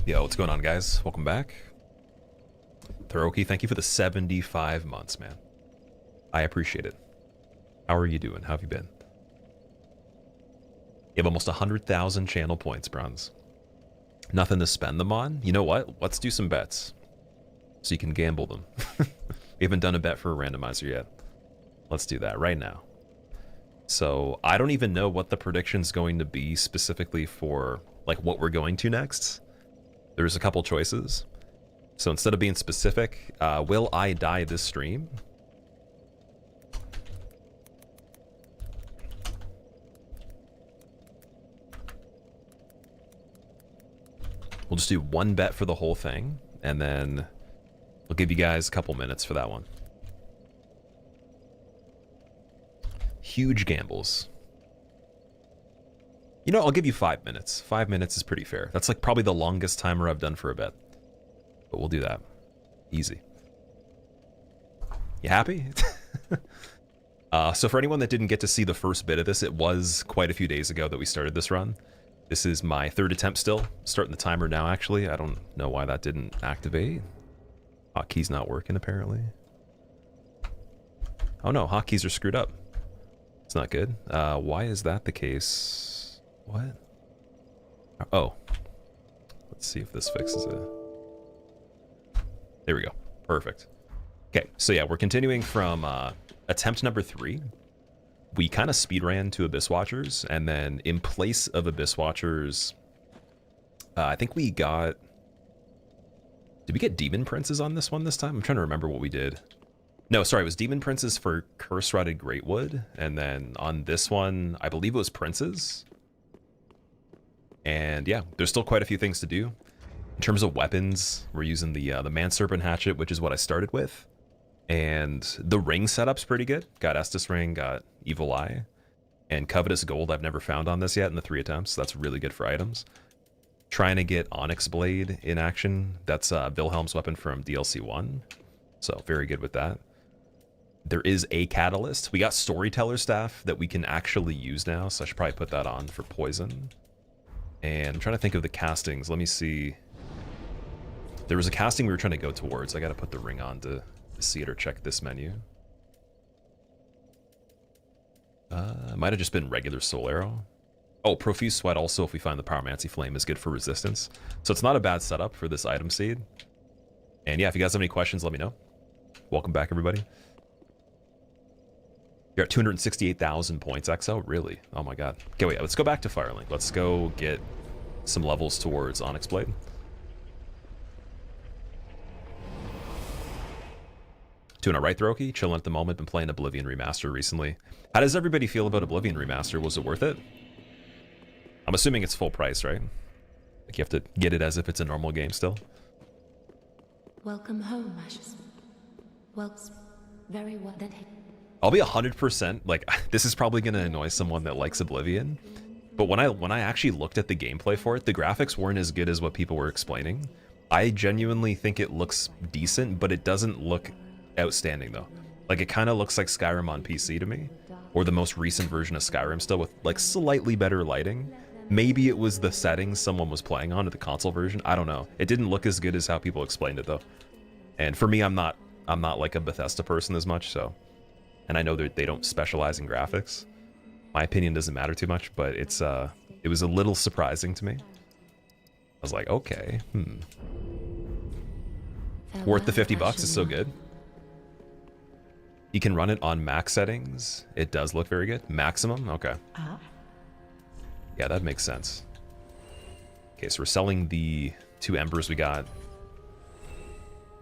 Yo, what's going on, guys? Welcome back. Tharoki, thank you for the 75 months, man. I appreciate it. How are you doing? How have you been? You have almost 100,000 channel points, Bronze. Nothing to spend them on? You know what? Let's do some bets. So you can gamble them. We haven't done a bet for a randomizer yet. Let's do that right now. So I don't even know what the prediction's going to be specifically for like what we're going to next. There's a couple choices. So instead of being specific, will I die this stream? We'll just do one bet for the whole thing, and then we'll give you guys a couple minutes for that one. Huge gambles. You know, I'll give you 5 minutes. 5 minutes is pretty fair. That's like probably the longest timer I've done for a bet. But we'll do that. Easy. You happy? So for anyone that didn't get to see the first bit of this, it was quite a few days ago that we started this run. This is my third attempt still. Starting the timer now, actually. I don't know why that didn't activate. Hotkey's not working, apparently. Oh no, hotkeys are screwed up. It's not good. Why is that the case? What? Oh. Let's see if this fixes it. There we go. Perfect. Okay, so yeah, we're continuing from attempt number 3. We kind of speed ran to Abyss Watchers, and then in place of Abyss Watchers, I think we got... Did we get Demon Princes on this one this time? I'm trying to remember what we did. No, sorry, it was Demon Princes for Curse-Rotted Greatwood, and then on this one, I believe it was Princes. And yeah, there's still quite a few things to do. In terms of weapons, we're using the Man-Serpent Hatchet, which is what I started with. And the ring setup's pretty good. Got Estus Ring, got Evil Eye, and Covetous Gold I've never found on this yet in the 3 attempts. So that's really good for items. Trying to get Onyx Blade in action. That's Wilhelm's weapon from DLC 1. So very good with that. There is a catalyst. We got Storyteller Staff that we can actually use now, so I should probably put that on for poison. And I'm trying to think of the castings. Let me see. There was a casting we were trying to go towards. I got to put the ring on to see it or check this menu. It might have just been regular Soul Arrow. Oh, Profuse Sweat also, if we find the Pyromancy Flame, is good for resistance. So it's not a bad setup for this item seed. And yeah, if you guys have any questions, let me know. Welcome back, everybody. You're at 268,000 points, XO? Really? Oh my god. Okay, wait, let's go back to Firelink. Let's go get some levels towards Onyx Blade. Doing it right, Throki? Chilling at the moment. Been playing Oblivion Remaster recently. How does everybody feel about Oblivion Remaster? Was it worth it? I'm assuming it's full price, right? Like you have to get it as if it's a normal game still. Welcome home, Ashes. Welcome. Very well. I'll be 100%, like, this is probably going to annoy someone that likes Oblivion, but when I actually looked at the gameplay for it, the graphics weren't as good as what people were explaining. I genuinely think it looks decent, but it doesn't look outstanding, though. Like, it kind of looks like Skyrim on PC to me, or the most recent version of Skyrim still with, like, slightly better lighting. Maybe it was the settings someone was playing on at the console version. I don't know. It didn't look as good as how people explained it, though. And for me, I'm not like a Bethesda person as much, so... And I know that they don't specialize in graphics. My opinion doesn't matter too much, but it was a little surprising to me. I was like, okay, Worth the 50 bucks, it's so good. You can run it on max settings. It does look very good. Maximum, okay. Yeah, that makes sense. Okay, so we're selling the 2 embers we got.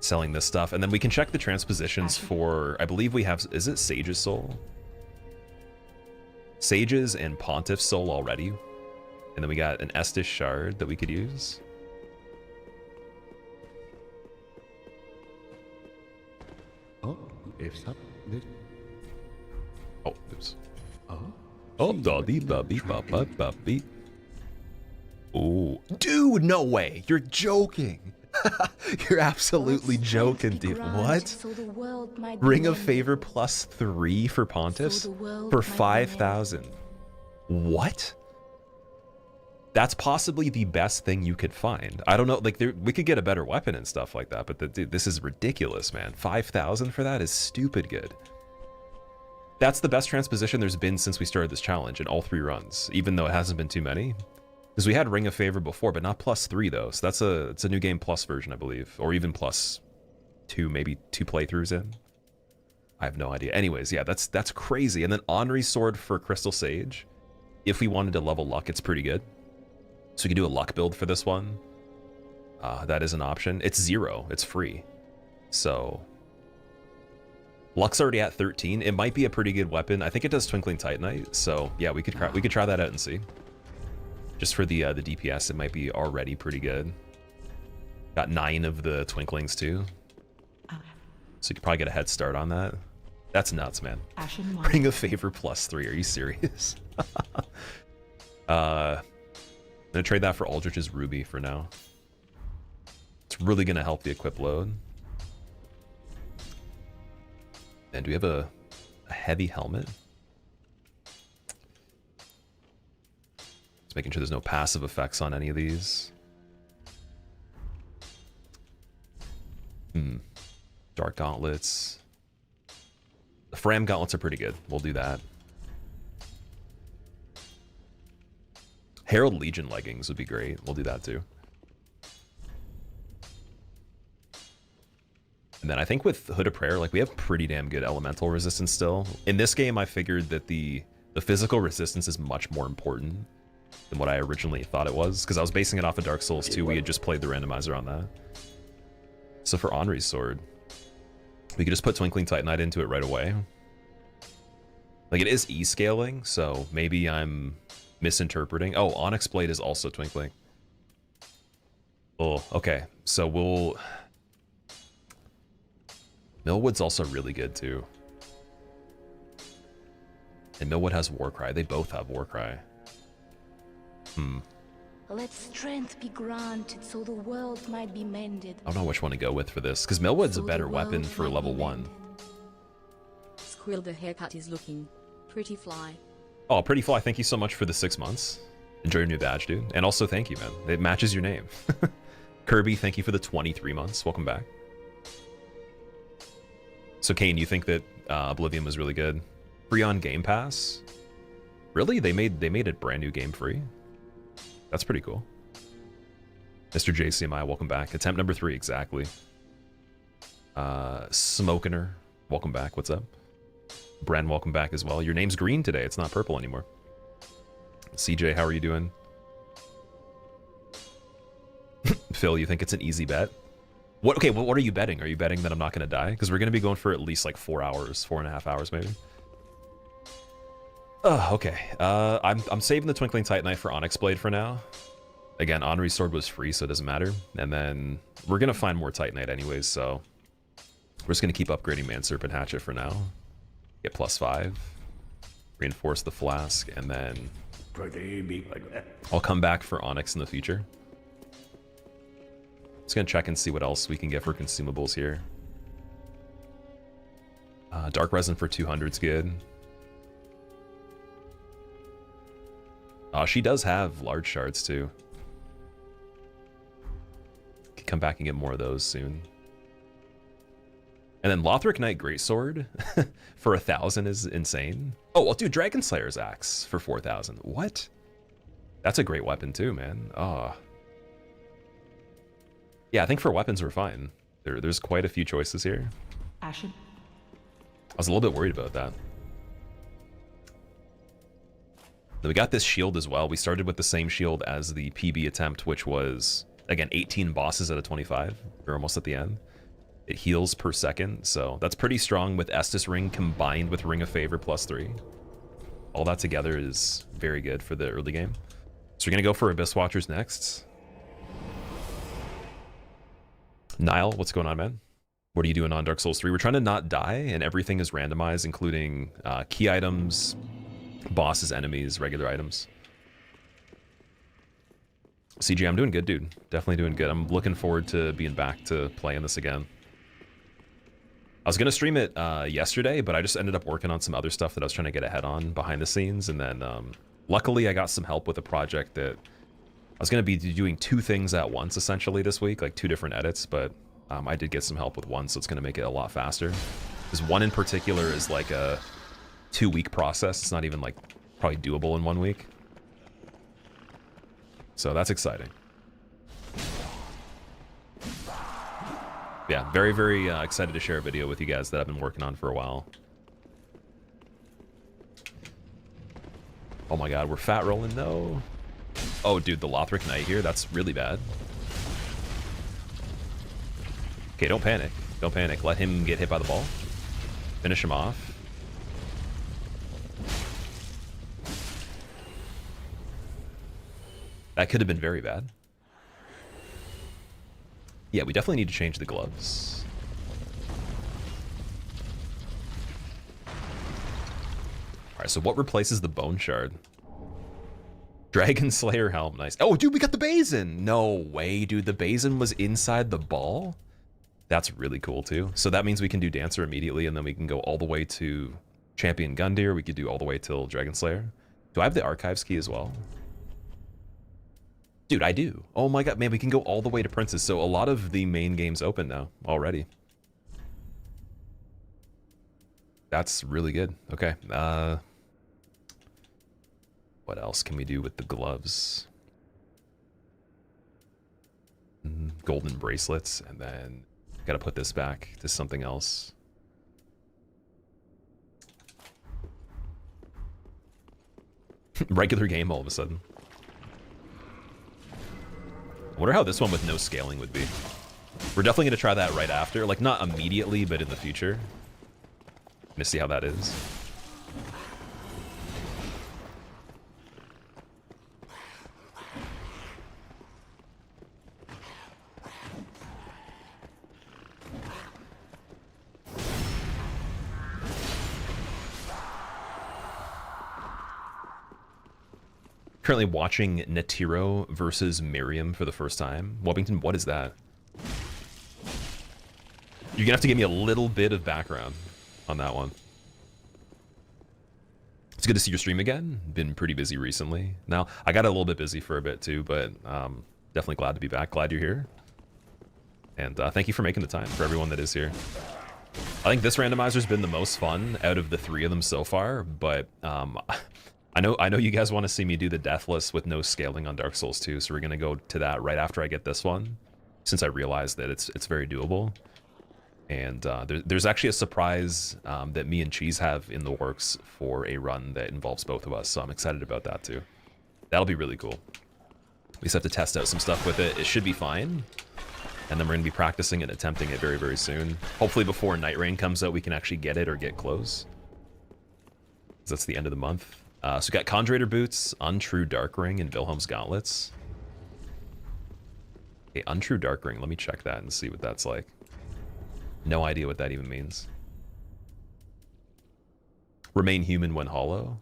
Selling this stuff, and then we can check the transpositions for, I believe we have, is it Sage's Soul? Sage's and Pontiff's Soul already. And then we got an Estus Shard that we could use. Oh, if up. Oh, oops. Oh, oh, dude, no way. You're joking. You're absolutely joking, dude. What? Ring of Favor +3 for Pontiffs for 5,000. What? That's possibly the best thing you could find. I don't know, like we could get a better weapon and stuff like that, but dude, this is ridiculous, man. 5,000 for that is stupid good. That's the best transposition there's been since we started this challenge in all 3 runs, even though it hasn't been too many. Because we had Ring of Favor before, but not +3 though. So it's a new game plus version, I believe, or even +2, maybe 2 playthroughs in. I have no idea. Anyways, yeah, that's crazy. And then Honorary Sword for Crystal Sage. If we wanted to level luck, it's pretty good. So we could do a luck build for this one. That is an option. It's 0. It's free. So luck's already at 13. It might be a pretty good weapon. I think it does Twinkling Titanite. So yeah, we could try that out and see. Just for the DPS, it might be already pretty good. Got 9 of the Twinklings too. So you could probably get a head start on that. That's nuts, man. Ring of Favor +3. Are you serious? I'm gonna trade that for Aldrich's Ruby for now. It's really gonna help the equip load. And do we have a heavy helmet? Just making sure there's no passive effects on any of these. Dark gauntlets. The Fram gauntlets are pretty good. We'll do that. Herald Legion leggings would be great. We'll do that too. And then I think with Hood of Prayer, like we have pretty damn good elemental resistance still. In this game, I figured that the physical resistance is much more important than what I originally thought it was, because I was basing it off of Dark Souls 2. We had just played the randomizer on that. So for Honorary's Sword, we could just put Twinkling Titanite into it right away. Like it is E-scaling, so maybe I'm misinterpreting. Oh, Onyx Blade is also Twinkling. Oh, okay. So we'll... Millwood's also really good too. And Millwood has Warcry. They both have Warcry. Let strength be granted so the world might be mended. I don't know which one to go with for this, because Millwood's a better weapon for level 1. Squill, the haircut is looking pretty fly. Oh, Pretty Fly, thank you so much for the 6 months. Enjoy your new badge, dude. And also thank you, man. It matches your name. Kirby, thank you for the 23 months. Welcome back. So Kane, you think that Oblivion was really good? Free on Game Pass? Really? They made a brand new game free? That's pretty cool. Mr. JCMI, welcome back. Attempt number 3, exactly. Smokiner, welcome back. What's up? Bren, welcome back as well. Your name's green today. It's not purple anymore. CJ, how are you doing? Phil, you think it's an easy bet? What? Okay, well, what are you betting? Are you betting that I'm not going to die? Because we're going to be going for at least like 4 hours, 4.5 hours maybe. Okay. I'm saving the Twinkling Titanite for Onyx Blade for now. Again, Honorary Sword was free, so it doesn't matter. And then we're going to find more Titanite anyways, so we're just going to keep upgrading Man Serpent Hatchet for now. Get +5. Reinforce the Flask, and then I'll come back for Onyx in the future. Just going to check and see what else we can get for consumables here. Dark Resin for 200 is good. She does have large shards too. Could come back and get more of those soon. And then Lothric Knight Greatsword for 1,000 is insane. Oh, well, dude, Dragon Slayer's Axe for 4,000. What? That's a great weapon too, man. Oh. Yeah, I think for weapons we're fine. There's quite a few choices here. Ashen. I was a little bit worried about that. Then we got this shield as well. We started with the same shield as the PB attempt, which was, again, 18 bosses out of 25. We're almost at the end. It heals per second, so that's pretty strong with Estus Ring combined with Ring of Favor +3. All that together is very good for the early game. So we're going to go for Abyss Watchers next. Niall, what's going on, man? What are you doing on Dark Souls 3? We're trying to not die, and everything is randomized, including key items, bosses, enemies, regular items. CJ, I'm doing good, dude. Definitely doing good. I'm looking forward to being back to playing this again. I was going to stream it yesterday, but I just ended up working on some other stuff that I was trying to get ahead on behind the scenes. And then luckily I got some help with a project that I was going to be doing 2 things at once, essentially, this week, like 2 different edits, but I did get some help with one, so it's going to make it a lot faster. This one in particular is like a 2-week process. It's not even like probably doable in 1 week. So that's exciting. Yeah, very, very excited to share a video with you guys that I've been working on for a while. Oh my god, we're fat rolling, no. Oh dude, the Lothric Knight here, that's really bad. Okay, don't panic. Don't panic. Let him get hit by the ball. Finish him off. That could have been very bad. Yeah, we definitely need to change the gloves. Alright, so what replaces the Bone Shard? Dragon Slayer Helm, nice. Oh, dude, we got the Basin! No way, dude, the Basin was inside the ball? That's really cool, too. So that means we can do Dancer immediately, and then we can go all the way to Champion Gundyr. We could do all the way till Dragon Slayer. Do I have the Archives key as well? Dude, I do. Oh my god, man, we can go all the way to Princess. So a lot of the main game's open now, already. That's really good. Okay. What else can we do with the gloves? Golden bracelets, and then gotta put this back to something else. Regular game all of a sudden. I wonder how this one with no scaling would be. We're definitely going to try that right after. Like, not immediately, but in the future. Gonna see how that is. Currently watching Netiro versus Miriam for the first time. Wobbington, what is that? You're gonna have to give me a little bit of background on that one. It's good to see your stream again. Been pretty busy recently. Now, I got a little bit busy for a bit too, but definitely glad to be back. Glad you're here. And thank you for making the time, for everyone that is here. I think this randomizer's been the most fun out of the 3 of them so far, but I know you guys want to see me do the Deathless with no scaling on Dark Souls 2, so we're gonna go to that right after I get this one, since I realized that it's very doable. And there's actually a surprise that me and Cheese have in the works for a run that involves both of us, so I'm excited about that too. That'll be really cool. We just have to test out some stuff with it. It should be fine, and then we're gonna be practicing and attempting it very, very soon. Hopefully before Night Rain comes out, we can actually get it or get close. That's the end of the month. So we got Conjurator Boots, Untrue Dark Ring, and Wilhelm's Gauntlets. Okay, Untrue Dark Ring. Let me check that and see what that's like. No idea what that even means. Remain human when hollow.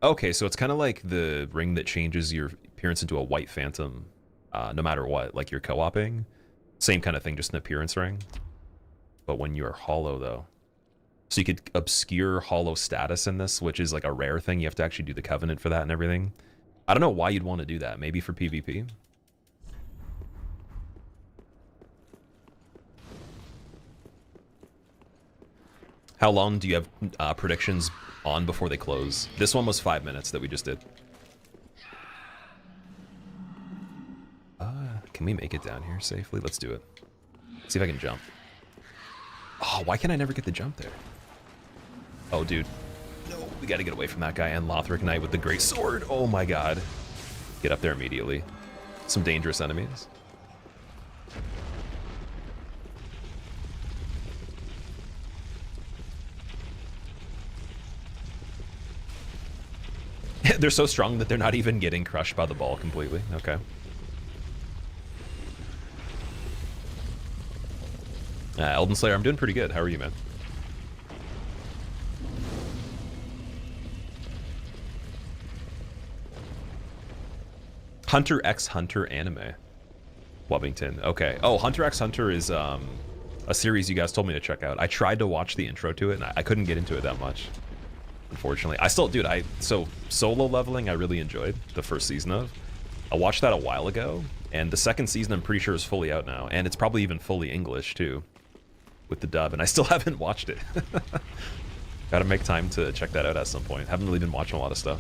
Okay, so it's kind of like the ring that changes your appearance into a white phantom, no matter what. Like you're co-oping. Same kind of thing, just an appearance ring. But when you're hollow, though. So you could obscure hollow status in this, which is like a rare thing. You have to actually do the covenant for that and everything. I don't know why you'd want to do that. Maybe for PvP. How long do you have predictions on before they close? This one was 5 minutes that we just did. Can we make it down here safely? Let's do it. See if I can jump. Oh, why can I never get the jump there? Oh, dude. No, we gotta get away from that guy and Lothric Knight with the great sword. Oh my god. Get up there immediately. Some dangerous enemies. They're so strong that they're not even getting crushed by the ball completely. Okay. Elden Slayer, I'm doing pretty good. How are you, man? Hunter x Hunter anime. Wobbington. Okay. Oh, Hunter x Hunter is a series you guys told me to check out. I tried to watch the intro to it, and I couldn't get into it that much. Unfortunately. I still, dude, so solo leveling I really enjoyed the first season of. I watched that a while ago, and the second season I'm pretty sure is fully out now, and it's probably even fully English too, with the dub, and I still haven't watched it. Gotta make time to check that out at some point. Haven't really been watching a lot of stuff.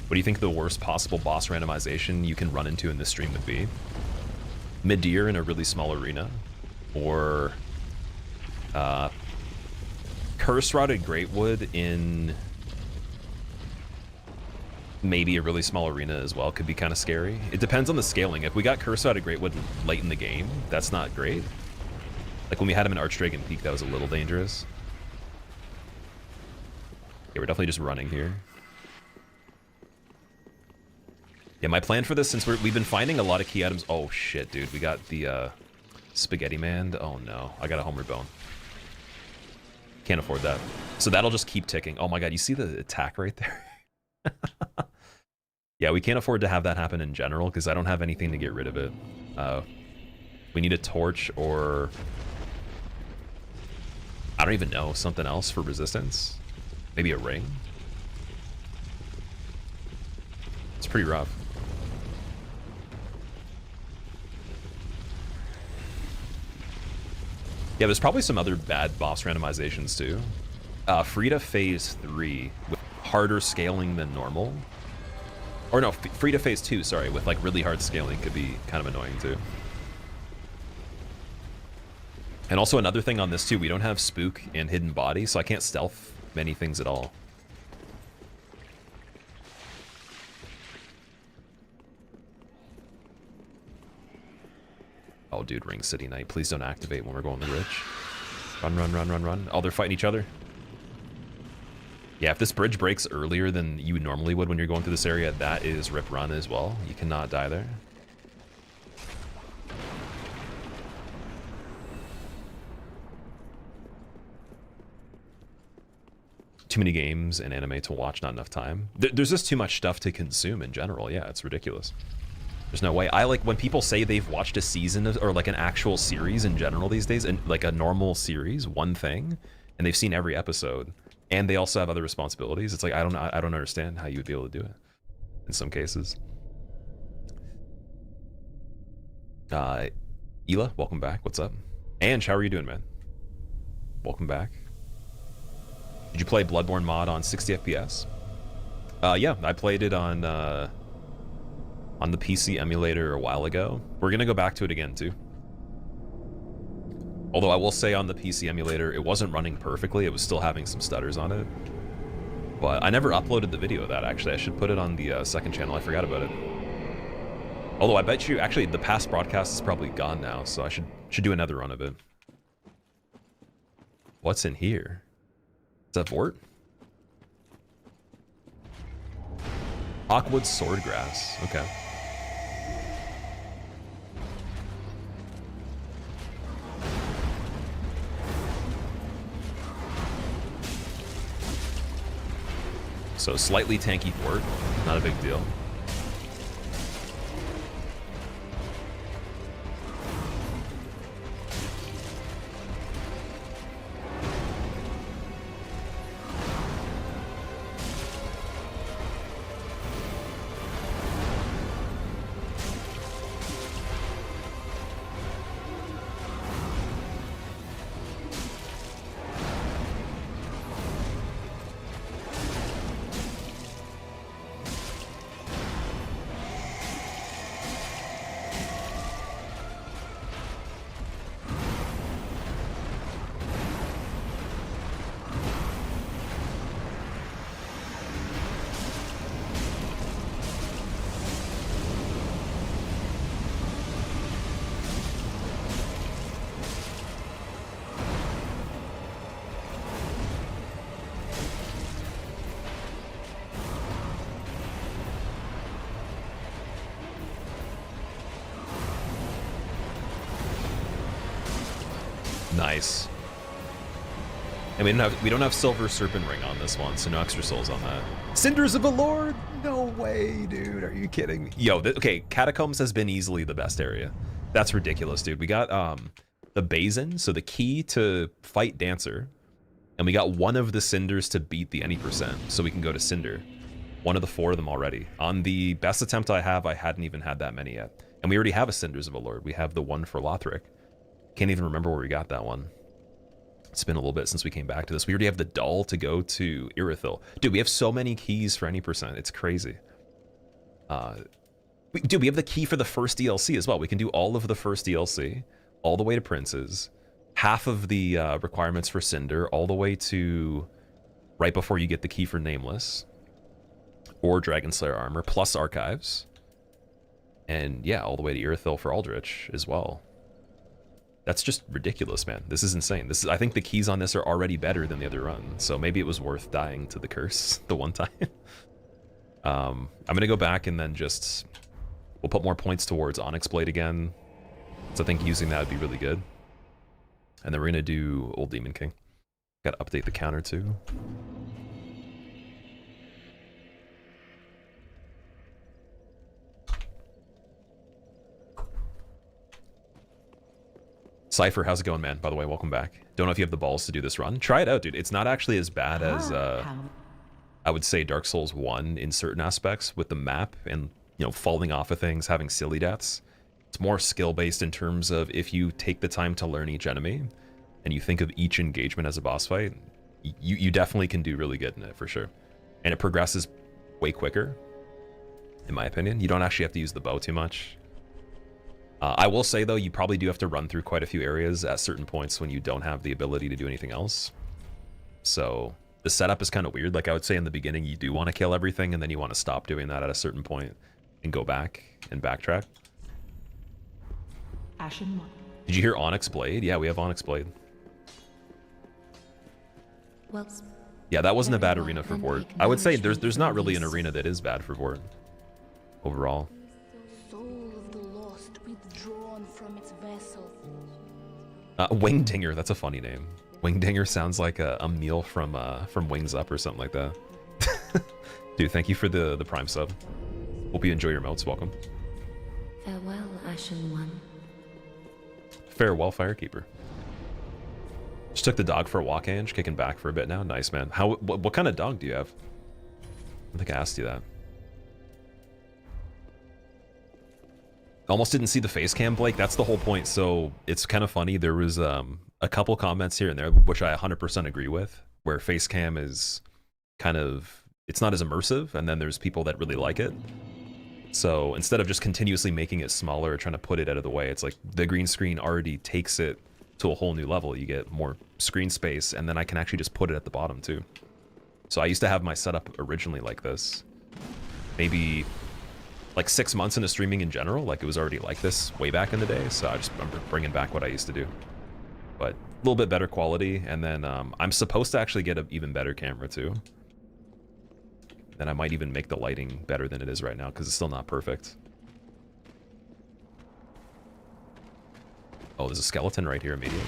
What do you think the worst possible boss randomization you can run into in this stream would be? Midir in a really small arena, or Curse-Rotted Greatwood in maybe a really small arena as well could be kind of scary. It depends on the scaling. If we got Curse-Rotted Greatwood late in the game, that's not great. Like when we had him in Archdragon Peak, that was a little dangerous. Yeah, we're definitely just running here. Yeah, my plan for this, since we've been finding a lot of key items. Oh shit, dude, we got the Spaghetti Man. Oh no, I got a Homeward Bone. Can't afford that. So that'll just keep ticking. Oh my god, you see the attack right there? Yeah, we can't afford to have that happen in general because I don't have anything to get rid of it. We need a torch or I don't even know, something else for resistance. Maybe a ring. It's pretty rough. Yeah, there's probably some other bad boss randomizations too. Friede Phase 3 with harder scaling than normal. Or no, Friede Phase 2, sorry, with like really hard scaling could be kind of annoying too. And also another thing on this too, we don't have Spook and Hidden Body, so I can't stealth many things at all. Oh, dude, Ring City Knight. Please don't activate when we're going the Rich. Run, run, run, run, run. Oh, they're fighting each other. Yeah, if this bridge breaks earlier than you normally would when you're going through this area, that is rip run as well. You cannot die there. Too many games and anime to watch, not enough time. There's just too much stuff to consume in general. Yeah, it's ridiculous. There's no way. I like when people say they've watched a season of, or like an actual series in general these days, and like a normal series, one thing, and they've seen every episode, and they also have other responsibilities. It's like I don't understand how you would be able to do it in some cases. Ela, welcome back. What's up? Ange, how are you doing, man? Welcome back. Did you play Bloodborne mod on 60 FPS? Yeah, I played it on the PC emulator a while ago. We're gonna go back to it again too. Although I will say on the PC emulator, it wasn't running perfectly. It was still having some stutters on it. But I never uploaded the video of that, actually. I should put it on the second channel. I forgot about it. Although I bet you, actually, the past broadcast is probably gone now, so I should do another run of it. What's in here? Is that Vort? Hawkwood Swordgrass. Okay. So slightly tanky Vort, not a big deal. Nice. And we don't have Silver Serpent Ring on this one, so no extra souls on that. Cinders of the Lord? No way, dude. Are you kidding me? Yo, okay, Catacombs has been easily the best area. That's ridiculous, dude. We got the Basin, so the key to fight Dancer, and we got one of the Cinders to beat the any %, so we can go to Cinder. one of the 4 of them already. On the best attempt I have, I hadn't even had that many yet. And we already have a Cinders of a Lord. We have the one for Lothric. Can't even remember where we got that one. It's been a little bit since we came back to this. We already have the doll to go to Irithyll. Dude, we have so many keys for any percent. It's crazy. Dude, we have the key for the first DLC as well. We can do all of the first DLC, all the way to Princes, half of the requirements for Cinder, all the way to right before you get the key for Nameless, or Dragonslayer armor, plus Archives. And yeah, all the way to Irithyll for Aldrich as well. That's just ridiculous, man. This is insane. I think the keys on this are already better than the other run, so maybe it was worth dying to the curse the one time. I'm gonna go back and then we'll put more points towards Onyx Blade again. So I think using that would be really good. And then we're gonna do Old Demon King. Gotta update the counter too. Cypher, how's it going, man? By the way, welcome back. Don't know if you have the balls to do this run. Try it out, dude. It's not actually as bad as I would say Dark Souls 1 in certain aspects with the map and, you know, falling off of things, having silly deaths. It's more skill-based in terms of if you take the time to learn each enemy and you think of each engagement as a boss fight, you definitely can do really good in it, for sure. And it progresses way quicker, in my opinion. You don't actually have to use the bow too much. I will say, though, you probably do have to run through quite a few areas at certain points when you don't have the ability to do anything else. So the setup is kind of weird. Like, I would say in the beginning, you do want to kill everything, and then you want to stop doing that at a certain point and go back and backtrack. Ashen One. Did you hear Onyx Blade? Yeah, we have Onyx Blade. Well, Yeah, that wasn't a bad arena for Vort. I would say there's not really an arena that is bad for Vort overall. soul of the lost withdrawn from its vessel. Wingdinger, that's a funny name. Wingdinger sounds like a meal from Wings Up or something like that. Dude, thank you for the Prime sub. Hope you enjoy your motes. Welcome. Farewell, Ashen One. Farewell, Firekeeper. Just took the dog for a walk, Ange. Kicking back for a bit now. Nice, man. What kind of dog do you have? I don't think I asked you that. Almost didn't see the face cam, Blake. That's the whole point. So it's kind of funny. There was a couple comments here and there, which I 100% agree with, where face cam is kind of, it's not as immersive, and then there's people that really like it. So instead of just continuously making it smaller or trying to put it out of the way, it's like the green screen already takes it to a whole new level. You get more screen space, and then I can actually just put it at the bottom too. So I used to have my setup originally like this. Maybe like 6 months into streaming in general, like it was already like this way back in the day. So I just remember bringing back what I used to do. But a little bit better quality, and then I'm supposed to actually get an even better camera too. Then I might even make the lighting better than it is right now, because it's still not perfect. Oh, there's a skeleton right here immediately.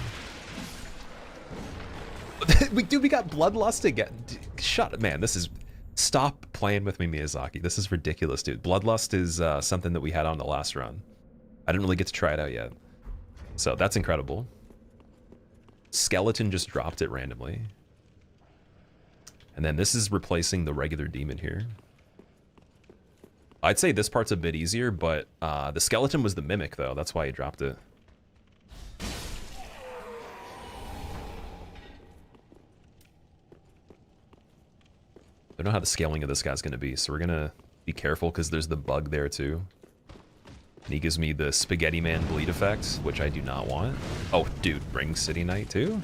Dude, we got Bloodlust again. Shut up, man. This is... Stop playing with me, Miyazaki. This is ridiculous, dude. Bloodlust is something that we had on the last run. I didn't really get to try it out yet. So that's incredible. Skeleton just dropped it randomly. And then this is replacing the regular demon here. I'd say this part's a bit easier, but the skeleton was the mimic, though. That's why he dropped it. I don't know how the scaling of this guy's going to be, so we're going to be careful because there's the bug there, too. And he gives me the Spaghetti Man bleed effect, which I do not want. Oh, dude, Ring City Knight, too?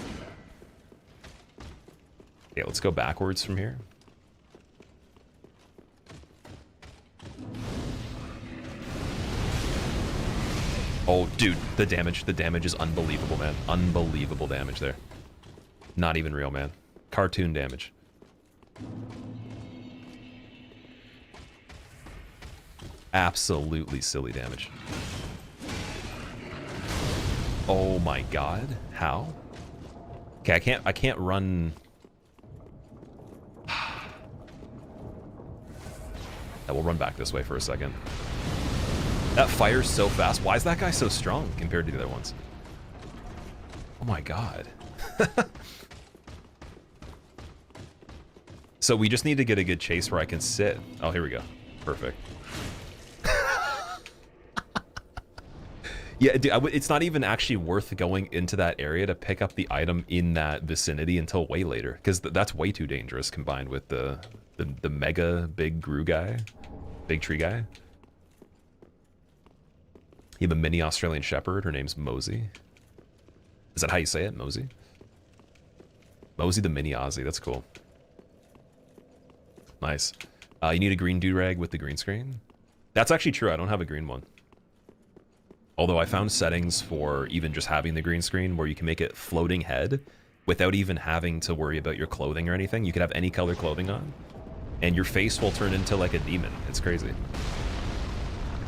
Okay, let's go backwards from here. Oh, dude, the damage is unbelievable, man. Unbelievable damage there. Not even real, man. Cartoon damage. Absolutely silly damage. Oh my god. How? Okay, I can't run. I will run back this way for a second. That fires so fast. Why is that guy so strong compared to the other ones? Oh my god. So we just need to get a good chase where I can sit. Oh, here we go. Perfect. Yeah, dude, it's not even actually worth going into that area to pick up the item in that vicinity until way later, because that's way too dangerous combined with the mega big Gru guy, big tree guy. You have a mini Australian Shepherd. Her name's Mosey. Is that how you say it, Mosey? Mosey the mini Aussie. That's cool. Nice. You need a green do-rag with the green screen. That's actually true. I don't have a green one. Although I found settings for even just having the green screen where you can make it floating head without even having to worry about your clothing or anything. You could have any color clothing on, and your face will turn into like a demon. It's crazy.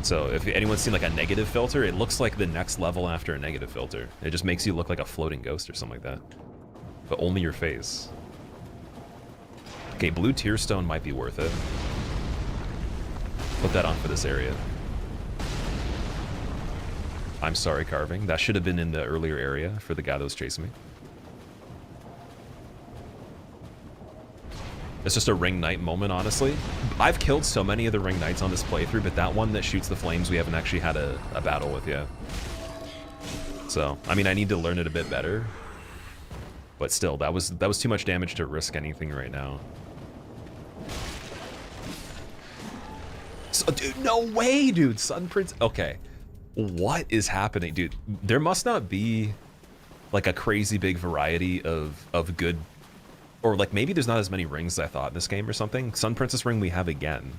So if anyone's seen like a negative filter, it looks like the next level after a negative filter. It just makes you look like a floating ghost or something like that. But only your face. Okay, blue tear stone might be worth it. Put that on for this area. I'm sorry, carving. That should have been in the earlier area for the guy that was chasing me. It's just a ring knight moment, honestly. I've killed so many of the ring knights on this playthrough, but that one that shoots the flames we haven't actually had a battle with yet. So, I mean, I need to learn it a bit better. But still, that was too much damage to risk anything right now. So, dude, no way, dude. Sun Prince. Okay. What is happening, dude? There must not be like a crazy big variety of good, or like maybe there's not as many rings as I thought in this game or something. Sun Princess ring we have again.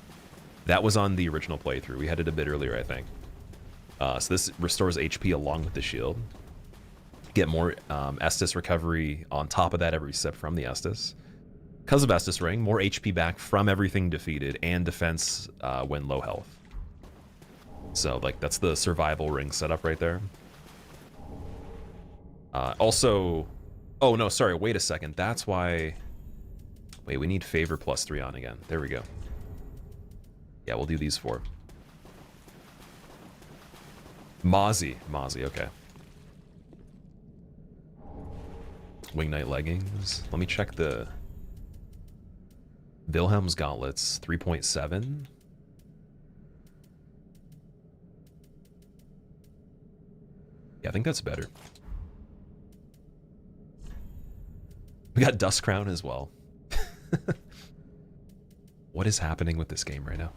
That was on the original playthrough. We had it a bit earlier, I think. So this restores HP along with the shield. Get more Estus recovery on top of that every step from the Estus. Because of Estus ring, more HP back from everything defeated and defense when low health. So, like, that's the survival ring setup right there. Also... Oh, no, sorry, wait a second. That's why... Wait, we need favor +3 on again. There we go. Yeah, we'll do these 4. Mozzie, okay. Wing Knight leggings. Let me check the... Wilhelm's gauntlets, 3.7. Yeah, I think that's better. We got Dust Crown as well. What is happening with this game right now?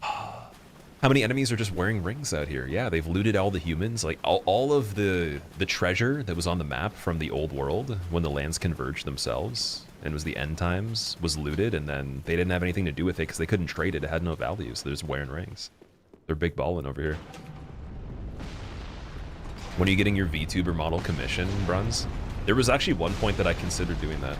How many enemies are just wearing rings out here? Yeah, they've looted all the humans. Like, all of the treasure that was on the map from the old world when the lands converged themselves and it was the end times was looted, and then they didn't have anything to do with it because they couldn't trade it. It had no value, so they're just wearing rings. They're big ballin' over here. When are you getting your VTuber model commission, Bruns? There was actually one point that I considered doing that.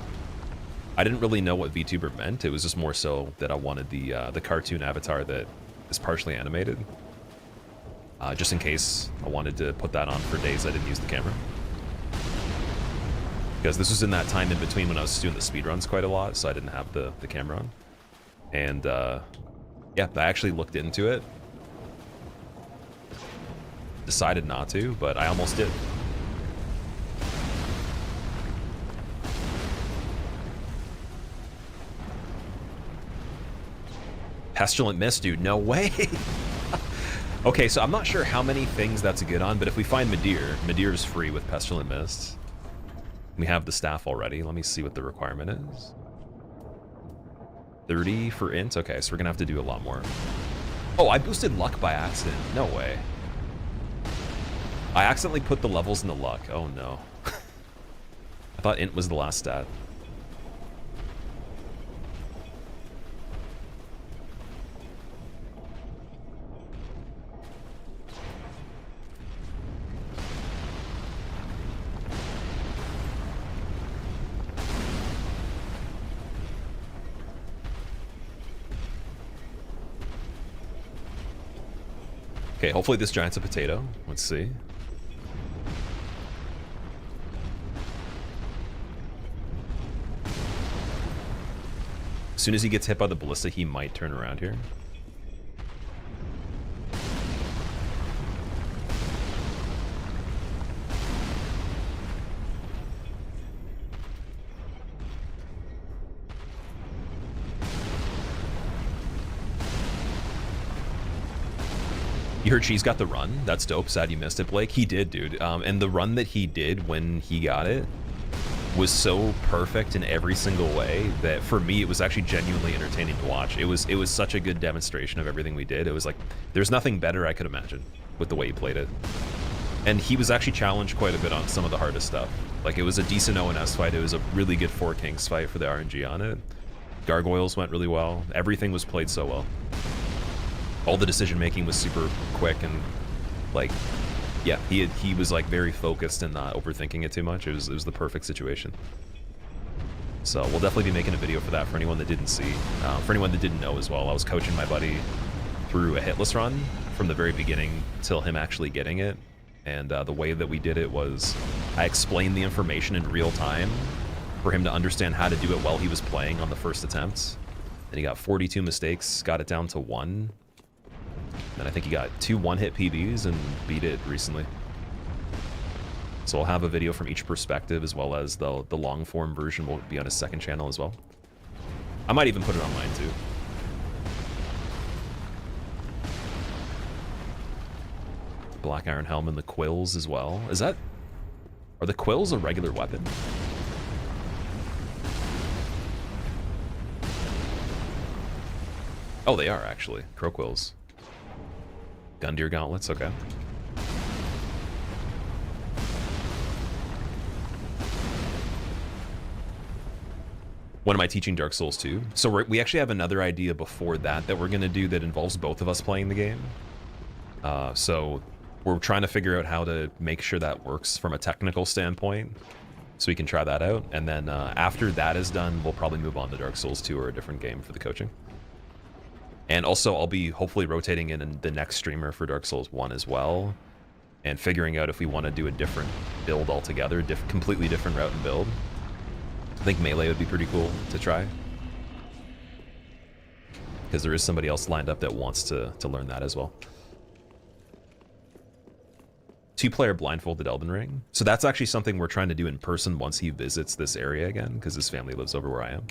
I didn't really know what VTuber meant. It was just more so that I wanted the cartoon avatar that is partially animated. Just in case I wanted to put that on for days I didn't use the camera. Because this was in that time in between when I was doing the speedruns quite a lot, so I didn't have the camera on. And yeah, I actually looked into it. Decided not to, but I almost did. Pestilent Mist, dude, no way. Okay, so I'm not sure how many things that's good on, but if we find Midir is free with Pestilent Mist. We have the staff already. Let me see what the requirement is. 30 for int. Okay, so we're gonna have to do a lot more. Oh, I boosted luck by accident. No way. I accidentally put the levels in the luck. Oh no. I thought int was the last stat. Okay, hopefully this giant's a potato. Let's see. As soon as he gets hit by the ballista, he might turn around here. You heard Cheese got the run? That's dope. Sad you missed it, Blake. He did, dude. And the run that he did when he got it was so perfect in every single way that for me it was actually genuinely entertaining to watch. It was such a good demonstration of everything we did. It was like there's nothing better I could imagine with the way he played it. And he was actually challenged quite a bit on some of the hardest stuff. Like it was a decent ONS fight. It was a really good 4 Kings fight for the RNG on it. Gargoyles went really well. Everything was played so well. All the decision making was super quick and like, yeah, he was like very focused and not overthinking it too much. It was the perfect situation. So we'll definitely be making a video for that for anyone that didn't see. For anyone that didn't know as well, I was coaching my buddy through a hitless run from the very beginning till him actually getting it. And the way that we did it was I explained the information in real time for him to understand how to do it while he was playing on the first attempts. And he got 42 mistakes, got it down to 1. And I think he got 2 one-hit PBs and beat it recently. So I'll have a video from each perspective as well as the long-form version will be on his second channel as well. I might even put it on mine too. Black Iron Helm and the quills as well. Are the quills a regular weapon? Oh, they are actually. Crow quills. Gundeer gauntlets, okay. When am I teaching Dark Souls 2? So we actually have another idea before that we're going to do that involves both of us playing the game. So we're trying to figure out how to make sure that works from a technical standpoint so we can try that out. And then after that is done, we'll probably move on to Dark Souls 2 or a different game for the coaching. And also, I'll be hopefully rotating in the next streamer for Dark Souls 1 as well, and figuring out if we want to do a different build altogether, completely different route and build. I think Melee would be pretty cool to try, because there is somebody else lined up that wants to learn that as well. 2-player blindfolded Elden Ring. So that's actually something we're trying to do in person once he visits this area again, because his family lives over where I am.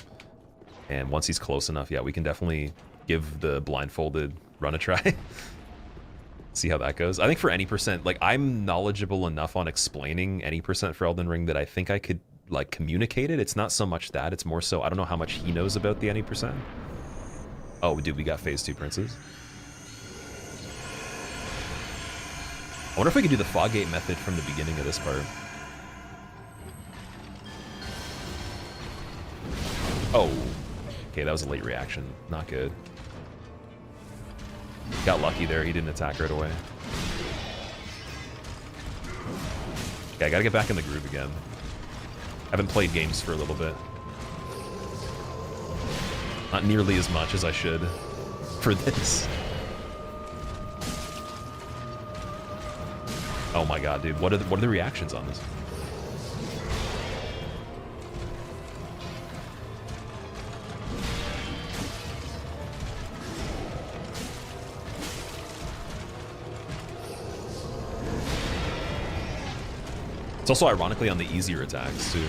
And once he's close enough, yeah, we can definitely give the blindfolded run a try. See how that goes. I think for any percent, like I'm knowledgeable enough on explaining any percent for Elden Ring that I think I could like communicate it. It's not so much that, it's more so I don't know how much he knows about the any percent. Oh, dude, we got phase 2 princes. I wonder if we could do the fog gate method from the beginning of this part. Oh, okay, that was a late reaction. Not good. Got lucky there, he didn't attack right away. Okay, I gotta get back in the groove again. Haven't played games for a little bit. Not nearly as much as I should for this. Oh my god, dude, what are the reactions on this? It's also ironically on the easier attacks, too.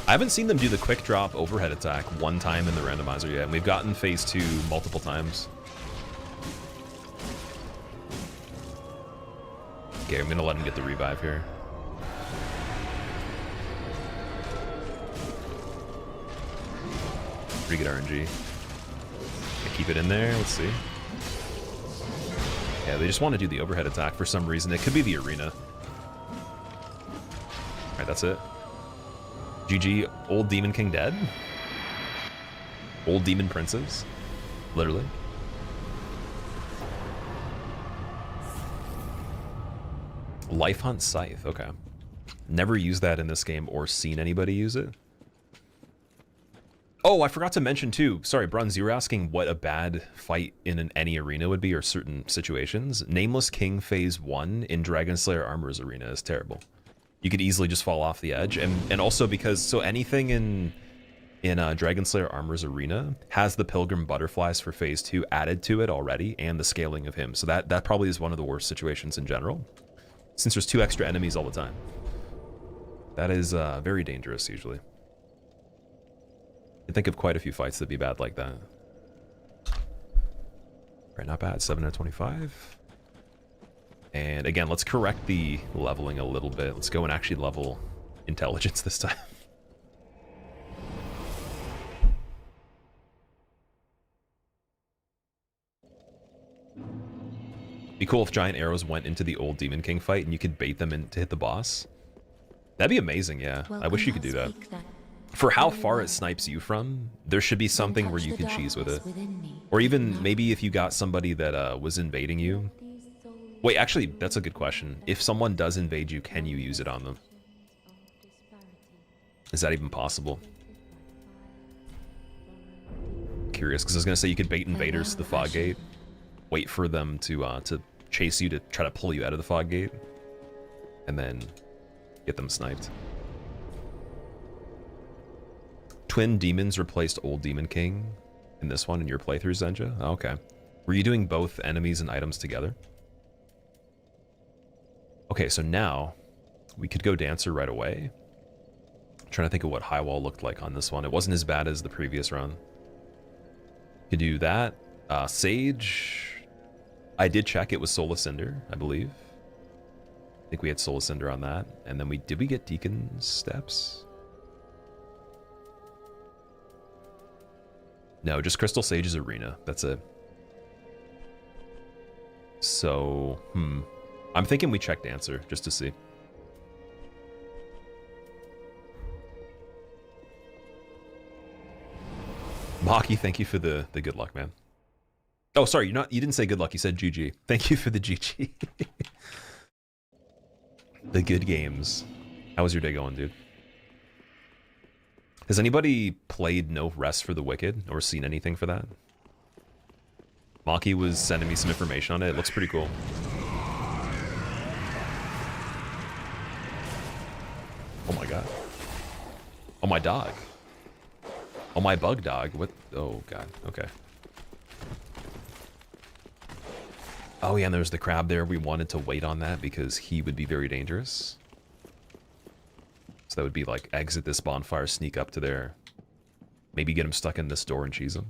I haven't seen them do the quick drop overhead attack one time in the randomizer yet, and we've gotten phase 2 multiple times. Okay, I'm gonna let him get the revive here. Pretty good RNG. Keep it in there, let's see. Yeah, they just want to do the overhead attack for some reason. It could be the arena. Alright, that's it. GG, old Demon King dead? Old Demon Princes? Literally. Life Hunt Scythe, okay. Never used that in this game or seen anybody use it. Oh, I forgot to mention too. Sorry, Bruns, you were asking what a bad fight in any arena would be or certain situations. Nameless King Phase 1 in Dragon Slayer Armor's arena is terrible. You could easily just fall off the edge, and also because so anything in Dragon Slayer Armor's arena has the Pilgrim Butterflies for Phase 2 added to it already, and the scaling of him. So that probably is one of the worst situations in general, since there's 2 extra enemies all the time. That is very dangerous usually. I think of quite a few fights that'd be bad like that. Right, not bad. 7 out of 25. And again, let's correct the leveling a little bit. Let's go and actually level intelligence this time. Be cool if giant arrows went into the old Demon King fight and you could bait them in to hit the boss. That'd be amazing, yeah. I wish you could do that. For how far it snipes you from, there should be something where you can cheese with it. Or even maybe if you got somebody that was invading you. Wait, actually, that's a good question. If someone does invade you, can you use it on them? Is that even possible? Curious, because I was going to say you could bait invaders to the fog gate. Wait for them to chase you to try to pull you out of the fog gate. And then get them sniped. Twin demons replaced old Demon King in this one in your playthrough, Zenja? Oh, okay. Were you doing both enemies and items together? Okay, so now we could go Dancer right away. I'm trying to think of what High Wall looked like on this one. It wasn't as bad as the previous run. Could do that. Sage, I did check. It was Solar Cinder, I believe. I think we had Solar Cinder on that. And then did we get Deacon Steps? No, just Crystal Sage's Arena. That's it. So, I'm thinking we check Dancer, just to see. Maki, thank you for the good luck, man. Oh, sorry, you didn't say good luck, you said GG. Thank you for the GG. The good games. How was your day going, dude? Has anybody played No Rest for the Wicked or seen anything for that? Maki was sending me some information on it. It looks pretty cool. Oh my god. Oh, my dog. Oh, my bug dog. What? Oh god. Okay. Oh yeah, and there's the crab there. We wanted to wait on that because he would be very dangerous. So that would be like exit this bonfire, sneak up to there. Maybe get him stuck in this door and cheese him.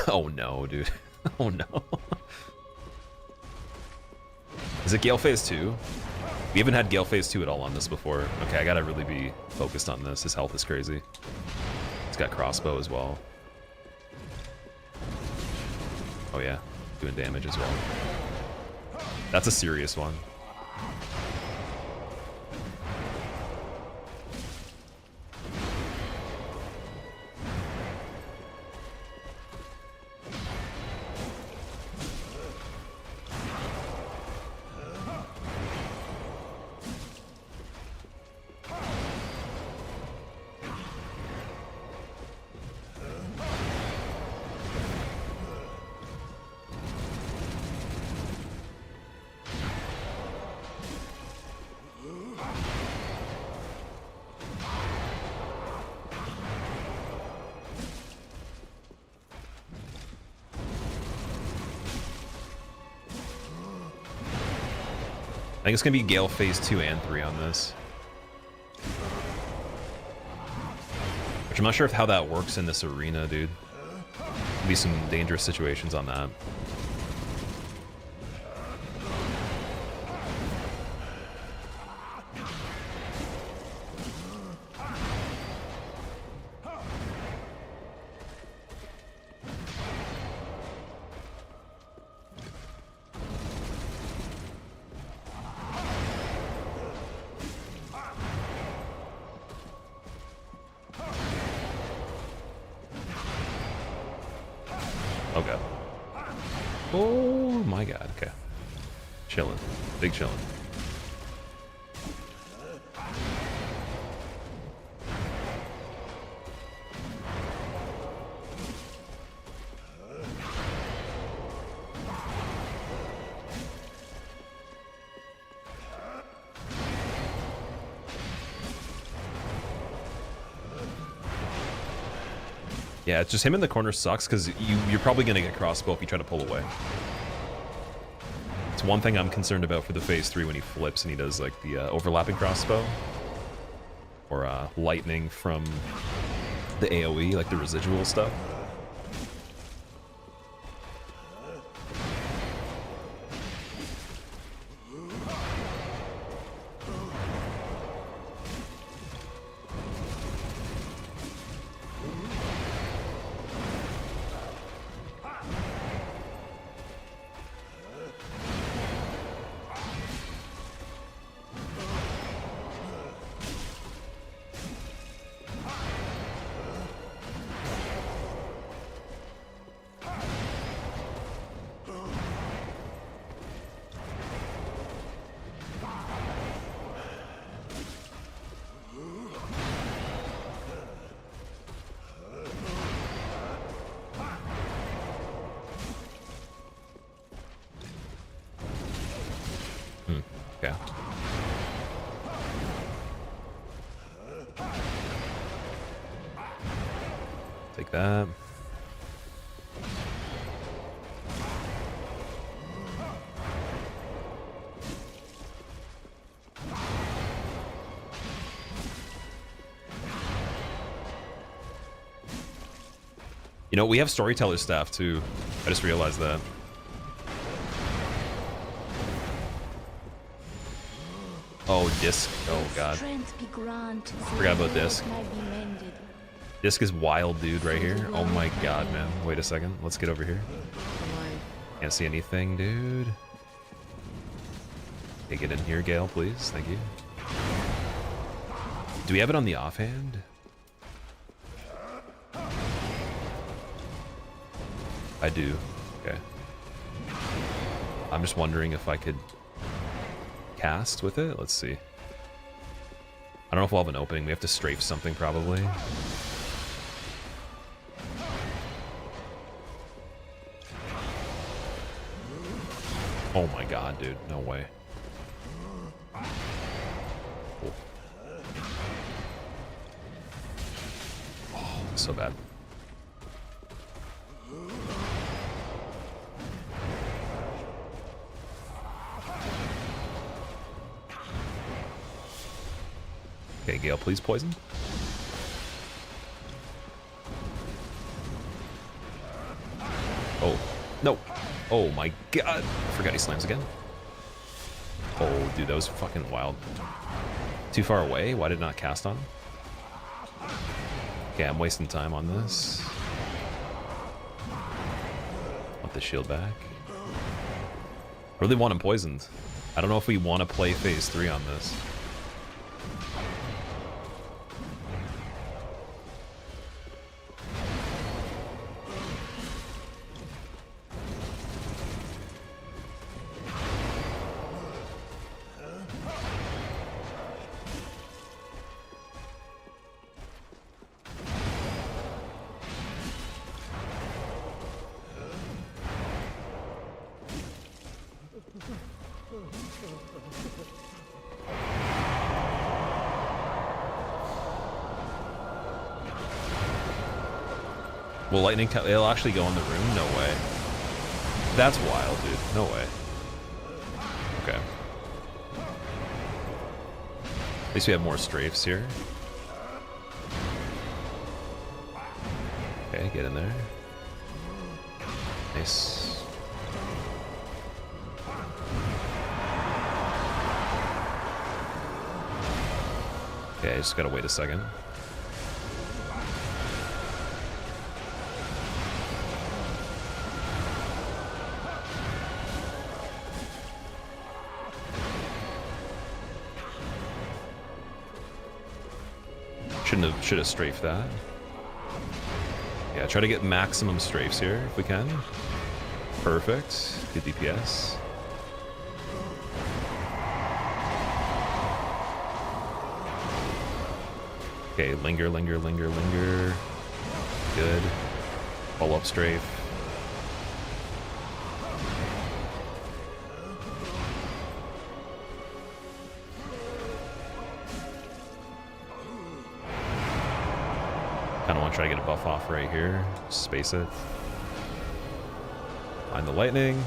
Oh no, dude. Oh no. Is it Gale Phase 2? We haven't had Gale Phase 2 at all on this before. Okay, I gotta really be focused on this. His health is crazy. He's got crossbow as well. Oh yeah, doing damage as well. That's a serious one. I think it's gonna be Gale Phase 2 and 3 on this. Which I'm not sure how that works in this arena, dude. Could be some dangerous situations on that. Okay. Oh my god, okay. Chilling. Big chilling. Yeah, it's just him in the corner sucks because you're probably going to get crossbow if you try to pull away. It's one thing I'm concerned about for the phase 3 when he flips and he does like the overlapping crossbow. Or lightning from the AoE, like the residual stuff. Okay. Take that. You know, we have storyteller staff too. I just realized that. Oh, disc. Oh, God. Forgot about disc. Disc is wild, dude, right here. Oh my God, man. Wait a second. Let's get over here. Can't see anything, dude. Okay, get in here, Gale, please. Thank you. Do we have it on the offhand? I do. Okay. I'm just wondering if I could cast with it. Let's see. I don't know if we'll have an opening. We have to strafe something probably. Oh my God, dude. No way. Cool. Oh, so bad. Okay, Gale, please poison. Oh, no. Oh my God. I forgot he slams again. Oh, dude, that was fucking wild. Too far away? Why did it not cast on him? Okay, I'm wasting time on this. Want the shield back. Really want him poisoned. I don't know if we want to play phase 3 on this. Will lightning it'll actually go in the room? No way. That's wild, dude. No way. Okay. At least we have more strafes here. Okay, get in there. Nice. Okay, I just gotta wait a second. Should have strafed that. Yeah, try to get maximum strafes here if we can. Perfect. Good DPS. Okay, linger, linger, linger, linger. Good. Follow up strafe. Kind of want to try to get a buff off right here. Space it. Find the lightning.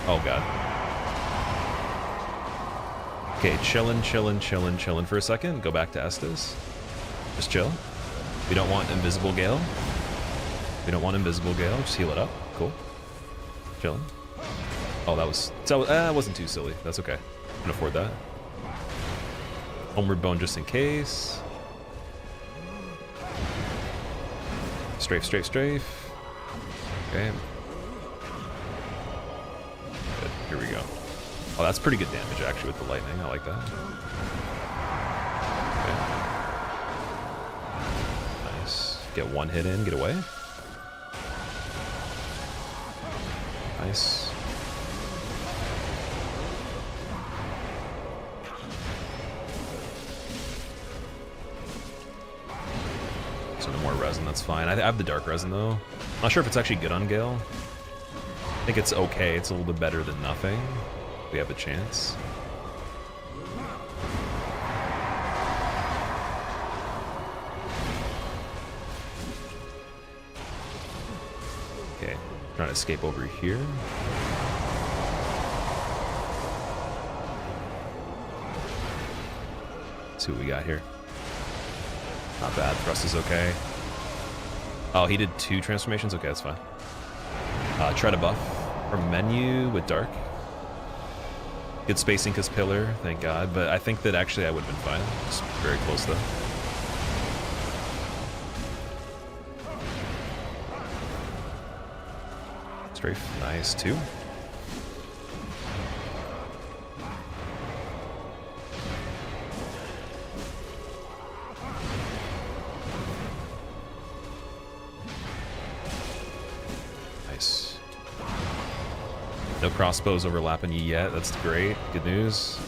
Oh god. Okay, chillin' for a second. Go back to Estus. Just chill. We don't want invisible Gale. We don't want invisible Gale. Just heal it up. Cool. Chillin'. Oh, that was... So, it wasn't too silly. That's okay. Can afford that. Homeward Bone just in case. Strafe. Okay. Good. Here we go. Oh, that's pretty good damage actually with the lightning. I like that. Okay. Nice. Get one hit in, get away. Nice. So no more resin, that's fine. I have the dark resin though. Not sure if it's actually good on Gale. I think it's okay. It's a little bit better than nothing. We have a chance. Okay, trying to escape over here. Let's see what we got here. Not bad. Thrust is okay. Oh, he did 2 transformations? Okay, that's fine. Try to buff from menu with dark. Good spacing because pillar, thank god. But I think that actually I would have been fine. Just very close though. Strafe, nice. 2. Nice. No crossbows overlapping you yet. That's great. Good news.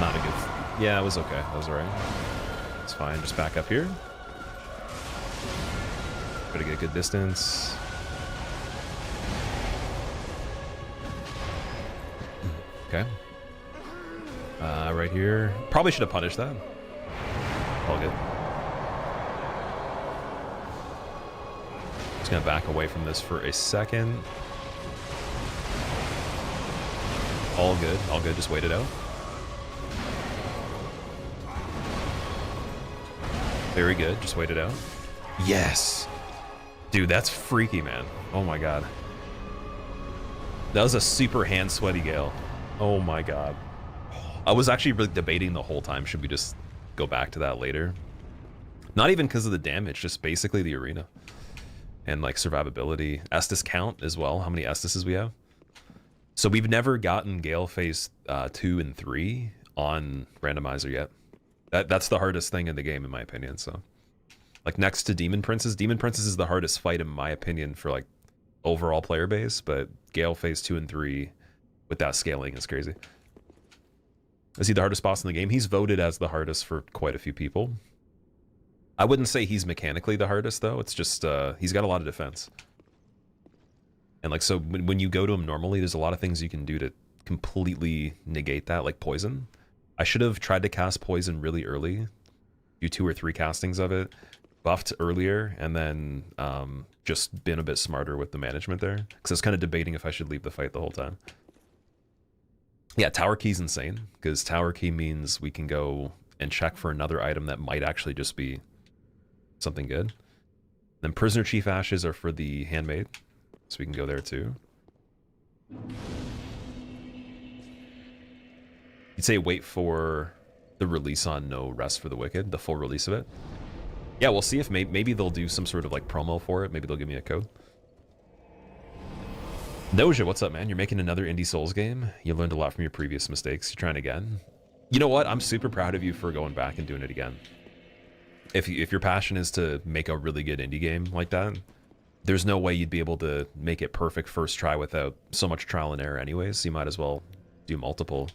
Not a good... Yeah, it was okay. That was alright. It's fine. Just back up here. Try to get a good distance. Okay. Right here. Probably should have punished that. All good. Just gonna back away from this for a second. All good. All good. Just wait it out. Very good. Just wait it out. Yes! Dude, that's freaky, man. Oh my god. That was a super hand sweaty gale. Oh my god. I was actually really debating the whole time, should we just go back to that later? Not even because of the damage, just basically the arena. And like survivability. Estus count as well, how many Estuses we have. So we've never gotten Gale phase 2 and 3 on randomizer yet. That's the hardest thing in the game in my opinion, so. Like next to Demon Princess. Demon Princess is the hardest fight in my opinion for like overall player base, but Gale phase 2 and 3 with that scaling is crazy. Is he the hardest boss in the game? He's voted as the hardest for quite a few people. I wouldn't say he's mechanically the hardest though. It's just he's got a lot of defense. And like so when you go to him normally, there's a lot of things you can do to completely negate that, like poison. I should have tried to cast poison really early, do 2 or 3 castings of it, buffed earlier, and then just been a bit smarter with the management there. Because I was kind of debating if I should leave the fight the whole time. Yeah, Tower Key's insane, because Tower Key means we can go and check for another item that might actually just be something good. Then Prisoner Chief Ashes are for the Handmaid, so we can go there too. You'd say wait for the release on No Rest for the Wicked, the full release of it. Yeah, we'll see if maybe they'll do some sort of like promo for it. Maybe they'll give me a code. Noja, what's up, man? You're making another Indie Souls game. You learned a lot from your previous mistakes. You're trying again. You know what? I'm super proud of you for going back and doing it again. If your passion is to make a really good indie game like that, there's no way you'd be able to make it perfect first try without so much trial and error anyways. So you might as well do multiple.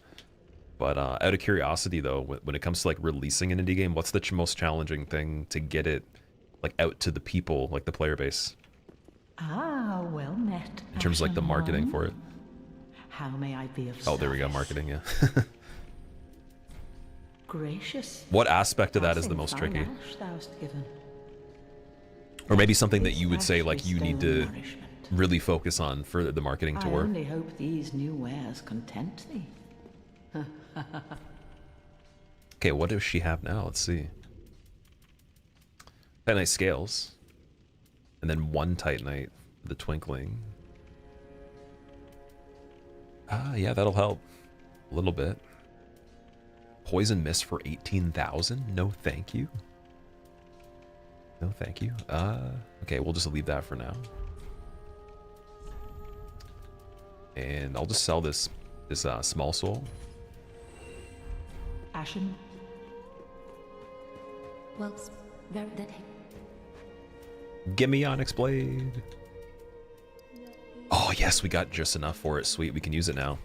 But out of curiosity though, when it comes to like releasing an indie game, what's the most challenging thing to get it like out to the people, like the player base? Ah, well met. In terms of like the marketing for it. How may I be of Oh, there we go, service? marketing, yeah. Gracious. What aspect of that is the most Passing tricky? fine ash thou'st given. Or maybe something that This you would say ash like you need bestow to nourishment. really focus on for the marketing to I work. only hope these new wares content thee. Okay, what does she have now? Let's see. Titanite scales. And then one Titanite for the twinkling. Ah, yeah, that'll help. A little bit. Poison mist for 18,000? No, thank you. No, thank you. Okay, we'll just leave that for now. And I'll just sell this small soul. Ashen. Well, very that. Give me Onyx Blade. Oh, yes, we got just enough for it. Sweet, we can use it now.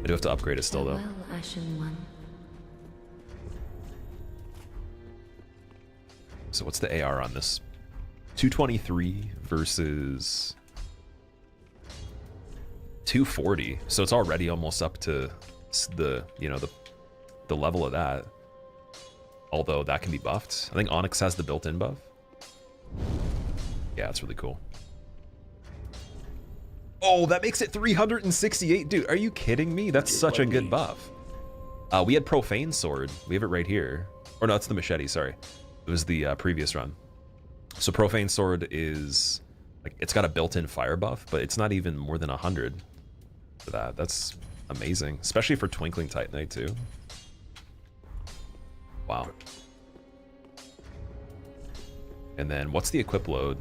I do have to upgrade it still, though. Well, Ashen One. So what's the AR on this? 223 versus 240. So it's already almost up to the, you know, the level of that. Although that can be buffed. I think Onyx has the built-in buff. Yeah, it's really cool. Oh, that makes it 368. Dude, are you kidding me? That's such a good buff. We had Profane Sword. We have it right here. Or no, it's the machete, sorry. It was the previous run. So Profane Sword is, like, it's got a built-in fire buff, but it's not even more than 100 for that. That's amazing, especially for Twinkling Titanite too. Wow. And then what's the equip load?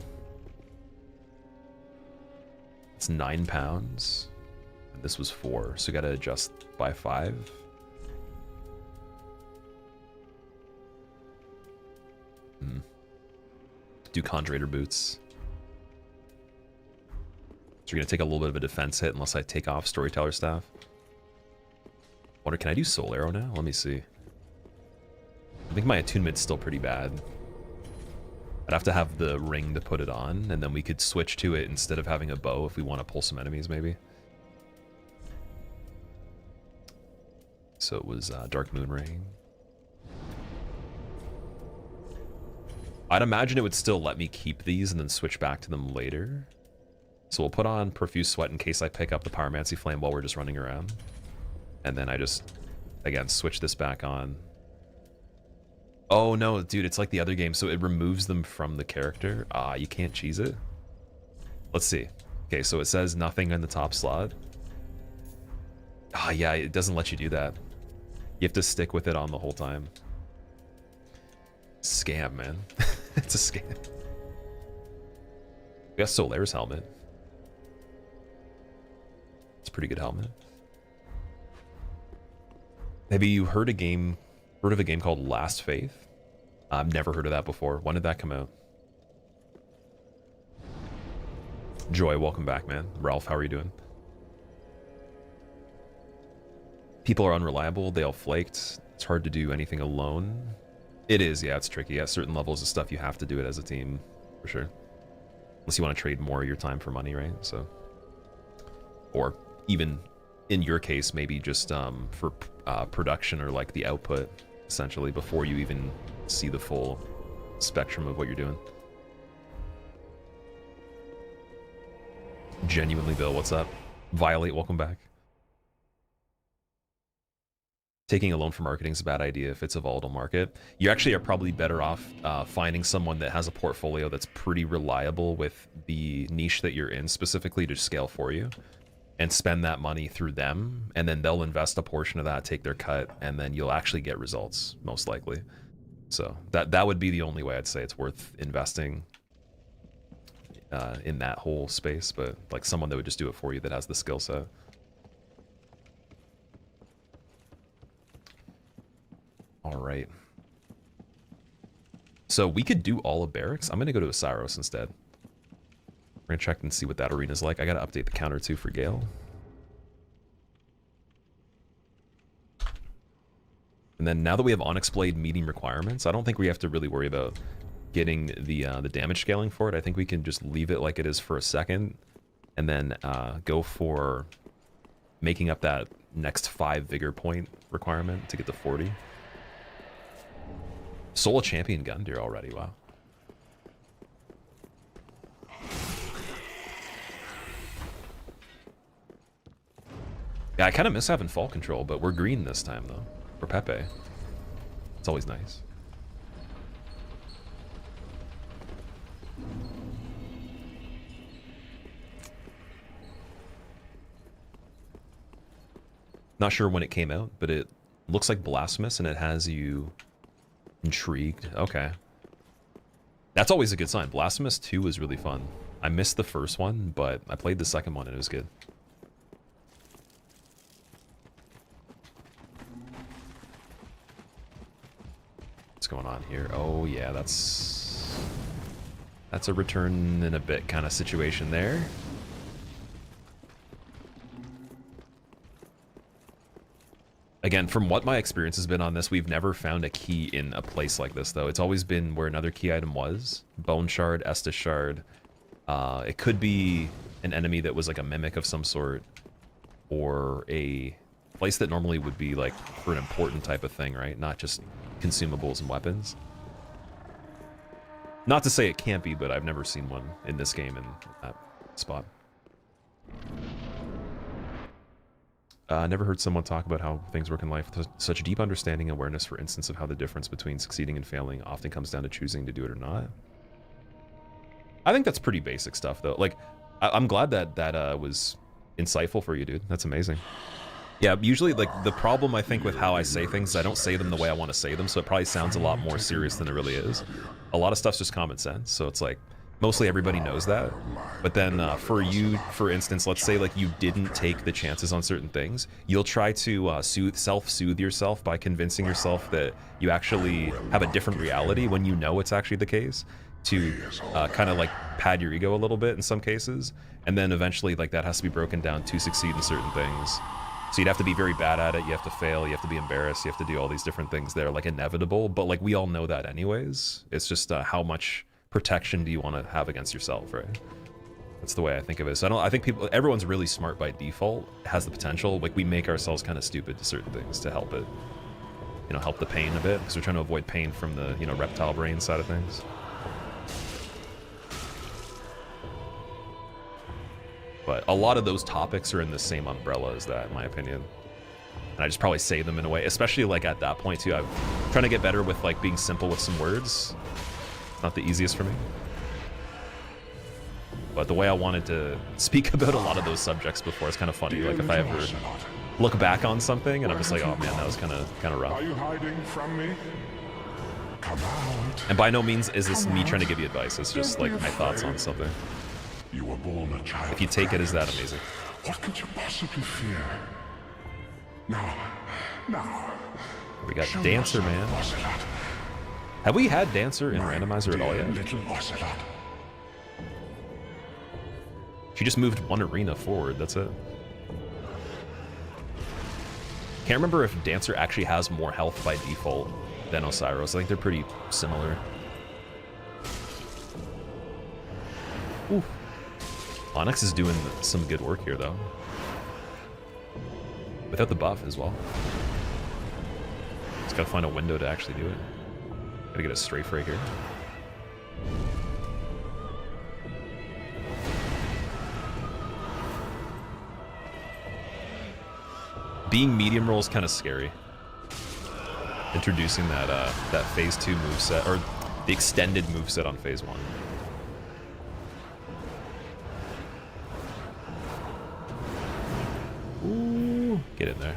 It's 9 pounds. And this was 4, so you gotta adjust by 5. Do Conjurator boots. So you're gonna take a little bit of a defense hit unless I take off Storyteller staff. Wonder, can I do Soul Arrow now? Let me see. I think my attunement's still pretty bad. I'd have to have the ring to put it on, and then we could switch to it instead of having a bow if we want to pull some enemies, maybe. So it was Dark Moon Ring. I'd imagine it would still let me keep these and then switch back to them later. So we'll put on Profuse Sweat in case I pick up the Pyromancy Flame while we're just running around. And then I just, again, switch this back on. Oh no, dude, it's like the other game, so it removes them from the character. Ah, you can't cheese it. Let's see. Okay, so it says nothing in the top slot. Ah, yeah, it doesn't let you do that. You have to stick with it on the whole time. Scam, man. It's a scam. We got Solair's helmet. It's a pretty good helmet. Maybe you heard of a game called Last Faith? I've never heard of that before. When did that come out? Joy, welcome back, man. Ralph, how are you doing? People are unreliable. They all flaked. It's hard to do anything alone. It is, yeah, it's tricky. At certain levels of stuff, you have to do it as a team, for sure. Unless you want to trade more of your time for money, right? So, or even in your case, maybe just for production or like the output, essentially, before you even see the full spectrum of what you're doing. Genuinely, Bill, what's up? Violate, welcome back. Taking a loan for marketing is a bad idea if it's a volatile market. You actually are probably better off finding someone that has a portfolio that's pretty reliable with the niche that you're in specifically to scale for you, and spend that money through them, and then they'll invest a portion of that, take their cut, and then you'll actually get results, most likely. So that would be the only way I'd say it's worth investing in that whole space, but like someone that would just do it for you that has the skill set. All right. So we could do all of barracks. I'm gonna go to Osiris instead. We're gonna check and see what that arena's like. I gotta update the counter too for Gale. And then now that we have Onyx Blade meeting requirements, I don't think we have to really worry about getting the damage scaling for it. I think we can just leave it like it is for a second, and then go for making up that next 5 vigor point requirement to get to 40. Solo champion gun deer already, wow. Yeah, I kind of miss having fall control, but we're green this time though. For Pepe. It's always nice. Not sure when it came out, but it looks like Blasphemous and it has you intrigued. Okay. That's always a good sign. Blasphemous 2 was really fun. I missed the first one, but I played the second one and it was good. What's going on here? Oh yeah, that's a return in a bit kind of situation there. Again, from what my experience has been on this, we've never found a key in a place like this, though. It's always been where another key item was. Bone Shard, Estus Shard. It could be an enemy that was like a mimic of some sort, or a place that normally would be like for an important type of thing, right? Not just consumables and weapons. Not to say it can't be, but I've never seen one in this game in that spot. I never heard someone talk about how things work in life with such deep understanding and awareness, for instance, of how the difference between succeeding and failing often comes down to choosing to do it or not. I think that's pretty basic stuff, though. Like, I'm glad that that was insightful for you, dude. That's amazing. Yeah, usually, like, the problem, I think, with how I say things, I don't say them the way I want to say them, so it probably sounds a lot more serious than it really is. A lot of stuff's just common sense, so it's like, mostly everybody knows that. But then for you, for instance, let's say like you didn't take the chances on certain things, you'll try to self-soothe yourself by convincing yourself that you actually have a different reality when you know it's actually the case, to kind of like pad your ego a little bit in some cases, and then eventually like that has to be broken down to succeed in certain things. So you'd have to be very bad at it, you have to fail, you have to be embarrassed, you have to do all these different things that are like inevitable, but like we all know that anyways. It's just how much protection do you want to have against yourself, right? That's the way I think of it. So I think everyone's really smart by default, has the potential. Like we make ourselves kind of stupid to certain things to help it, you know, help the pain a bit, because we're trying to avoid pain from the, you know, reptile brain side of things. But a lot of those topics are in the same umbrella as that, in my opinion. And I just probably say them in a way, especially like at that point too. I'm trying to get better with like being simple with some words. Not the easiest for me. But the way I wanted to speak about a lot of those subjects before is kind of funny. Like if I ever look back on something and I'm just like, oh man, that was kind of rough. Are you hiding from me? Come out. And by no means is this me trying to give you advice. It's just like my thoughts on something. You were born a child. If you take it as that, amazing. What could you possibly fear? Now. We got Dancer, man. Have we had Dancer in Randomizer at all yet? Little Ocelot. She just moved one arena forward, that's it. Can't remember if Dancer actually has more health by default than Osiris. I think they're pretty similar. Ooh. Onyx is doing some good work here, though. Without the buff as well. Just gotta find a window to actually do it. Gotta get a strafe right here. Being medium roll is kind of scary. Introducing that phase 2 moveset, or the extended moveset on phase 1. Ooh, get in there.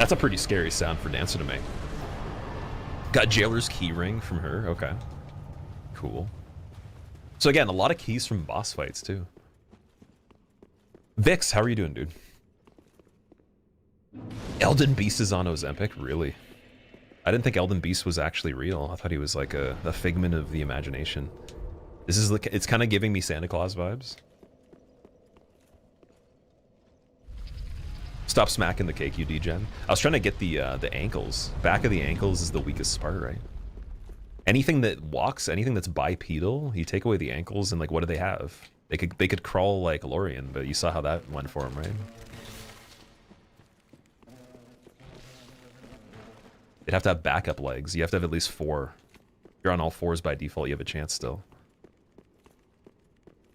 That's a pretty scary sound for Dancer to make. Got Jailer's key ring from her. Okay. Cool. So again, a lot of keys from boss fights too. Vix, how are you doing, dude? Elden Beast is on Ozempic? Really? I didn't think Elden Beast was actually real. I thought he was like a figment of the imagination. This is like, it's kind of giving me Santa Claus vibes. Stop smacking the cake, you degen. I was trying to get the ankles. Back of the ankles is the weakest part, right? Anything that walks, anything that's bipedal, you take away the ankles and like, what do they have? They could crawl like Lorien, but you saw how that went for him, right? They'd have to have backup legs. You have to have at least 4. If you're on all 4s by default, you have a chance still.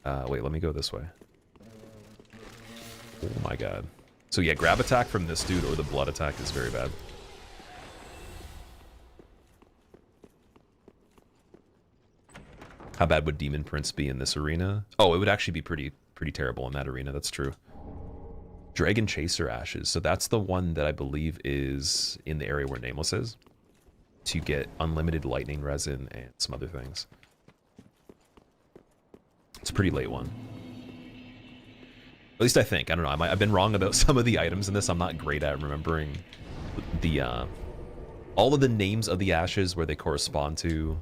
Wait, let me go this way. Oh my god. So yeah, grab attack from this dude or the blood attack is very bad. How bad would Demon Prince be in this arena? Oh, it would actually be pretty terrible in that arena, that's true. Dragon Chaser Ashes. So that's the one that I believe is in the area where Nameless is. To get unlimited lightning resin and some other things. It's a pretty late one. At least I think. I don't know. I've been wrong about some of the items in this. I'm not great at remembering the all of the names of the ashes where they correspond to.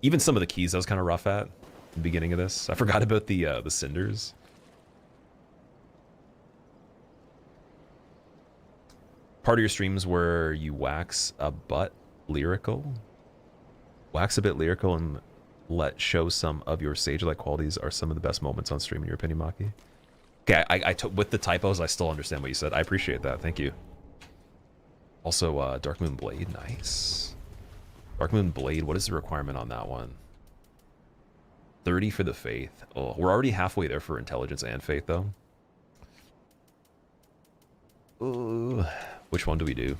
Even some of the keys I was kind of rough at the beginning of this. I forgot about the cinders. Part of your streams where you wax a butt lyrical. Wax a bit lyrical and let show some of your sage-like qualities are some of the best moments on stream in your opinion, Maki. Okay, I took with the typos, I still understand what you said. I appreciate that. Thank you. Also, Dark Moon Blade, nice. Dark Moon Blade, what is the requirement on that one? 30 for the Faith. Oh, we're already halfway there for Intelligence and Faith, though. Ooh, which one do we do?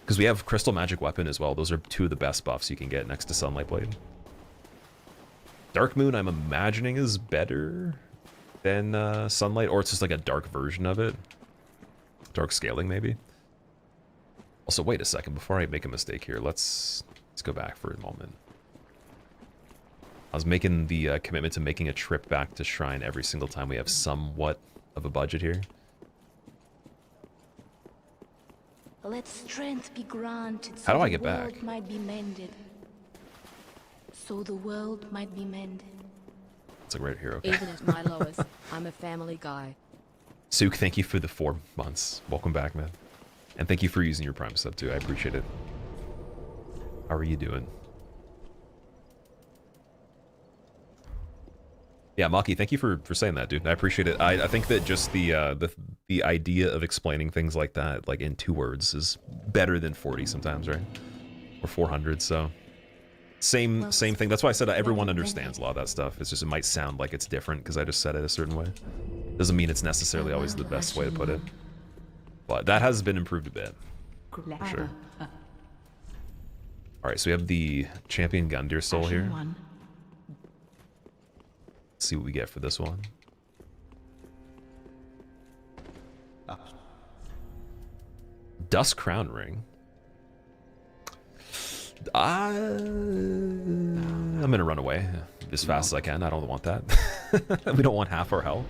Because we have Crystal Magic Weapon as well. Those are 2 of the best buffs you can get next to Sunlight Blade. Dark Moon, I'm imagining, is better than Sunlight, or it's just like a dark version of it. Dark scaling, maybe. Also, wait a second, before I make a mistake here, let's go back for a moment. I was making the commitment to making a trip back to Shrine every single time we have somewhat of a budget here. Let strength be granted. How do so I the get back? world might be mended. So the world might be mended. It's like right here, okay. Even at my lowest, I'm a family guy. Sook, thank you for the 4 months. Welcome back, man. And thank you for using your Prime sub, too. I appreciate it. How are you doing? Yeah, Maki, thank you for saying that, dude. I appreciate it. I think that just the idea of explaining things like that, like in 2 words, is better than 40 sometimes, right? Or 400, so... Same thing. That's why I said everyone understands a lot of that stuff. It's just it might sound like it's different because I just said it a certain way. Doesn't mean it's necessarily always the best way to put it. But that has been improved a bit, for sure. All right, so we have the Champion Gundyr Soul here. Let's see what we get for this one. Dust Crown Ring. I'm gonna run away as fast as I can. I don't want that. We don't want half our health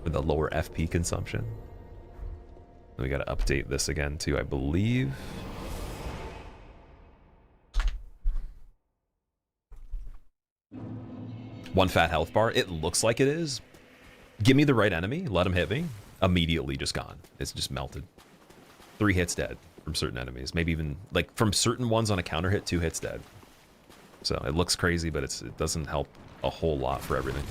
with a lower FP consumption. Then we gotta update this again too, I believe. One fat health bar. It looks like it is. Give me the right enemy. Let him hit me. Immediately just gone. It's just melted. 3 hits dead. From certain enemies, maybe even like from certain ones on a counter hit, 2 hits dead. So it looks crazy, but it doesn't help a whole lot for everything.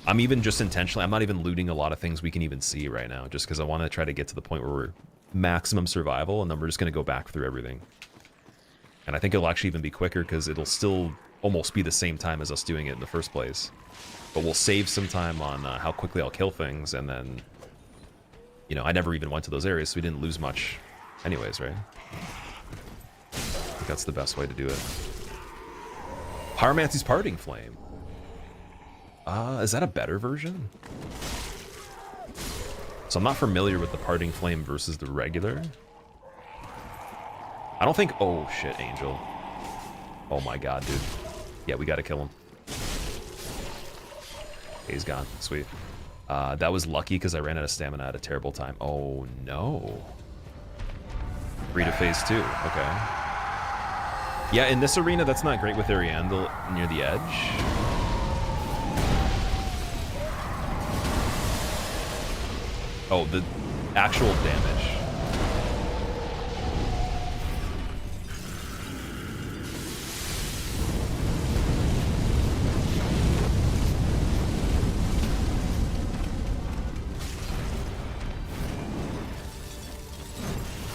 I'm even just intentionally, I'm not even looting a lot of things we can even see right now, just because I want to try to get to the point where we're maximum survival, and then we're just going to go back through everything. And I think it'll actually even be quicker because it'll still almost be the same time as us doing it in the first place. But we'll save some time on how quickly I'll kill things, and then, you know, I never even went to those areas, so we didn't lose much anyways, right? I think that's the best way to do it. Pyromancy's Parting Flame. Is that a better version? So I'm not familiar with the Parting Flame versus the regular. I don't think... Oh, shit, Angel. Oh my god, dude. Yeah, we gotta kill him. Okay, he's gone. Sweet. That was lucky because I ran out of stamina at a terrible time. Oh, no. Friede phase 2. Okay. Yeah, in this arena, that's not great with Ariandel near the edge. Oh, the actual damage.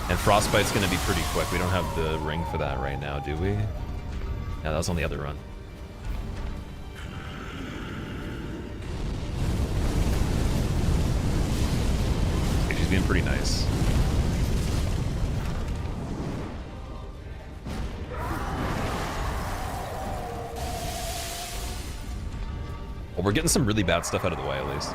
And Frostbite's gonna be pretty quick. We don't have the ring for that right now, do we? Yeah, that was on the other run. Okay, she's being pretty nice. Well, we're getting some really bad stuff out of the way, at least.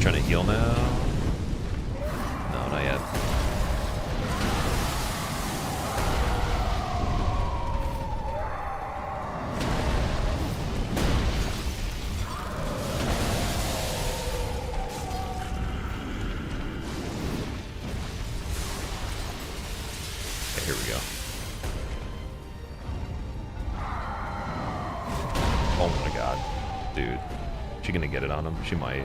Trying to heal now? No, not yet. Okay, here we go. Oh my god. Dude. She gonna get it on him? She might.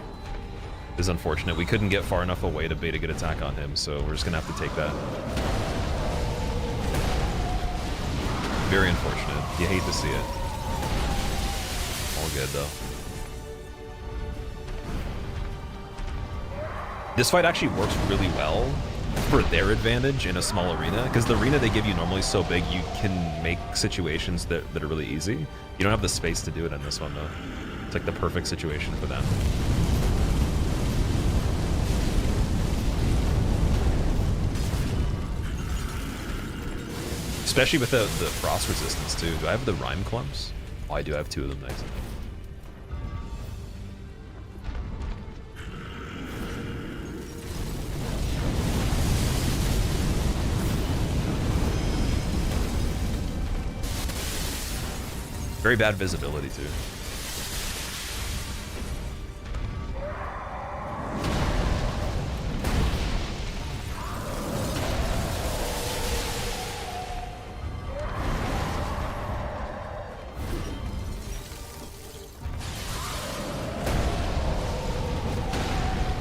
Is unfortunate. We couldn't get far enough away to bait a good attack on him, so we're just gonna have to take that. Very unfortunate. You hate to see it. All good though. This fight actually works really well for their advantage in a small arena, because the arena they give you normally is so big you can make situations that are really easy. You don't have the space to do it in this one though. It's like the perfect situation for them. Especially with the frost resistance too. Do I have the rime clumps? Oh, I do. I have 2 of them. Nice. Very bad visibility too.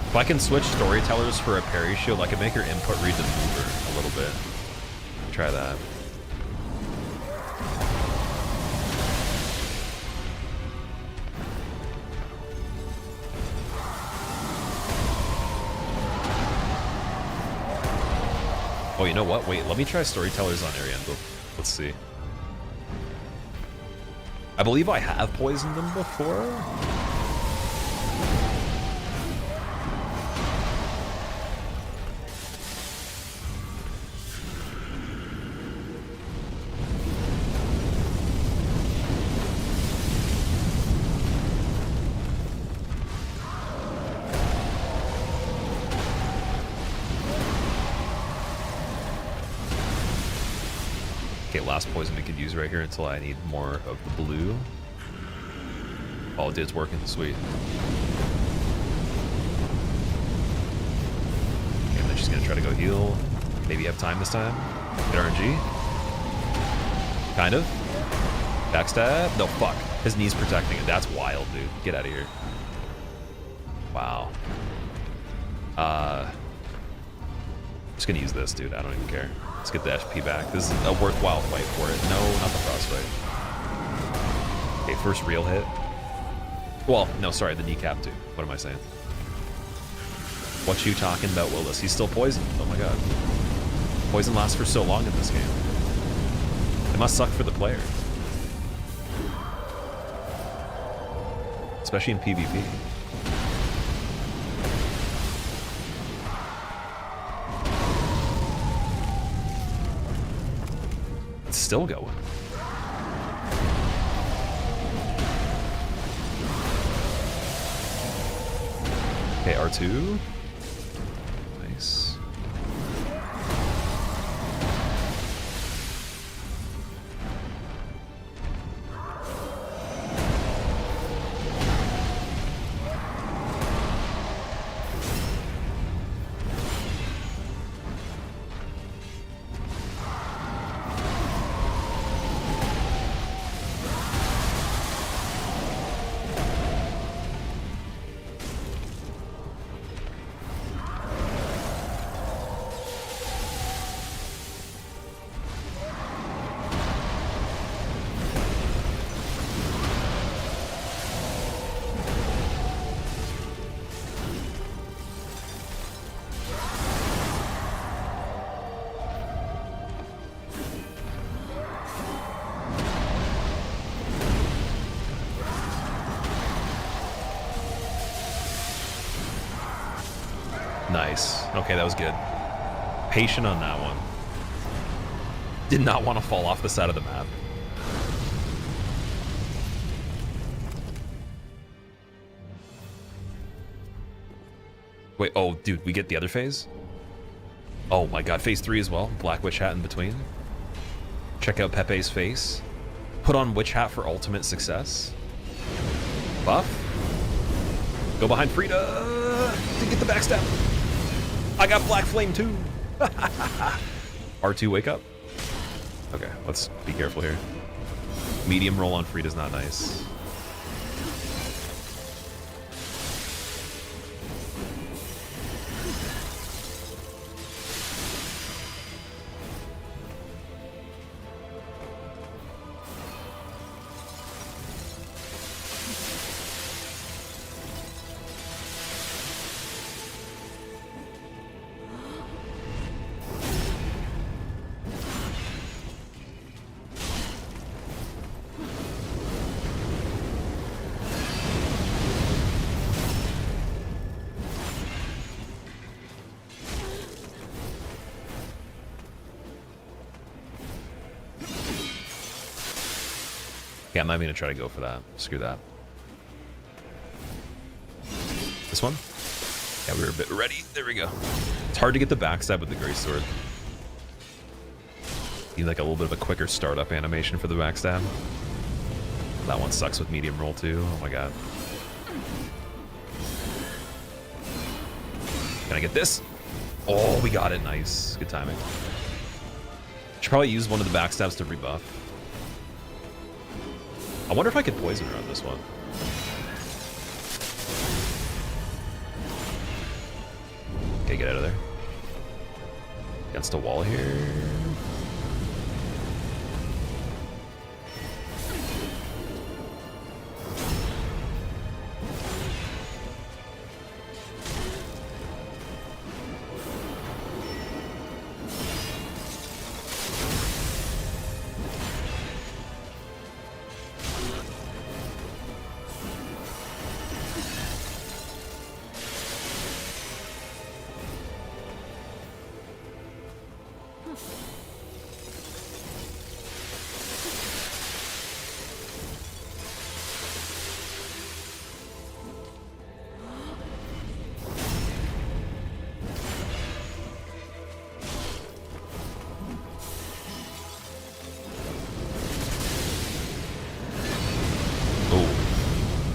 If I can switch storytellers for a parry shield, I can make her input read the mover a little bit. Try that. Oh, you know what? Wait, let me try storytellers on Ariandel. Let's see. I believe I have poisoned them before. Last poison we could use right here until I need more of the blue. Oh, dude, it's working. Sweet. Okay, and then she's gonna try to go heal. Maybe have time this time. Get RNG. Kind of. Backstab. No, fuck. His knee's protecting it. That's wild, dude. Get out of here. Wow. Just gonna use this, dude. I don't even care. Let's get the HP back. This is a worthwhile fight for it. No, not the frostbite. Okay, first real hit. Well, no, sorry, the kneecap too. What am I saying? What you talking about, Willis? He's still poisoned. Oh my god. Poison lasts for so long in this game. It must suck for the player. Especially in PvP. It's still going. Okay, R2. Nice. Nice. Okay, that was good. Patient on that one. Did not want to fall off the side of the map. Wait, oh, dude, we get the other phase? Oh my god, phase 3 as well. Black Witch Hat in between. Check out Pepe's face. Put on Witch Hat for ultimate success. Buff. Go behind Friede to get the backstab. I got Black Flame too. R2, wake up. Okay, let's be careful here. Medium roll on Friede is not nice. Yeah, I'm not even gonna try to go for that. Screw that. This one? Yeah, we were a bit ready. There we go. It's hard to get the backstab with the Grace Sword. Need like a little bit of a quicker startup animation for the backstab. That one sucks with medium roll too. Oh my god. Can I get this? Oh, we got it. Nice. Good timing. Should probably use one of the backstabs to rebuff. I wonder if I could poison her on this one. Okay, get out of there. Against a wall here.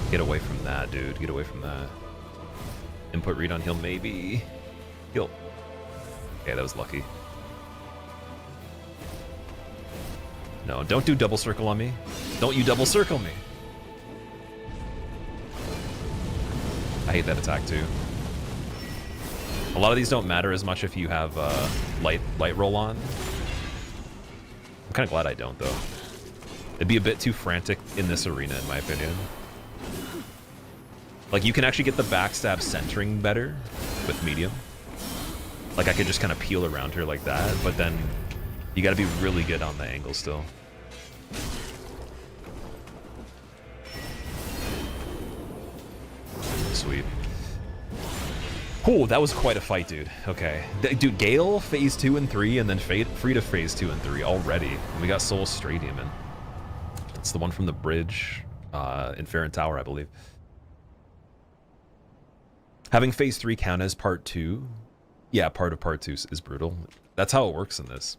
Get away from that, dude. Get away from that. Input read on heal, maybe. Heal. Okay, that was lucky. No, don't do double circle on me. Don't you double circle me. I hate that attack too. A lot of these don't matter as much if you have light roll on. kind of glad I don't, though. It'd be a bit too frantic in this arena, in my opinion. Like, you can actually get the backstab centering better with medium. Like, I could just kind of peel around her like that, but then you got to be really good on the angle still. Sweet. Oh, that was quite a fight, dude. Okay. Dude, Gale phase 2 and 3, and then Friede phase 2 and 3 already. And we got Soul Stradium in. It's the one from the bridge in Farron Tower, I believe. Having phase 3 count as part 2. Yeah, part of part 2 is brutal. That's how it works in this.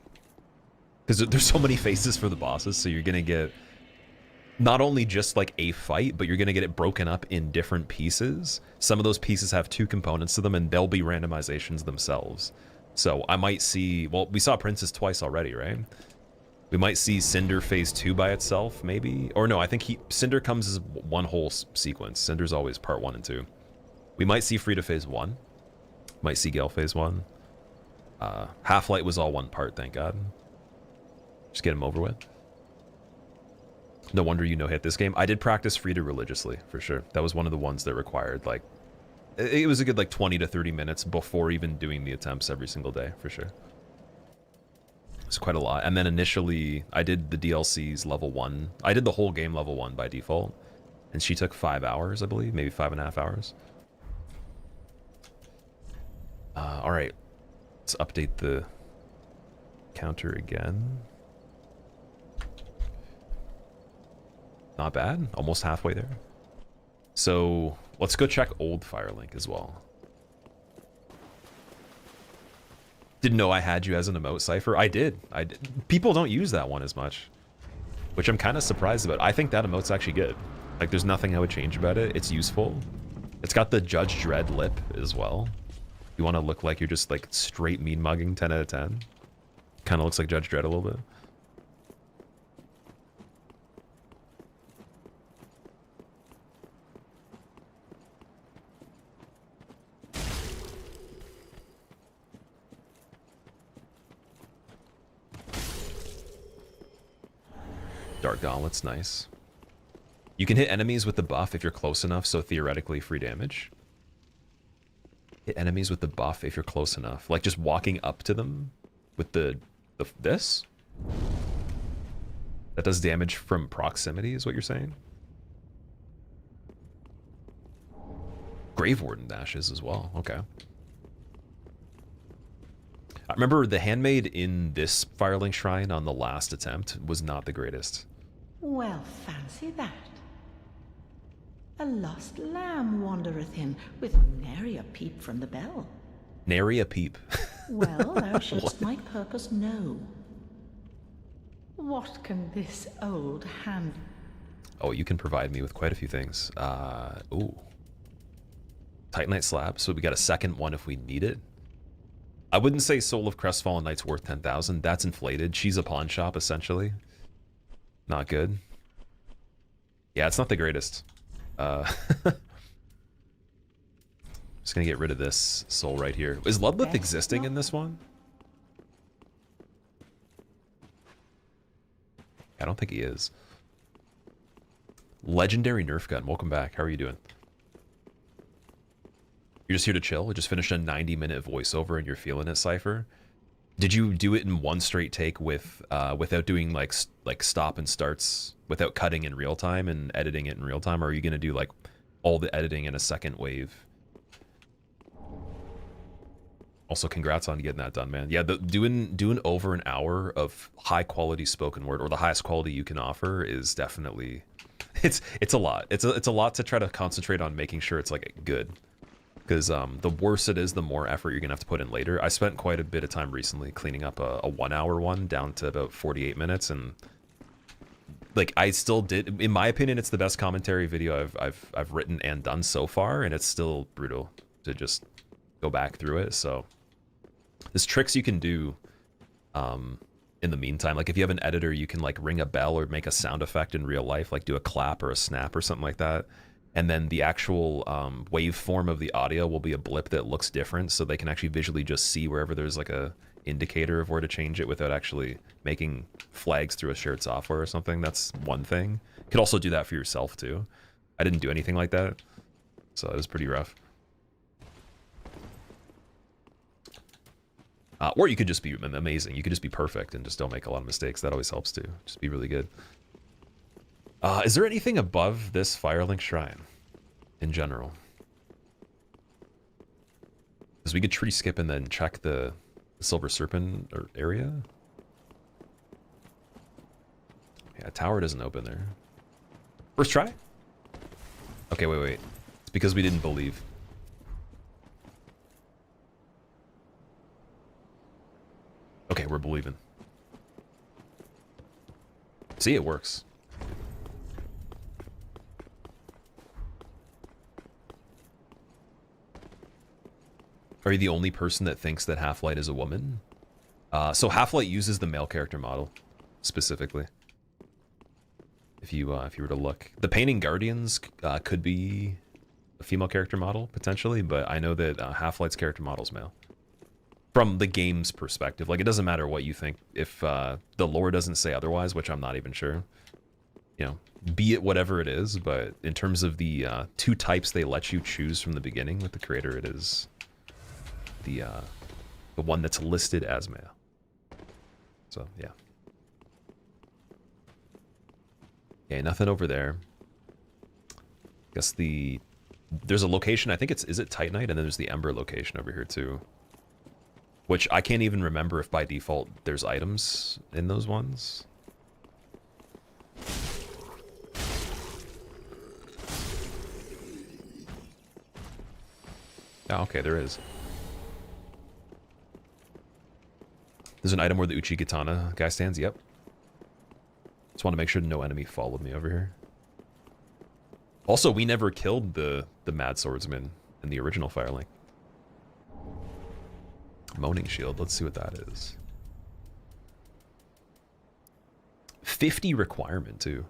Because there's so many phases for the bosses, so you're going to get not only just like a fight, but you're going to get it broken up in different pieces. Some of those pieces have 2 components to them, and they'll be randomizations themselves. So I might see, well, we saw Princess twice already, right? We might see Cinder phase 2 by itself, maybe. Or no, I think Cinder comes as one whole sequence. Cinder's always part 1 and 2. We might see Friede phase 1. Might see Gale phase 1. Halflight was all one part, thank God. Just get him over with. No wonder you no-hit this game. I did practice Friede religiously, for sure. That was one of the ones that required, like... It was a good, like, 20 to 30 minutes before even doing the attempts every single day, for sure. It's quite a lot. And then initially, I did the DLCs level 1. I did the whole game level 1 by default. And she took 5 hours, I believe. Maybe 5.5 hours. Alright. Let's update the counter again. Not bad. Almost halfway there. So let's go check old Firelink as well. Didn't know I had you as an emote cipher. I did. People don't use that one as much, which I'm kind of surprised about. I think that emote's actually good. Like, there's nothing I would change about it. It's useful. It's got the Judge Dredd lip as well. You want to look like you're just like straight mean mugging 10 out of 10. Kind of looks like Judge Dredd a little bit. Dark Gauntlet's nice. You can hit enemies with the buff if you're close enough, so theoretically free damage. Hit enemies with the buff if you're close enough. Like just walking up to them with this? That does damage from proximity is what you're saying? Grave Warden dashes as well, okay. I remember the handmaid in this Firelink shrine on the last attempt was not the greatest. Well, fancy that. A lost lamb wandereth in, with nary a peep from the bell. Nary a peep. Well, thou shouldst my purpose know. What can this old hand... Oh, you can provide me with quite a few things. Ooh. Titanite slab, so we got a second one if we need it. I wouldn't say Soul of Crestfallen Knight's worth 10,000. That's inflated. She's a pawn shop, essentially. Not good. Yeah, it's not the greatest. Just gonna get rid of this soul right here. Is Ludlith existing in this one? I don't think he is. Legendary Nerf gun. Welcome back. How are you doing? You're just here to chill? We just finished a 90-minute voiceover and you're feeling it, Cypher? Did you do it in one straight take with without doing like stop and starts, without cutting in real time and editing it in real time, or are you gonna do like all the editing in a second wave? Also, congrats on getting that done, man. Yeah, doing over an hour of high quality spoken word, or the highest quality you can offer, is definitely it's a lot. It's a lot to try to concentrate on making sure it's like good. Because the worse it is, the more effort you're gonna have to put in later. I spent quite a bit of time recently cleaning up a 1 hour one down to about 48 minutes, and like I still did. In my opinion, it's the best commentary video I've written and done so far, and it's still brutal to just go back through it. So there's tricks you can do in the meantime. Like if you have an editor, you can like ring a bell or make a sound effect in real life, like do a clap or a snap or something like that. and then the actual waveform of the audio will be a blip that looks different, so they can actually visually just see wherever there's like a indicator of where to change it without actually making flags through a shared software or something. That's one thing. You could also do that for yourself too. I didn't do anything like that, so it was pretty rough. Or you could just be amazing. You could just be perfect and just don't make a lot of mistakes. That always helps too. Just be really good. Is there anything above this Firelink shrine in general? Because we could tree skip and then check the Silver Serpent area. Yeah, tower doesn't open there. First try? Okay, wait. It's because we didn't believe. Okay, we're believing. See, it works. Are you the only person that thinks that Halflight is a woman? So Halflight uses the male character model, specifically. If you were to look. The Painting Guardians could be a female character model, potentially, but I know that Halflight's character model is male. From the game's perspective. Like, it doesn't matter what you think. If the lore doesn't say otherwise, which I'm not even sure. You know, be it whatever it is, but in terms of the two types they let you choose from the beginning with the creator, it is the one that's listed as male. So, yeah. Okay, nothing over there. Guess there's a location, I think is it Titanite? And then there's the Ember location over here too. Which I can't even remember if by default there's items in those ones. Oh, okay, there is. There's an item where the Uchi Katana guy stands, yep. Just want to make sure no enemy followed me over here. Also, we never killed the Mad Swordsman in the original Firelink. Moaning Shield, let's see what that is. 50 requirement, too.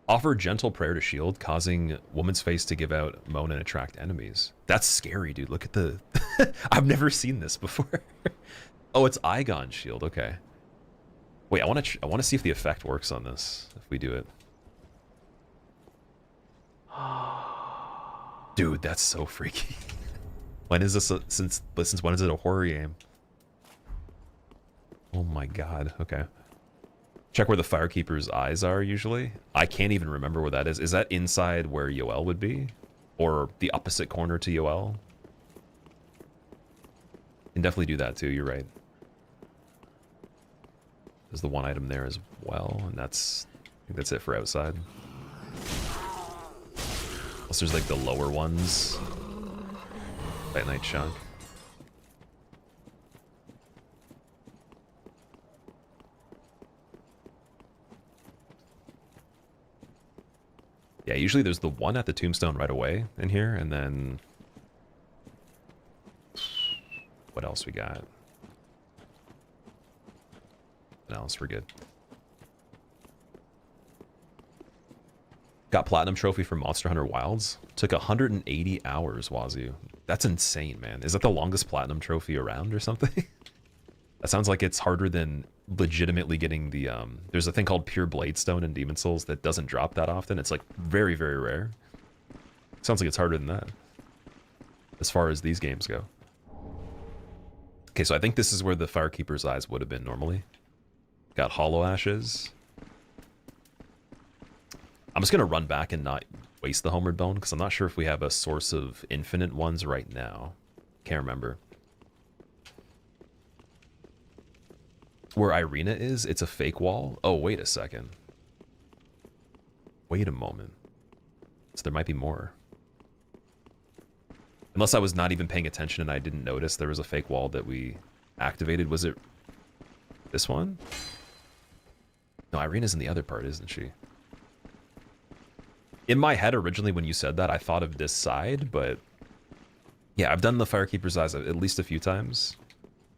Offer gentle prayer to shield, causing woman's face to give out moan and attract enemies. That's scary, dude. Look at the... I've never seen this before. Oh, it's Igon Shield, okay. Wait, I want to see if the effect works on this, if we do it. Dude, that's so freaky. When is this since when is it a horror game? Oh my god, okay. Check where the Firekeeper's eyes are usually. I can't even remember where that is. Is that inside where Yoel would be? Or the opposite corner to Yoel? You can definitely do that too, you're right. There's the one item there as well, and I think that's it for outside. Unless there's like the lower ones. Night chunk. Yeah, usually there's the one at the tombstone right away in here, and then what else we got? What else? We're good. Got Platinum Trophy for Monster Hunter Wilds. Took 180 hours, Wazoo. That's insane, man. Is that the longest Platinum Trophy around or something? That sounds like it's harder than legitimately getting the... There's a thing called Pure Blade Stone in Demon Souls that doesn't drop that often. It's like very, very rare. Sounds like it's harder than that. As far as these games go. Okay, so I think this is where the Firekeeper's eyes would have been normally. Got Hollow Ashes. I'm just going to run back and not waste the Homeward Bone, because I'm not sure if we have a source of infinite ones right now. Can't remember. Where Irina is, it's a fake wall. Oh, wait a second. Wait a moment. So there might be more. Unless I was not even paying attention and I didn't notice there was a fake wall that we activated. Was it this one? No, Irina's in the other part, isn't she? In my head, originally, when you said that, I thought of this side, but... Yeah, I've done the Firekeeper's Eyes at least a few times.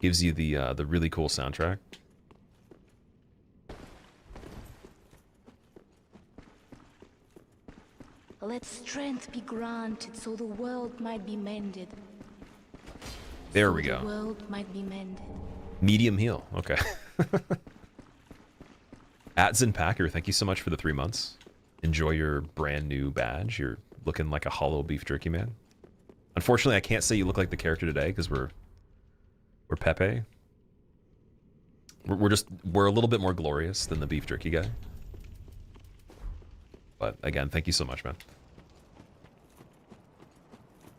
Gives you the really cool soundtrack. Let strength be granted so the world might be mended. There So we go. The world might be mended. Medium heal. Okay. Atzin Packer, thank you so much for the 3 months. Enjoy your brand new badge. You're looking like a hollow beef jerky man. Unfortunately, I can't say you look like the character today because we're Pepe. We're a little bit more glorious than the beef jerky guy. But again, thank you so much, man.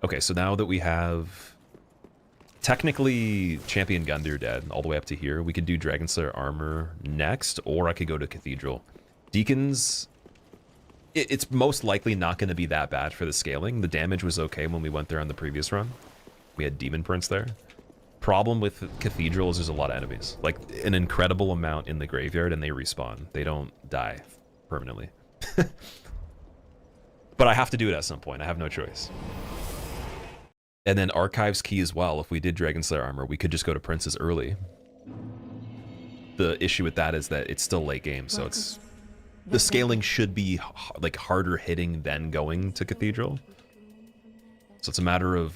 Okay, so now that we have technically Champion Gundyr dead all the way up to here, we could do Dragon Slayer armor next, or I could go to Cathedral. Deacons, it's most likely not going to be that bad for the scaling. The damage was okay when we went there on the previous run. We had Demon Prince there. Problem with Cathedral is there's a lot of enemies. Like, an incredible amount in the graveyard, and they respawn. They don't die permanently. But I have to do it at some point. I have no choice. And then Archives Key as well. If we did Dragon Slayer armor, we could just go to Princes early. The issue with that is that it's still late game, so it's... The scaling should be like harder hitting than going to Cathedral. So it's a matter of,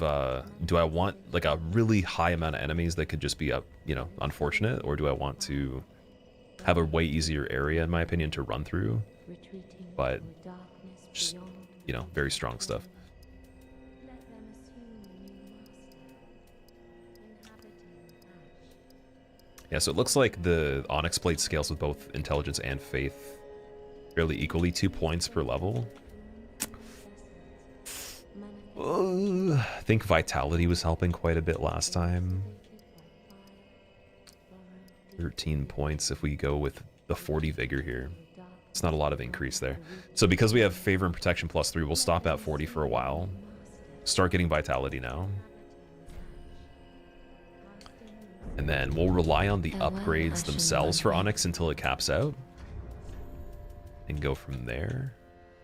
do I want like a really high amount of enemies that could just be, you know, unfortunate, or do I want to have a way easier area, in my opinion, to run through? But just, you know, very strong stuff. Yeah, so it looks like the Onyx Blade scales with both Intelligence and Faith fairly equally, 2 points per level. I think Vitality was helping quite a bit last time. 13 points if we go with the 40 Vigor here. It's not a lot of increase there. So because we have Favor and Protection +3, we'll stop at 40 for a while. Start getting Vitality now. And then we'll rely on the upgrades themselves for Onyx until it caps out. And go from there.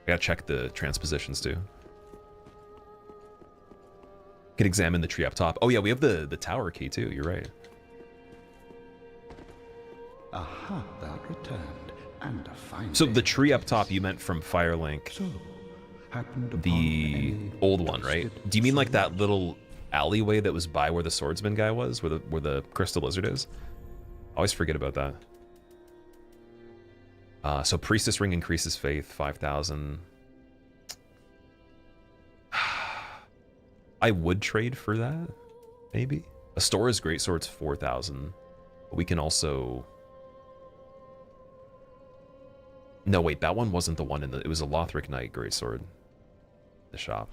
I gotta check the transpositions too. Could examine the tree up top. Oh yeah, we have the tower key too, you're right. Aha, thou returned, and a fine So the day. tree up top you meant from Firelink, So, happened upon the any old one, right? trusted Do you mean like soul? that little alleyway that was by where the swordsman guy was, where the crystal lizard is? I always forget about that. So Priestess Ring increases faith, 5,000. I would trade for that, maybe. A Stora's Greatsword's 4,000. But we can also... No, wait, that one wasn't the one in the... It was a Lothric Knight Greatsword. In the shop.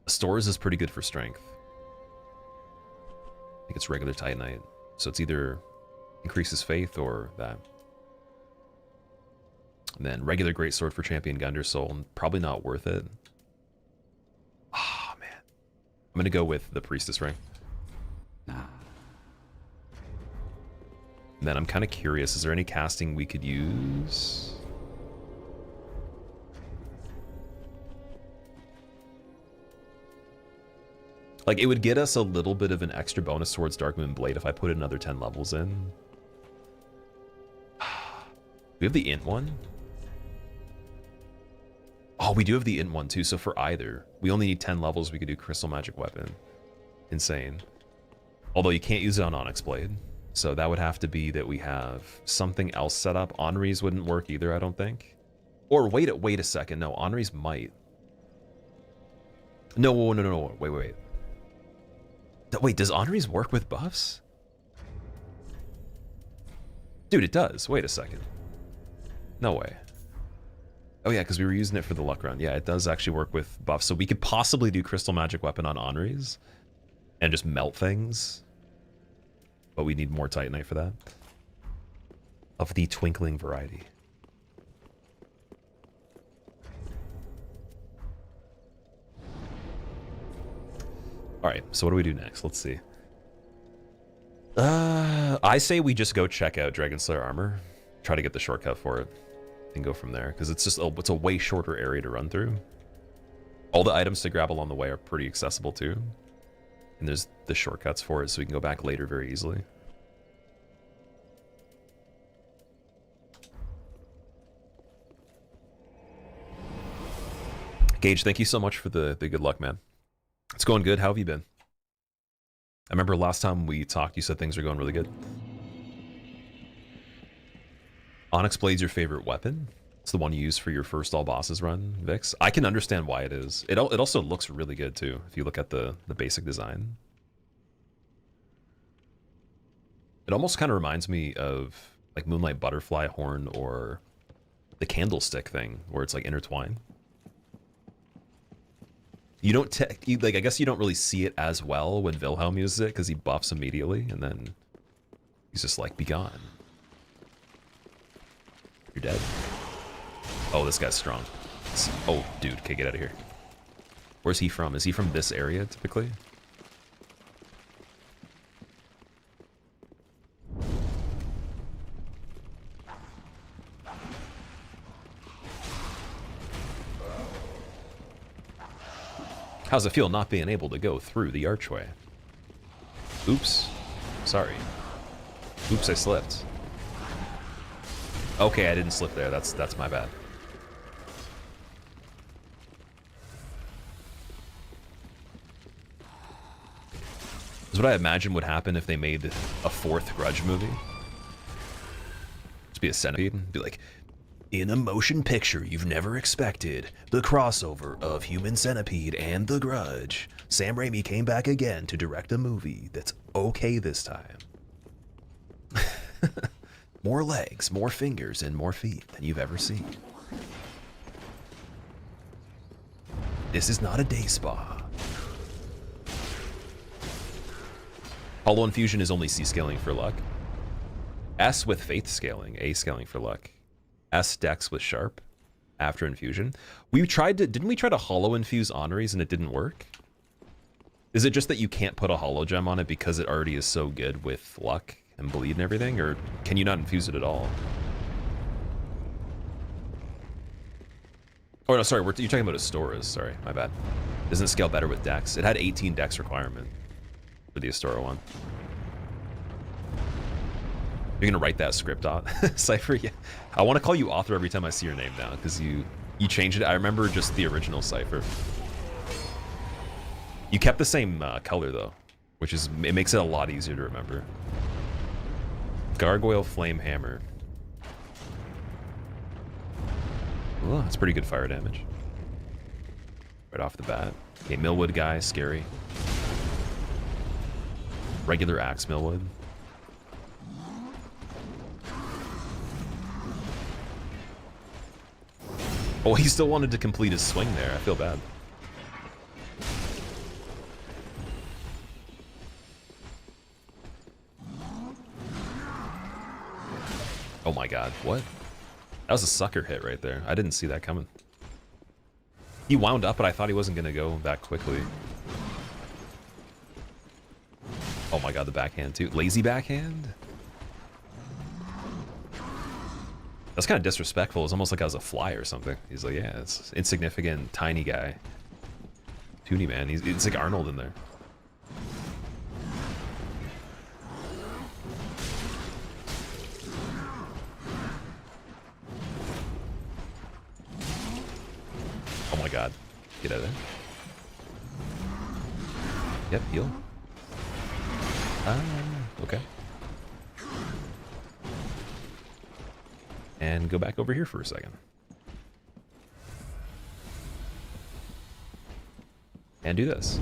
Stora's is pretty good for strength. I think it's regular Titanite. So it's either increases faith or that. And then regular Greatsword for Champion Gundyr Soul. Probably not worth it. Oh, man. I'm going to go with the Priestess Ring. Now, And then I'm kind of curious, is there any casting we could use? Like, it would get us a little bit of an extra bonus towards Darkmoon Blade if I put another 10 levels in. We have the Int one? Oh, we do have the Int one too, so for either. We only need 10 levels, we could do Crystal Magic Weapon. Insane. Although you can't use it on Onyx Blade. So that would have to be that we have something else set up. Henri's wouldn't work either, I don't think. Or wait a second. No, Henri's might. No, wait. Wait, does Henri's work with buffs? Dude, it does. Wait a second. No way. Oh yeah, because we were using it for the luck run. Yeah, it does actually work with buffs. So we could possibly do Crystal Magic Weapon on Henri's and just melt things. But we need more Titanite for that. Of the twinkling variety. Alright, so what do we do next? Let's see. I say we just go check out Dragon Slayer armor. Try to get the shortcut for it. And go from there. Because it's just it's a way shorter area to run through. All the items to grab along the way are pretty accessible too. And there's the shortcuts for it, so we can go back later very easily. Gage, thank you so much for the good luck, man. It's going good. How have you been? I remember last time we talked, you said things are going really good. Onyx Blade's your favorite weapon? It's the one you use for your first all bosses run, Vix. I can understand why it is. It also looks really good too, if you look at the basic design. It almost kind of reminds me of like Moonlight Butterfly Horn or the candlestick thing, where it's like intertwined. You don't like, I guess you don't really see it as well when Wilhelm uses it because he buffs immediately and then he's just like, be gone. You're dead. Oh, this guy's strong. Oh, dude, okay, get out of here. Where's he from? Is he from this area typically? How's it feel not being able to go through the archway? Oops. Sorry. Oops, I slipped. Okay, I didn't slip there. That's my bad. This is what I imagine would happen if they made a fourth Grudge movie. Just be a centipede. Be like, in a motion picture you've never expected, the crossover of Human Centipede and The Grudge, Sam Raimi came back again to direct a movie that's okay this time. More legs, more fingers, and more feet than you've ever seen. This is not a day spa. Hollow Infusion is only C scaling for luck. S with Faith scaling, A scaling for luck. S Dex with Sharp after Infusion. We tried to, didn't we try to Hollow Infuse Honories and it didn't work? Is it just that you can't put a Hollow Gem on it because it already is so good with luck and bleed and everything, or can you not infuse it at all? Oh no, sorry, you're talking about Astora's, sorry, my bad. Doesn't it scale better with Dex? It had 18 Dex requirement for the Astora one. You're gonna write that script out, Cypher? Yeah. I want to call you author every time I see your name now, because you changed it. I remember just the original Cypher. You kept the same color though, which is, it makes it a lot easier to remember. Gargoyle Flame Hammer. Oh, that's pretty good fire damage. Right off the bat. Okay, Millwood guy, scary. Regular axe Millwood. Oh, he still wanted to complete his swing there. I feel bad. Oh my god, what? That was a sucker hit right there. I didn't see that coming. He wound up, but I thought he wasn't going to go that quickly. Oh my god, the backhand too. Lazy backhand? That's kind of disrespectful. It's almost like I was a fly or something. He's like, yeah, it's insignificant, tiny guy. Toonie man. It's like Arnold in there. Oh my god. Get out of there. Yep, heal. Okay. And go back over here for a second. And do this.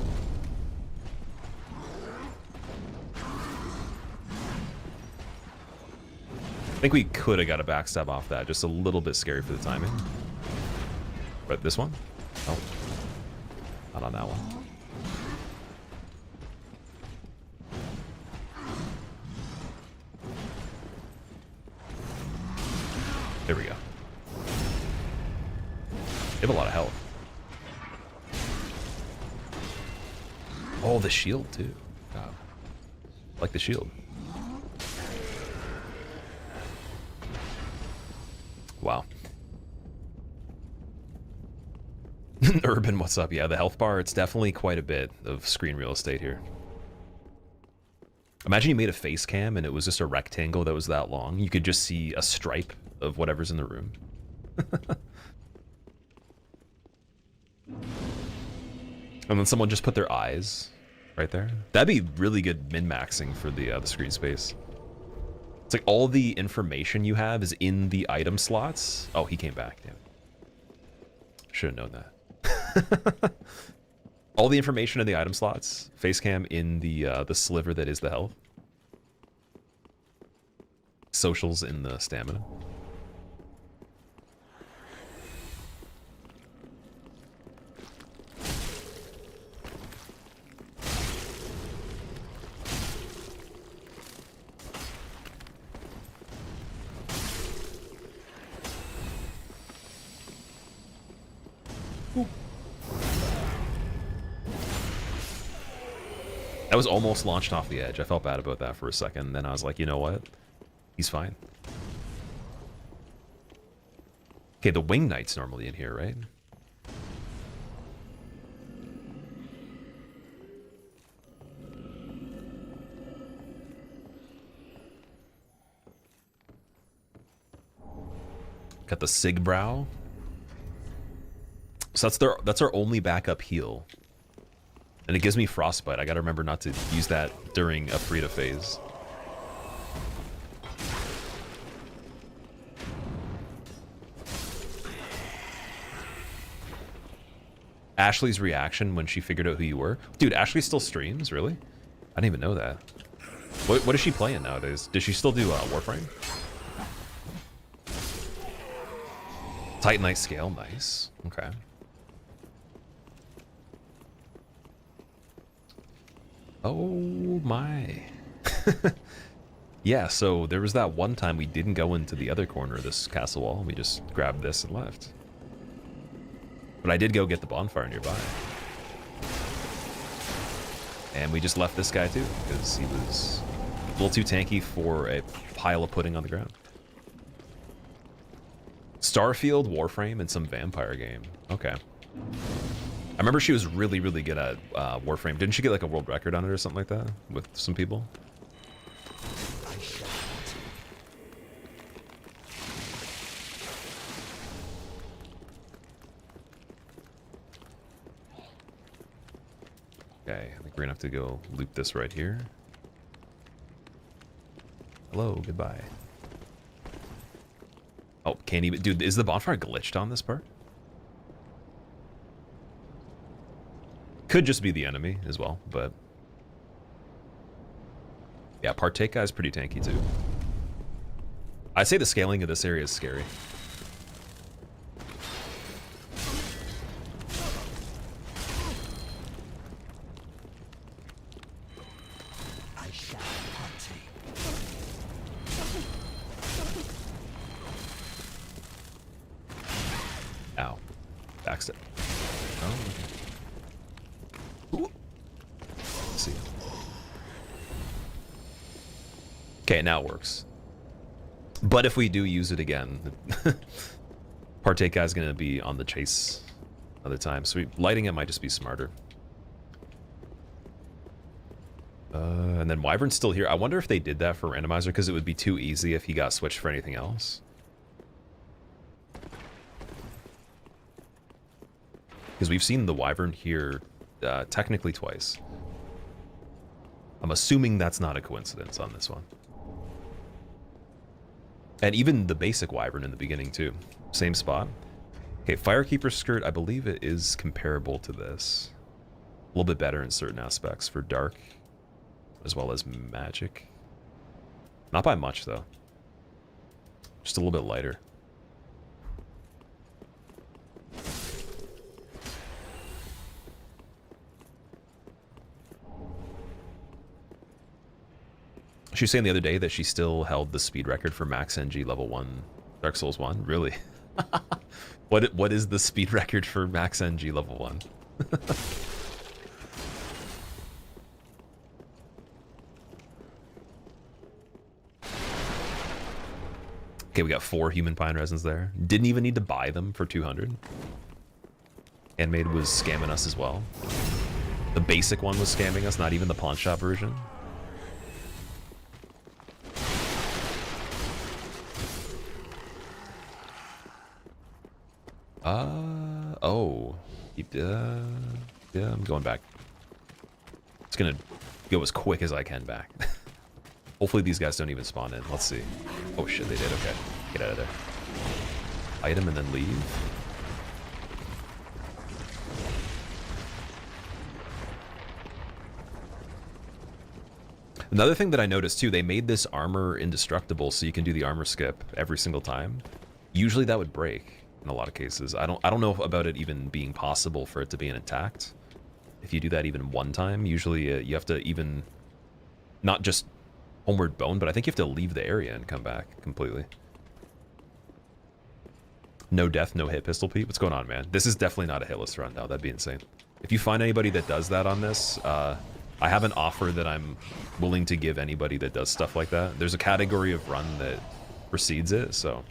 I think we could have got a backstab off that. Just a little bit scary for the timing. But this one? Oh. Not on that one. There we go. They have a lot of health. Oh, the shield too. God. Like the shield. Wow. Urban, what's up? Yeah, the health bar, it's definitely quite a bit of screen real estate here. Imagine you made a face cam and it was just a rectangle that was that long. You could just see a stripe of whatever's in the room. And then someone just put their eyes right there. That'd be really good min-maxing for the screen space. It's like all the information you have is in the item slots. Oh, he came back. Damn. Should have known that. All the information in the item slots, face cam in the sliver that is the health. Socials in the stamina. That was almost launched off the edge. I felt bad about that for a second. Then I was like, you know what? He's fine. Okay, the Wing Knight's normally in here, right? Got the Sigbrow. So that's our only backup heal. And it gives me frostbite. I gotta remember not to use that during a friede phase. Ashley's reaction when she figured out who you were. Dude, Ashley still streams? Really? I didn't even know that. What is she playing nowadays? Does she still do Warframe? Titanite scale, nice. Okay. Oh my. Yeah, so there was that one time we didn't go into the other corner of this castle wall. We just grabbed this and left. But I did go get the bonfire nearby. And we just left this guy too, because he was a little too tanky for a pile of pudding on the ground. Starfield, Warframe, and some vampire game. Okay. I remember she was really, really good at Warframe. Didn't she get like a world record on it or something like that with some people? Okay, I think we're gonna have to go loop this right here. Hello, goodbye. Oh, can't even... Dude, is the bonfire glitched on this part? Could just be the enemy as well, but... Yeah, Partake guy is pretty tanky too. I'd say the scaling of this area is scary. Ow. Backstep. Oh, okay. Ooh. Let's see. Okay, now it works. But if we do use it again, Partake guy's gonna be on the chase other time, so lighting it might just be smarter. And then Wyvern's still here. I wonder if they did that for Randomizer, because it would be too easy if he got switched for anything else. Because we've seen the Wyvern here technically twice. I'm assuming that's not a coincidence on this one. And even the basic Wyvern in the beginning too. Same spot. Okay, Firekeeper skirt, I believe it is comparable to this. A little bit better in certain aspects for dark, as well as magic. Not by much though. Just a little bit lighter. She was saying the other day that she still held the speed record for max NG level 1 Dark Souls 1. Really? What is the speed record for max NG level 1? Okay, we got 4 human pine resins there. Didn't even need to buy them for 200. Handmade was scamming us as well. The basic one was scamming us, not even the pawn shop version. Oh. Yeah, I'm going back. It's gonna go as quick as I can back. Hopefully these guys don't even spawn in. Let's see. Oh shit, they did. Okay, get out of there. Item and then leave. Another thing that I noticed too, they made this armor indestructible so you can do the armor skip every single time. Usually that would break in a lot of cases. I don't know about it even being possible for it to be intact. If you do that even one time, usually you have to even not just homeward bone, but I think you have to leave the area and come back completely. No death, no hit, Pistol Pete. What's going on, man? This is definitely not a hitless run now. That'd be insane. If you find anybody that does that on this, I have an offer that I'm willing to give anybody that does stuff like that. There's a category of run that precedes it, so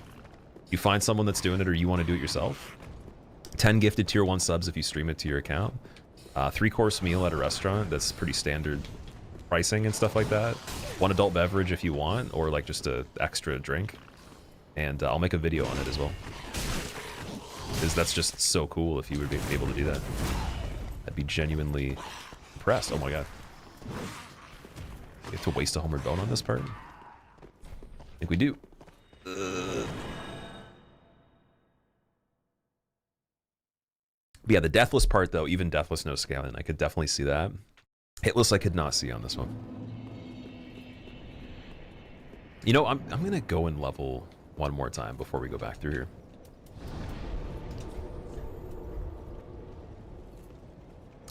you find someone that's doing it or you want to do it yourself. 10 gifted tier 1 subs if you stream it to your account. 3-course meal at a restaurant, that's pretty standard pricing and stuff like that. 1 adult beverage if you want, or like just a extra drink. And I'll make a video on it as well. Because that's just so cool if you would be able to do that. I'd be genuinely impressed. Oh my god. We have to waste a homeward bone on this part? I think we do. But yeah, the deathless part though, even deathless no scaling, I could definitely see that. Hitless I could not see on this one. You know, I'm gonna go and level one more time before we go back through here.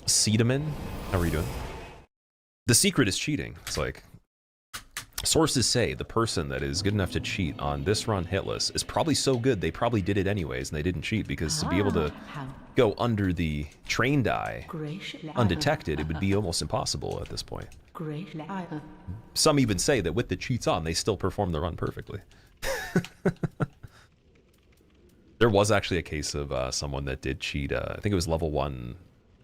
Seedeman, how are you doing? The secret is cheating. It's like, sources say the person that is good enough to cheat on this run hitless is probably so good they probably did it anyways and they didn't cheat, because to be able to go under the trained eye undetected, it would be almost impossible at this point. Some even say that with the cheats on, they still perform the run perfectly. There was actually a case of someone that did cheat. I think it was level 1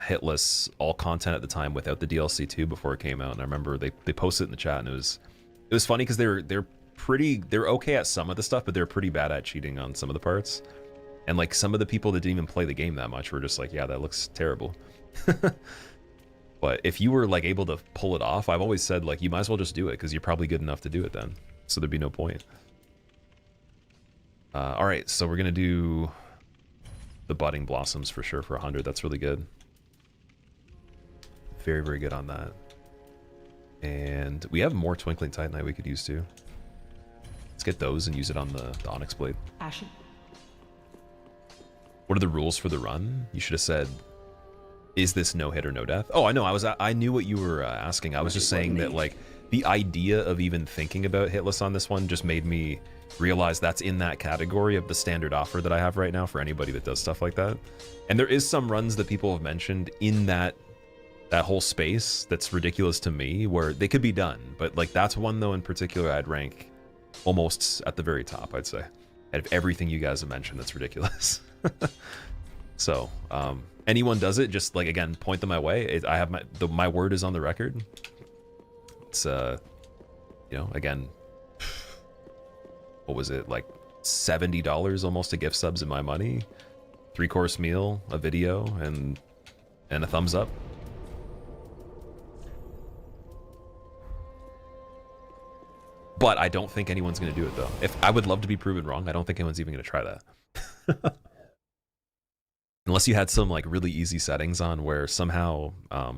hitless all content at the time without the DLC 2 before it came out, and I remember they posted it in the chat, and it was funny because they're okay at some of the stuff, but they're pretty bad at cheating on some of the parts. And like some of the people that didn't even play the game that much were just like, yeah, that looks terrible. But if you were like able to pull it off, I've always said like you might as well just do it because you're probably good enough to do it then. So there'd be no point. All right, so we're gonna do the budding blossoms for sure for 100. That's really good. Very, very good on that. And we have more Twinkling Titanite we could use too. Let's get those and use it on the Onyx Blade. Ashen. What are the rules for the run? You should have said, is this no hit or no death? Oh, I know. I knew what you were asking. I was just saying that like the idea of even thinking about hitless on this one just made me realize that's in that category of the standard offer that I have right now for anybody that does stuff like that. And there is some runs that people have mentioned in that whole space that's ridiculous to me where they could be done, but like that's one though in particular I'd rank almost at the very top, I'd say, out of everything you guys have mentioned. That's ridiculous. So anyone does it, just like again point them my way. I have my word is on the record. It's you know, again, what was it, like $70 almost to gift subs in my money, 3-course meal, a video, and a thumbs up. But I don't think anyone's going to do it though. If I would love to be proven wrong, I don't think anyone's even going to try that. Unless you had some like really easy settings on where somehow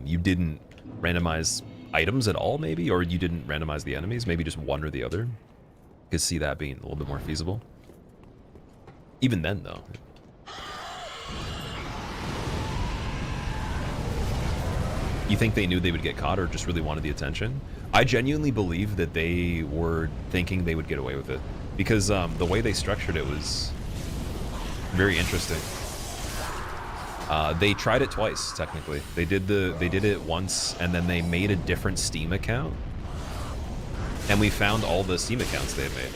you didn't randomize items at all, maybe, or you didn't randomize the enemies, maybe just one or the other. Could see that being a little bit more feasible. Even then though. You think they knew they would get caught or just really wanted the attention? I genuinely believe that they were thinking they would get away with it because the way they structured it was very interesting. They tried it twice, technically. They did it once, and then they made a different Steam account, and we found all the Steam accounts they had made,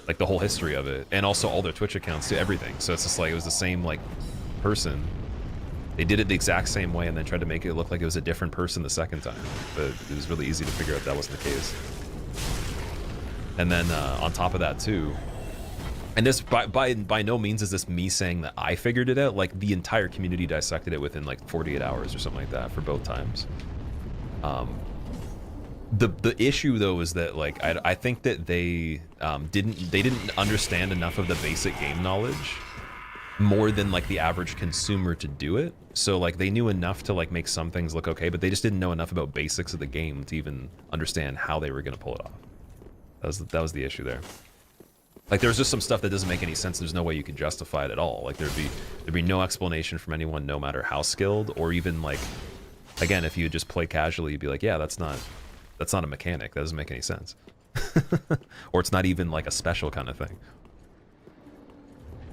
like the whole history of it, and also all their Twitch accounts to everything. So it's just like it was the same like person. They did it the exact same way and then tried to make it look like it was a different person the second time. But it was really easy to figure out that wasn't the case. And then on top of that too, And this, by no means is this me saying that I figured it out. Like, the entire community dissected it within like 48 hours or something like that for both times. The issue though is that like I think that they didn't understand enough of the basic game knowledge, more than like the average consumer to do it. So like they knew enough to like make some things look okay, but they just didn't know enough about basics of the game to even understand how they were gonna pull it off. That was the issue there. Like there's just some stuff that doesn't make any sense. There's no way you can justify it at all. Like there'd be no explanation from anyone, no matter how skilled, or even like, again, if you just play casually, you'd be like, yeah, that's not a mechanic. That doesn't make any sense. Or it's not even like a special kind of thing.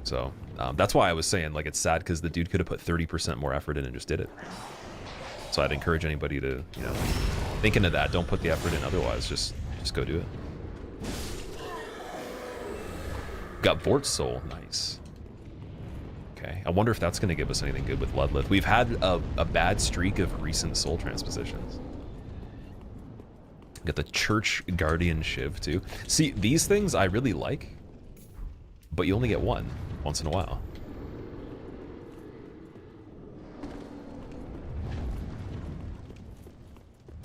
So that's why I was saying like it's sad, because the dude could have put 30% more effort in and just did it. So I'd encourage anybody to, you know, thinking of that, don't put the effort in otherwise. Just go do it. Got Vort's Soul, nice. Okay, I wonder if that's going to give us anything good with Bloodlith. We've had a bad streak of recent soul transpositions. Got the Church Guardian Shiv too. See, these things I really like, but you only get one once in a while.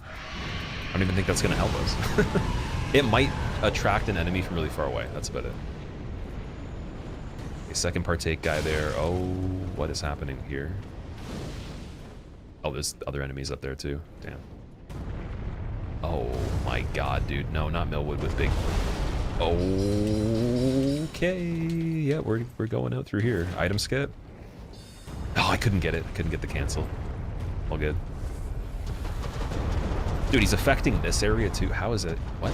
I don't even think that's going to help us. It might attract an enemy from really far away. That's about it. Second partake guy there. Oh, what is happening here? Oh, there's other enemies up there too. Damn. Oh my god, dude. No, not Millwood with big... Okay. Yeah, we're going out through here. Item skip. Oh, I couldn't get it. Couldn't get the cancel. All good. Dude, he's affecting this area too. How is it? What?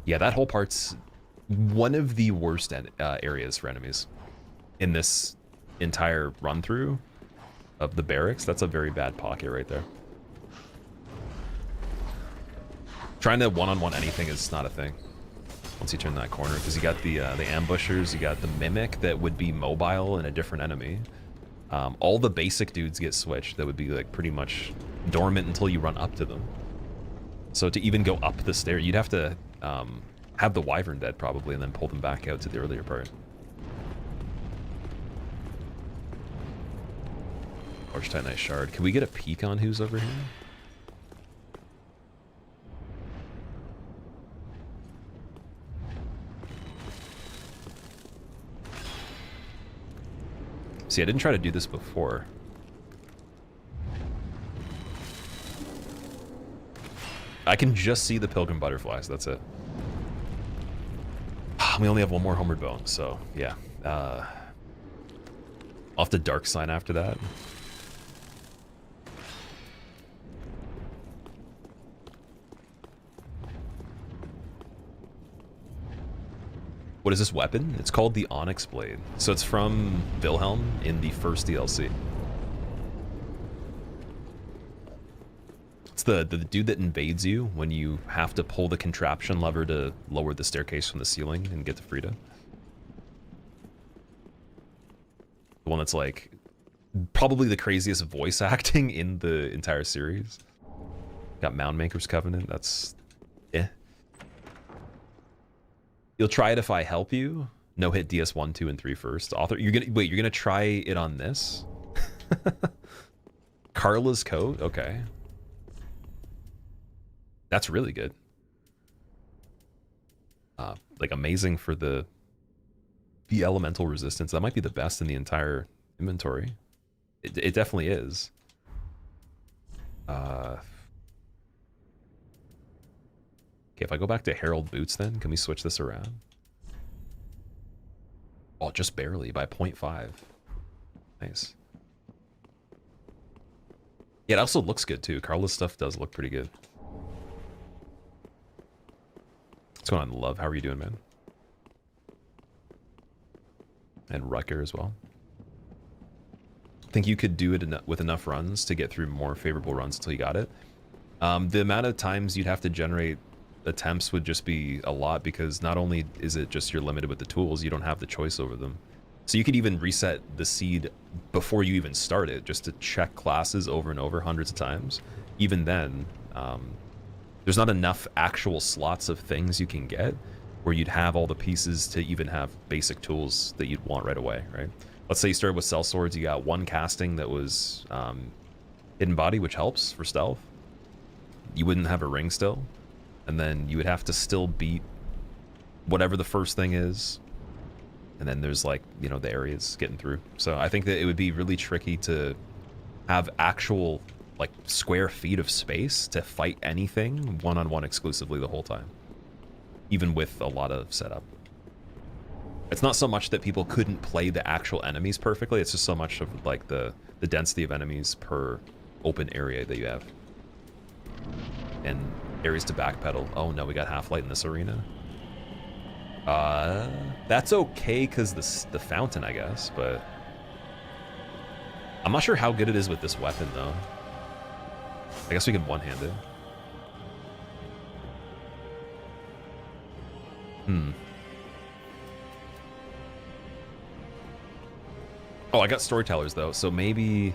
Yeah, that whole part's one of the worst areas for enemies in this entire run through of the barracks. That's a very bad pocket right there. Trying to one-on-one anything is not a thing once you turn that corner, because you got the ambushers, you got the mimic that would be mobile and a different enemy. All the basic dudes get switched that would be like pretty much dormant until you run up to them. So to even go up the stair, you'd have to have the wyvern dead probably, and then pull them back out to the earlier part. Arch Titanite Shard. Can we get a peek on who's over here? See, I didn't try to do this before. I can just see the pilgrim butterflies, that's it. We only have one more homeward bone, so yeah. I'll have to dark sign after that. What is this weapon? It's called the Onyx Blade. So it's from Wilhelm in the first DLC. It's the dude that invades you when you have to pull the contraption lever to lower the staircase from the ceiling and get to Friede. The one that's like probably the craziest voice acting in the entire series. Got Moundmaker's Covenant. That's You'll try it if I help you. No hit DS 1, 2, and 3 first. Author, you're gonna try it on this? Carla's Coat? Okay. That's really good. Like amazing for the elemental resistance. That might be the best in the entire inventory. It definitely is. Okay, if I go back to Herald Boots then, can we switch this around? Oh, just barely, by 0.5. Nice. Yeah, it also looks good too. Carla's stuff does look pretty good. What's going on, Love? How are you doing, man? And Rucker as well. I think you could do it with enough runs to get through more favorable runs until you got it. The amount of times you'd have to generate attempts would just be a lot, because not only is it just you're limited with the tools, you don't have the choice over them. So you could even reset the seed before you even start it, just to check classes over and over hundreds of times. Even then, there's not enough actual slots of things you can get where you'd have all the pieces to even have basic tools that you'd want right away, right? Let's say you started with cell swords, you got one casting that was hidden body, which helps for stealth. You wouldn't have a ring still, and then you would have to still beat whatever the first thing is, and then there's like, you know, the areas getting through. So I think that it would be really tricky to have actual like square feet of space to fight anything one-on-one exclusively the whole time, even with a lot of setup. It's not so much that people couldn't play the actual enemies perfectly, it's just so much of like the density of enemies per open area that you have. And areas to backpedal. Oh no, we got halflight in this arena. That's okay because the fountain, I guess, but I'm not sure how good it is with this weapon though. I guess we can one-hand it. Oh, I got storytellers though, so maybe...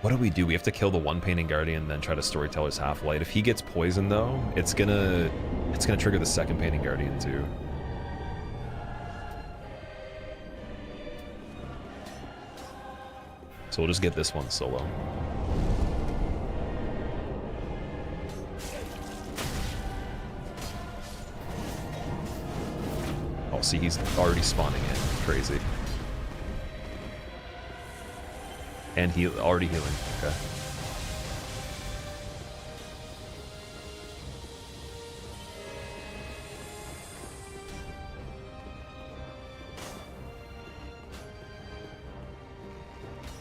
What do? We have to kill the one painting guardian and then try to storyteller's half-light. If he gets poisoned though, it's gonna trigger the second painting guardian too. So we'll just get this one solo. Oh, see, he's already spawning in. Crazy. And he already healing. Okay.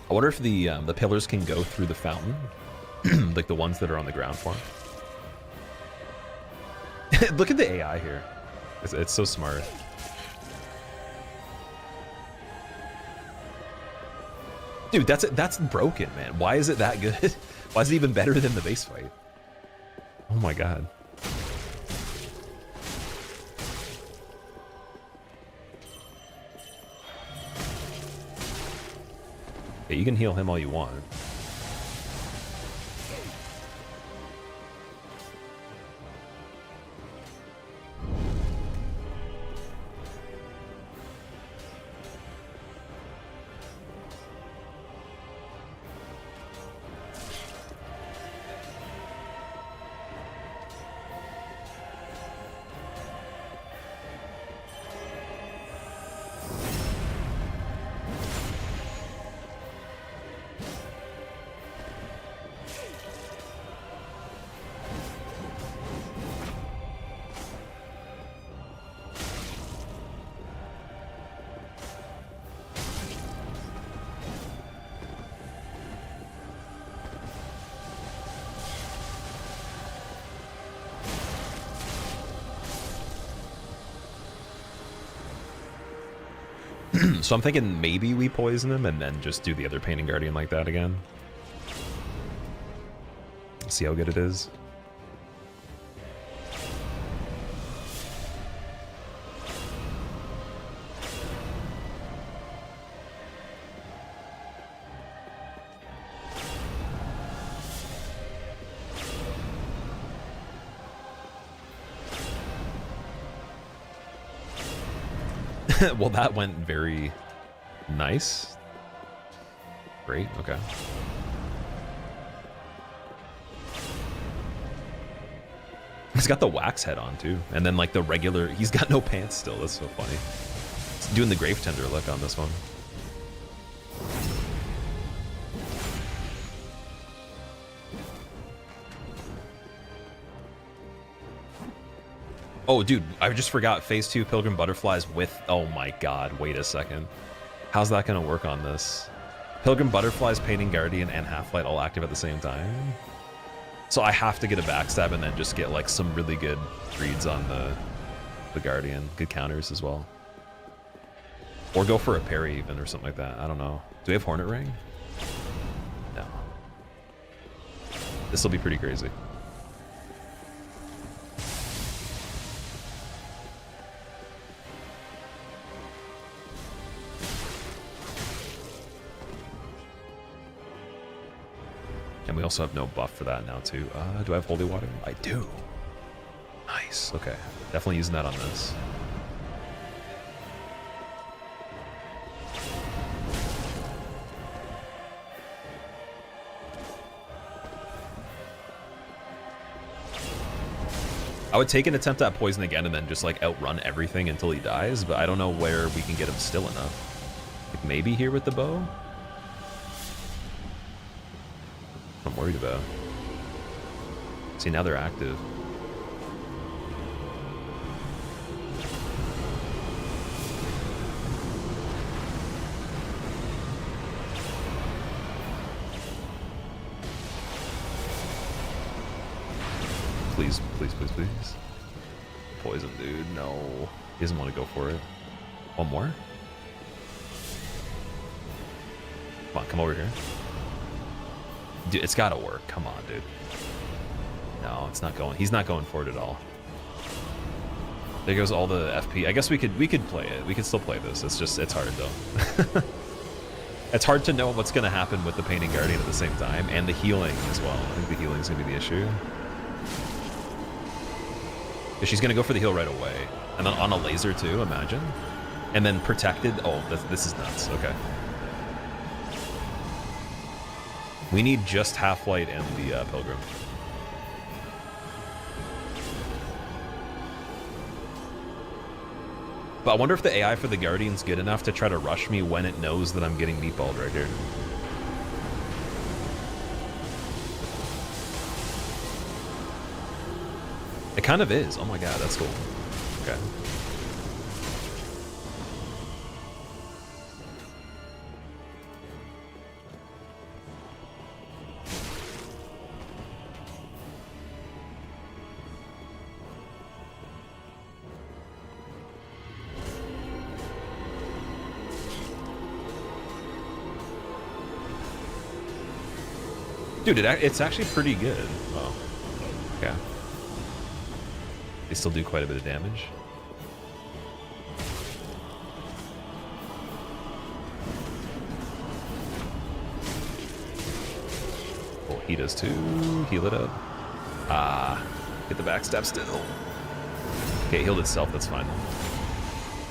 I wonder if the pillars can go through the fountain, like the ones that are on the ground form. Look at the AI here; it's so smart. Dude, that's broken, man. Why is it that good? Why is it even better than the base fight? Oh my god. Yeah, you can heal him all you want. So I'm thinking maybe we poison him and then just do the other painting guardian like that again. See how good it is. Well, that went very nice. Great, okay. He's got the wax head on too. And then like the regular, he's got no pants still. That's so funny. He's doing the grave tender look on this one. Oh, dude, I just forgot Phase 2 Pilgrim Butterflies with... Oh my god, wait a second. How's that going to work on this? Pilgrim Butterflies, Painting Guardian, and Half-Light all active at the same time? So I have to get a backstab and then just get like some really good reads on the Guardian. Good counters as well. Or go for a parry even or something like that. I don't know. Do we have Hornet Ring? No. This will be pretty crazy. And we also have no buff for that now too. Do I have Holy Water? I do. Nice. Okay. Definitely using that on this. I would take an attempt at poison again and then just like outrun everything until he dies, but I don't know where we can get him still enough. Like maybe here with the bow? I'm worried about. See, now they're active. Please, please, please, please. Poison, dude. No. He doesn't want to go for it. One more? Come on, come over here. Dude, it's gotta work. Come on, dude. No, it's not going. He's not going for it at all. There goes all the FP. I guess we could play it. We could still play this. It's just, it's hard though. It's hard to know what's gonna happen with the Painting Guardian at the same time, and the healing as well. I think the healing's gonna be the issue. She's gonna go for the heal right away, and then on a laser too. Imagine, and then protected. Oh, this is nuts. Okay, we need just halflight and the pilgrim. But I wonder if the AI for the Guardian's good enough to try to rush me when it knows that I'm getting meatballed right here. It kind of is. Oh my god, that's cool. Okay. Dude, it's actually pretty good. Oh, okay. They still do quite a bit of damage. Oh, he does too. Heal it up. Ah, get the backstab still. Okay, it healed itself. That's fine.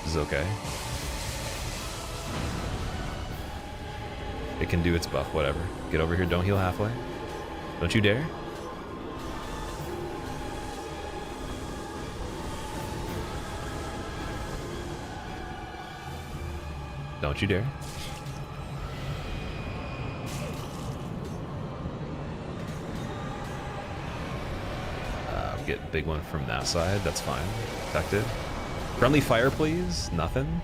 This is okay. It can do its buff, whatever. Get over here. Don't heal halfway. Don't you dare. Don't you dare. Get big one from that side. That's fine. Effective. Friendly fire, please. Nothing.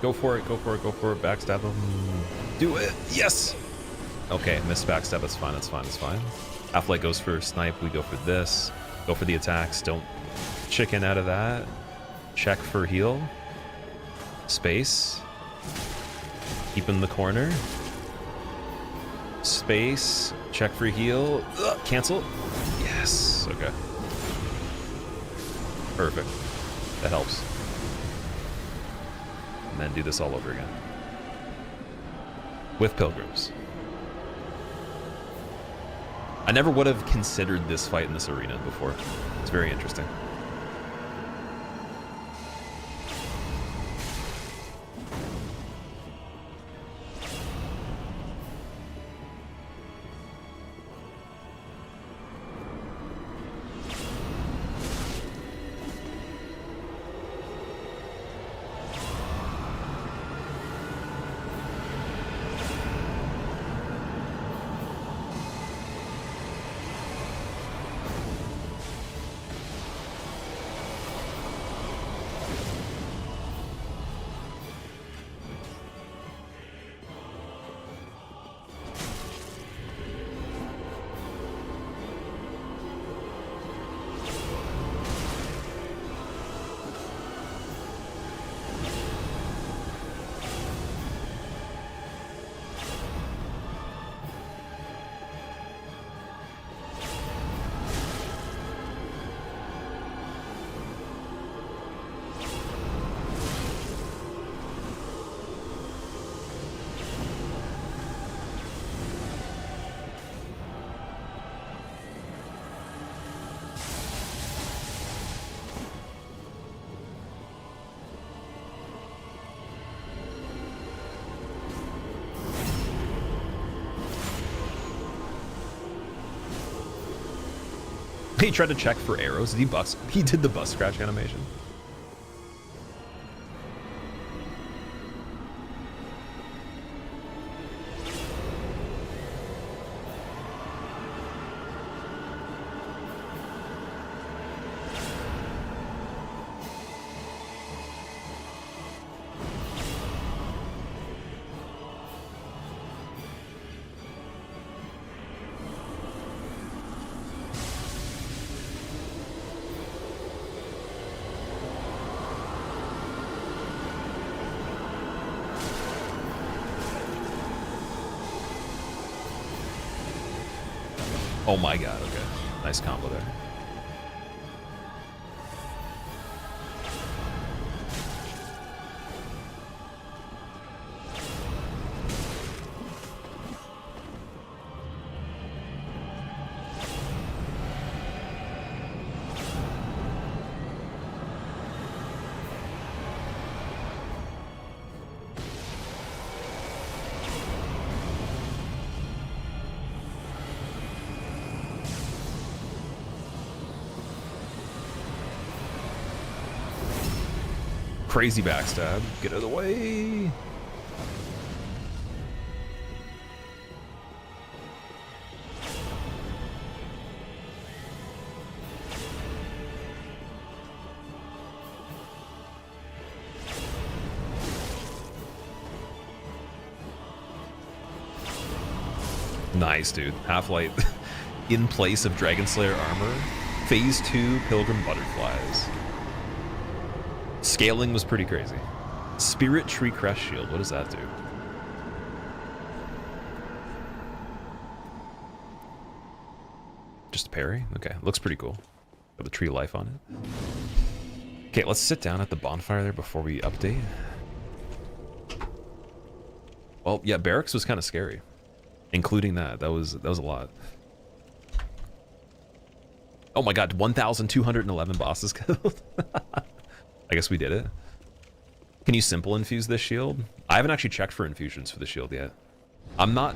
Go for it, go for it, go for it. Backstab him. Do it. Yes! Okay, missed backstab. That's fine, that's fine, that's fine. Halflight goes for snipe. We go for this. Go for the attacks. Don't chicken out of that. Check for heal. Space. Keep in the corner. Space. Check for heal. Ugh, cancel. Yes. Okay. Perfect. That helps. And then do this all over again. With pilgrims. I never would have considered this fight in this arena before. It's very interesting. He tried to check for arrows. Did he bust? He did the bust scratch animation. Oh my god, okay. Nice combo there. Crazy backstab. Get out of the way. Nice, dude. Halflight in place of Dragon Slayer armor. Phase 2 Pilgrim Butterflies. Scaling was pretty crazy. Spirit Tree Crest Shield, what does that do? Just a parry? Okay, looks pretty cool. Got the tree life on it. Okay, let's sit down at the bonfire there before we update. Well, yeah, barracks was kind of scary. Including that. That was a lot. Oh my god, 1,211 bosses killed. I guess we did it. Can you simple infuse this shield? I haven't actually checked for infusions for the shield yet. I'm not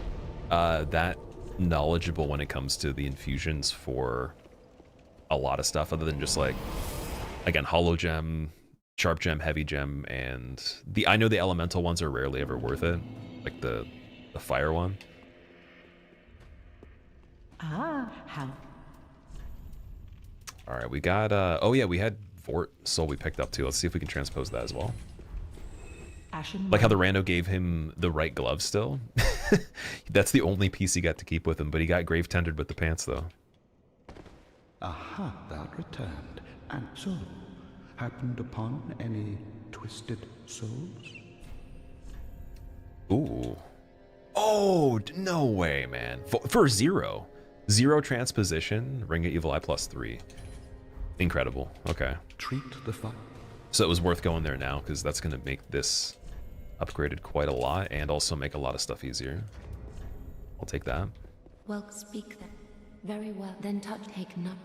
that knowledgeable when it comes to the infusions for a lot of stuff other than just like, again, hollow gem, sharp gem, heavy gem, and I know the elemental ones are rarely ever worth it. Like the fire one. Ah, how? All right, we got, oh yeah, we had Fort Soul we picked up too. Let's see if we can transpose that as well. Like how the rando gave him the right glove still. That's the only piece he got to keep with him, but he got grave tendered with the pants though. Aha, thou returned, and so, happened upon any twisted souls? Ooh. Oh, no way, man. For 0. 0 transposition, Ring of Evil Eye +3. Incredible. Okay. Treat the fire. So it was worth going there now, because that's going to make this upgraded quite a lot, and also make a lot of stuff easier. I'll take that. Well, speak then. Very well. Then touch taken up.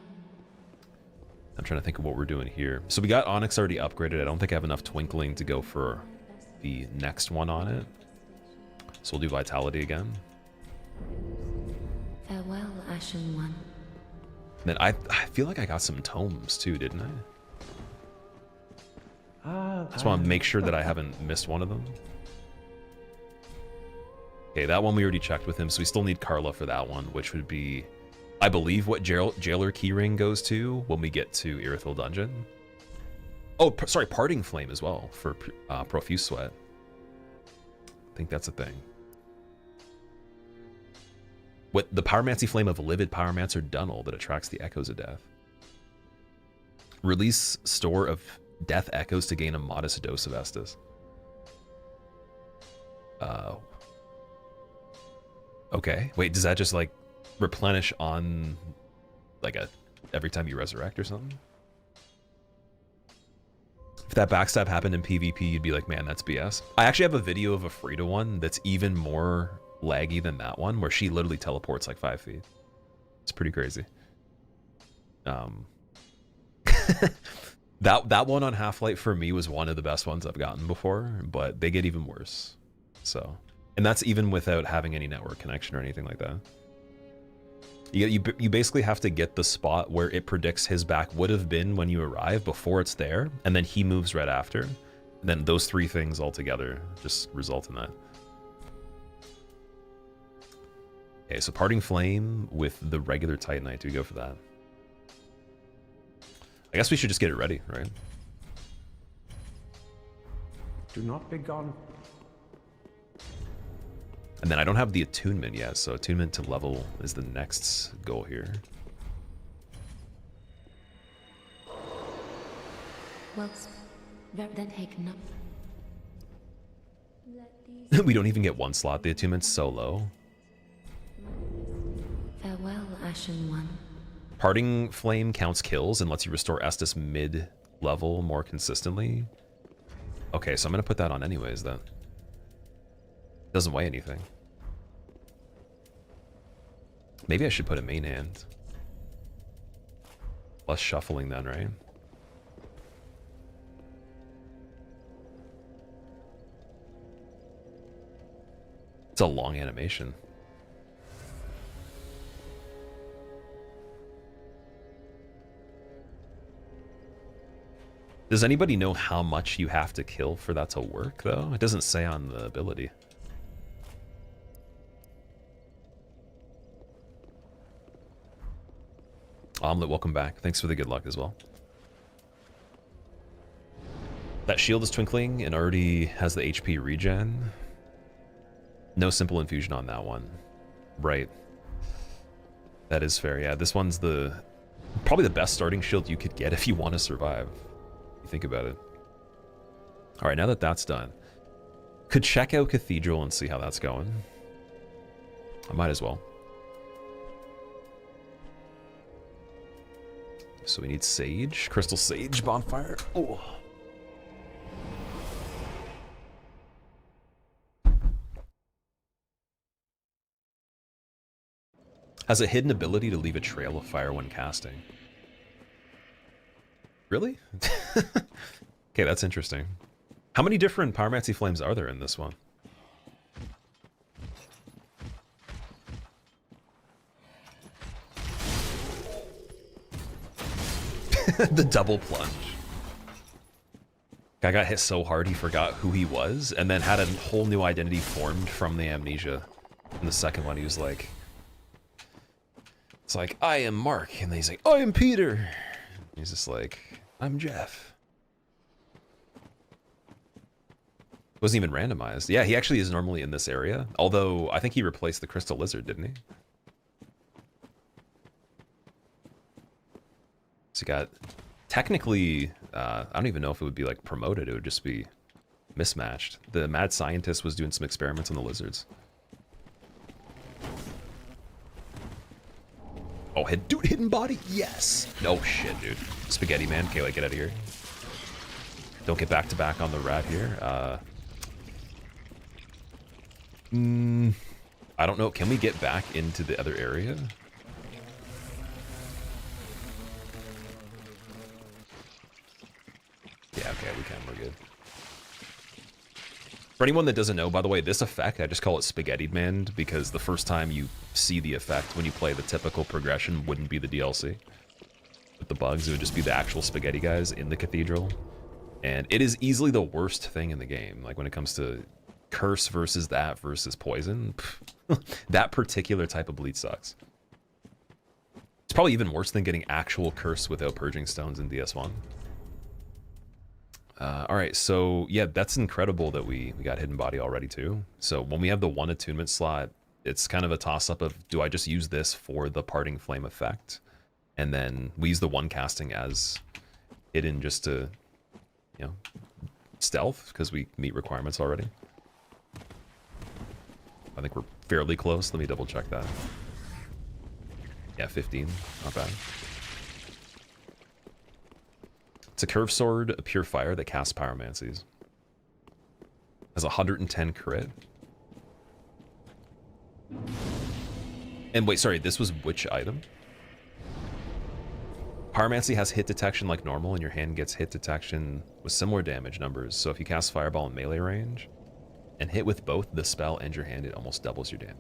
I'm trying to think of what we're doing here. So we got Onyx already upgraded. I don't think I have enough Twinkling to go for the next one on it. So we'll do Vitality again. Farewell, Ashen One. Then I feel like I got some tomes too, didn't I? Just want to make sure that I haven't missed one of them. Okay, that one we already checked with him, so we still need Carla for that one, which would be, I believe, what Jailer Keyring goes to when we get to Irithyll Dungeon. Oh, sorry, Parting Flame as well for Profuse Sweat. I think that's a thing. What the Pyromancy Flame of Livid Pyromancer Dunnel that attracts the Echoes of Death. Release store of Death Echoes to gain a modest dose of Estus. Okay. Wait, does that just like replenish on like every time you resurrect or something? If that backstab happened in PvP, you'd be like, man, that's BS. I actually have a video of a Friede one that's even more laggy than that one, where she literally teleports like 5 feet. It's pretty crazy. That one on Halflight for me was one of the best ones I've gotten before, but they get even worse. So, and that's even without having any network connection or anything like that. You basically have to get the spot where it predicts his back would have been when you arrive before it's there, and then he moves right after. And then those three things all together just result in that. Okay, so Parting Flame with the regular Titanite. Do we go for that? I guess we should just get it ready, right? Do not be gone. And then I don't have the attunement yet, so attunement to level is the next goal here. Well, then take no. We don't even get one slot. The attunement's so low. Farewell, Ashen One. Parting Flame counts kills and lets you restore Estus mid-level more consistently. Okay, so I'm going to put that on anyways, then. Doesn't weigh anything. Maybe I should put a main hand. Less shuffling then, right? It's a long animation. Does anybody know how much you have to kill for that to work, though? It doesn't say on the ability. Omelet, welcome back. Thanks for the good luck as well. That shield is twinkling and already has the HP regen. No simple infusion on that one. Right. That is fair, yeah. This one's probably the best starting shield you could get if you want to survive. You think about it. Alright, now that that's done, could check out Cathedral and see how that's going. I might as well. So we need Sage, Crystal Sage Bonfire. Oh. Has a hidden ability to leave a trail of fire when casting. Really? Okay, that's interesting. How many different Pyromancy Flames are there in this one? The double plunge. Guy got hit so hard he forgot who he was, and then had a whole new identity formed from the amnesia. In the second one, he was like... It's like, I am Mark, and then he's like, I am Peter. He's just like, I'm Jeff. Wasn't even randomized. Yeah, he actually is normally in this area, although I think he replaced the Crystal Lizard, didn't he? So you got, technically, I don't even know if it would be like promoted, it would just be mismatched. The mad scientist was doing some experiments on the lizards. Oh, dude, hidden body, yes! No shit, dude. Spaghetti man, okay, like, get out of here. Don't get back to back on the rat here. I don't know, can we get back into the other area? Yeah, okay, we can, we're good. For anyone that doesn't know, by the way, this effect, I just call it Spaghetti Man because the first time you see the effect when you play the typical progression wouldn't be the DLC. With the bugs, it would just be the actual spaghetti guys in the cathedral. And it is easily the worst thing in the game. Like when it comes to curse versus that versus poison, that particular type of bleed sucks. It's probably even worse than getting actual curse without purging stones in DS1. Alright, so yeah, that's incredible that we got Hidden Body already too. So when we have the one attunement slot, it's kind of a toss-up of, do I just use this for the Parting Flame effect? And then we use the one casting as hidden just to, you know, stealth, because we meet requirements already. I think we're fairly close. Let me double check that. Yeah, 15, not bad. It's a curved sword, a pure fire that casts pyromancies. Has 110 crit. And wait, sorry, this was which item? Pyromancy has hit detection like normal, and your hand gets hit detection with similar damage numbers. So if you cast Fireball in melee range and hit with both the spell and your hand, it almost doubles your damage.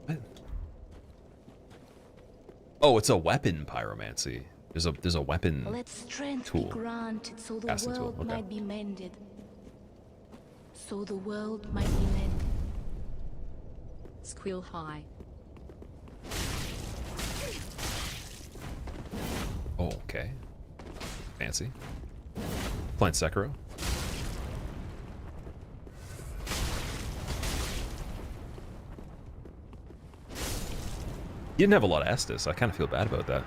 What? Oh, it's a weapon pyromancy. There's a weapon. Let strength Tool. be granted so the Casting tool, world okay. might be mended. So the world might be mended. Squeal high. Oh, okay. Fancy. Playing Sekiro. You didn't have a lot of Estus. I kind of feel bad about that.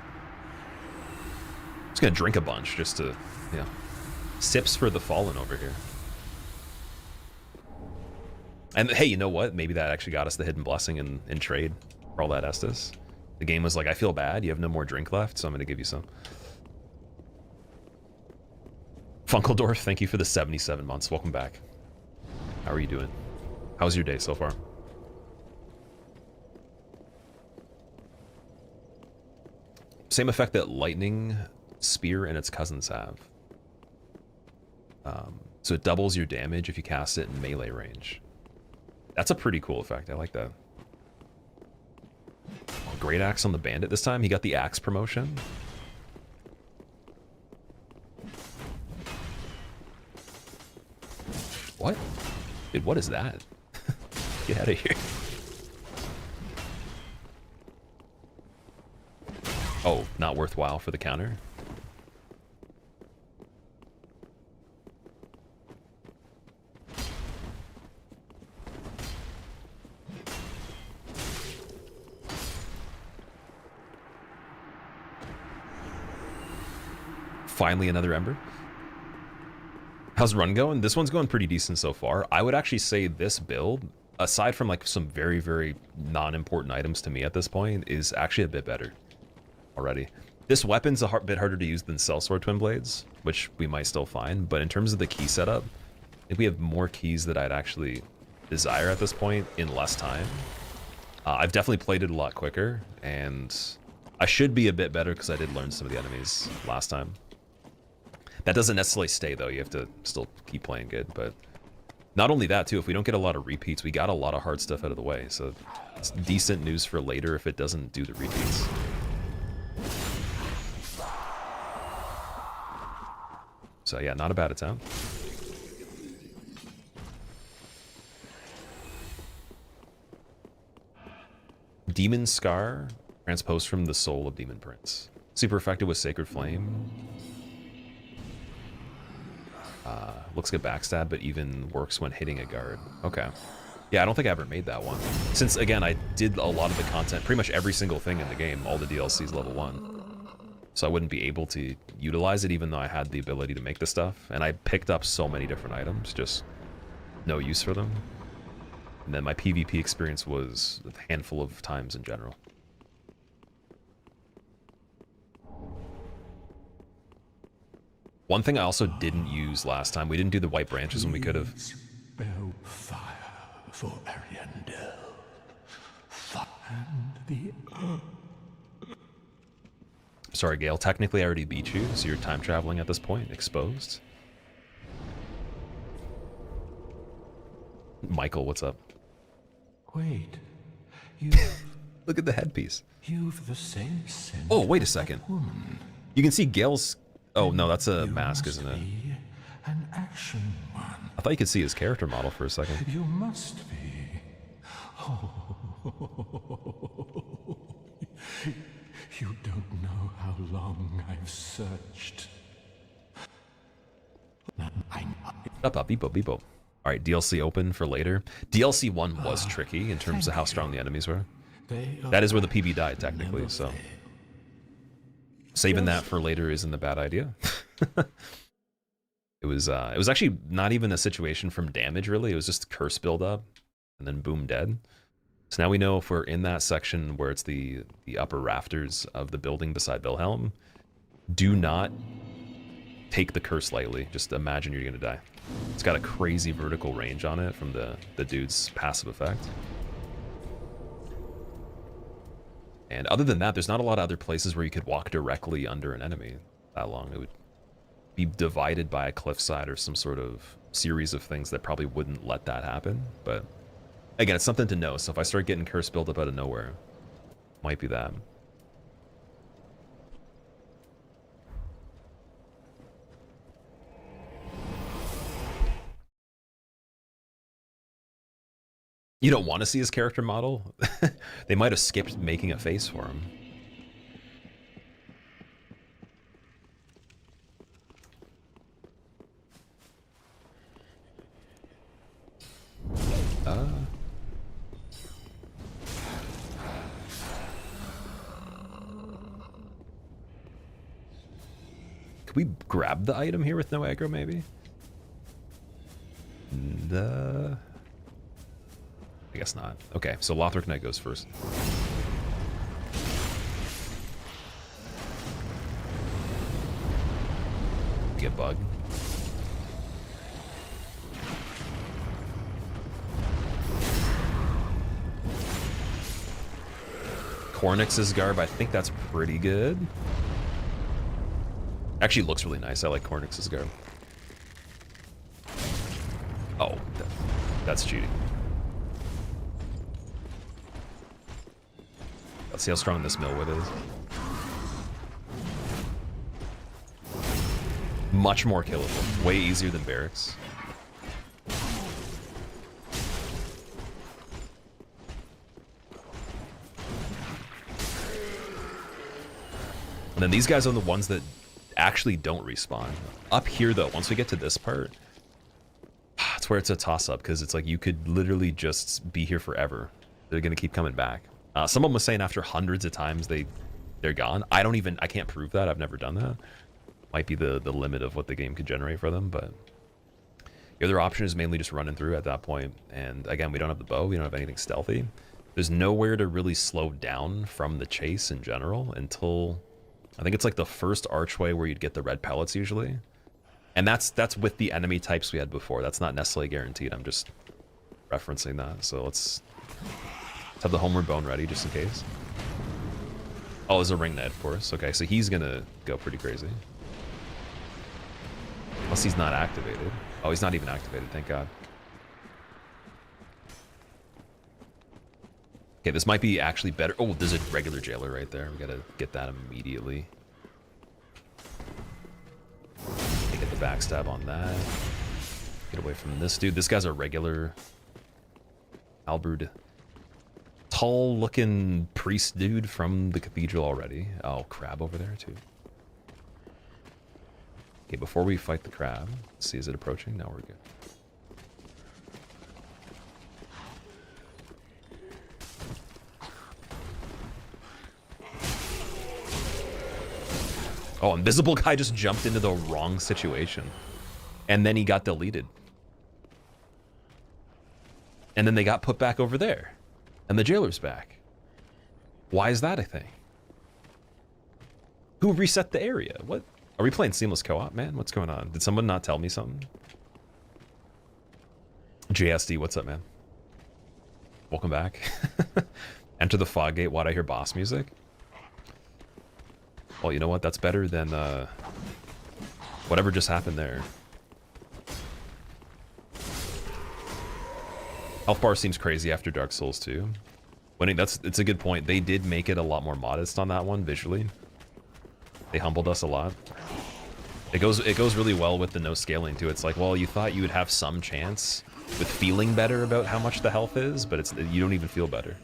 Just gonna drink a bunch just to, you know, sips for the fallen over here. And hey, you know what? Maybe that actually got us the hidden blessing in trade for all that Estus. The game was like, I feel bad. You have no more drink left, so I'm gonna give you some. Funkeldorf, thank you for the 77 months. Welcome back. How are you doing? How's your day so far? Same effect that lightning, spear, and its cousins have. So it doubles your damage if you cast it in melee range. That's a pretty cool effect. I like that. Oh, great axe on the bandit this time. He got the axe promotion. What? Dude, what is that? Get out of here. Oh, not worthwhile for the counter. Finally another Ember. How's run going? This one's going pretty decent so far. I would actually say this build, aside from like some very, very non-important items to me at this point, is actually a bit better already. This weapon's a bit harder to use than Sellsword Twin Blades, which we might still find, but in terms of the key setup, I think we have more keys that I'd actually desire at this point in less time. I've definitely played it a lot quicker, and I should be a bit better because I did learn some of the enemies last time. That doesn't necessarily stay, though. You have to still keep playing good, but not only that, too, if we don't get a lot of repeats, we got a lot of hard stuff out of the way, so it's decent news for later if it doesn't do the repeats. So yeah, not a bad attempt. Demon Scar, transposed from the soul of Demon Prince. Super effective with Sacred Flame. Looks like a backstab, but even works when hitting a guard. Okay. Yeah, I don't think I ever made that one. Since, again, I did a lot of the content, pretty much every single thing in the game, all the DLCs level 1. So I wouldn't be able to utilize it even though I had the ability to make the stuff. And I picked up so many different items, just no use for them. And then my PvP experience was a handful of times in general. One thing I also didn't use last time, we didn't do the white branches when we could have. Spell fire for Ariandel. And the Sorry, Gael. Technically, I already beat you, so you're time traveling at this point. Exposed. Michael, what's up? Wait, Look at the headpiece. you've the same scent. Oh, wait a as that second. woman. You can see Gael's. Oh no, that's a You mask, must isn't it? be an action one. I thought you could see his character model for a second. You must be. Oh, you don't know how long I've searched. Up, beepo, beepo. All right, DLC open for later. DLC 1 was tricky in terms of how strong the enemies were. That is where the PB died, technically, so saving that for later isn't a bad idea. It was actually not even a situation from damage, really. It was just curse buildup, and then boom, dead. So now we know if we're in that section where it's the upper rafters of the building beside Wilhelm, do not take the curse lightly. Just imagine you're gonna die. It's got a crazy vertical range on it from the dude's passive effect. And other than that, there's not a lot of other places where you could walk directly under an enemy that long. It would be divided by a cliffside or some sort of series of things that probably wouldn't let that happen. But again, it's something to know. So if I start getting curse built up out of nowhere, might be that. You don't want to see his character model? They might have skipped making a face for him. Could we grab the item here with no aggro, maybe? I guess not. Okay, so Lothric Knight goes first. Get bug. Cornyx's garb, I think that's pretty good. Actually looks really nice. I like Cornyx's garb. Oh, that's cheating. Let's see how strong this Millwood is. Much more killable. Way easier than Barracks. And then these guys are the ones that actually don't respawn. Up here, though, once we get to this part, it's where it's a toss-up, because it's like you could literally just be here forever. They're going to keep coming back. Someone was saying after hundreds of times they're gone. I can't prove that. I've never done that. Might be the limit of what the game could generate for them, but the other option is mainly just running through at that point. And again, we don't have the bow. We don't have anything stealthy. There's nowhere to really slow down from the chase in general until I think it's like the first archway where you'd get the red pellets usually. And that's with the enemy types we had before. That's not necessarily guaranteed. I'm just referencing that. So let's have the homeward bone ready just in case. Oh, there's a ring knight, of course. Okay, so he's gonna go pretty crazy. Unless he's not activated. Oh, he's not even activated, thank God. Okay, this might be actually better. Oh, there's a regular jailer right there. We gotta get that immediately. Get the backstab on that. Get away from this dude. This guy's a regular halberd. Tall looking priest dude from the cathedral already. Oh, crab over there too. Okay, before we fight the crab, let's see, is it approaching? No, we're good. Oh, invisible guy just jumped into the wrong situation. And then he got deleted. And then they got put back over there. And the jailer's back. Why is that a thing? Who reset the area? What? Are we playing seamless co-op, man? What's going on? Did someone not tell me something? JSD, what's up, man? Welcome back. Enter the fog gate. Why'd I hear boss music? Well, you know what? That's better than whatever just happened there. Health bar seems crazy after Dark Souls 2. It's a good point. They did make it a lot more modest on that one visually. They humbled us a lot. It goes really well with the no scaling too. It's like, well, you thought you would have some chance with feeling better about how much the health is, but you don't even feel better.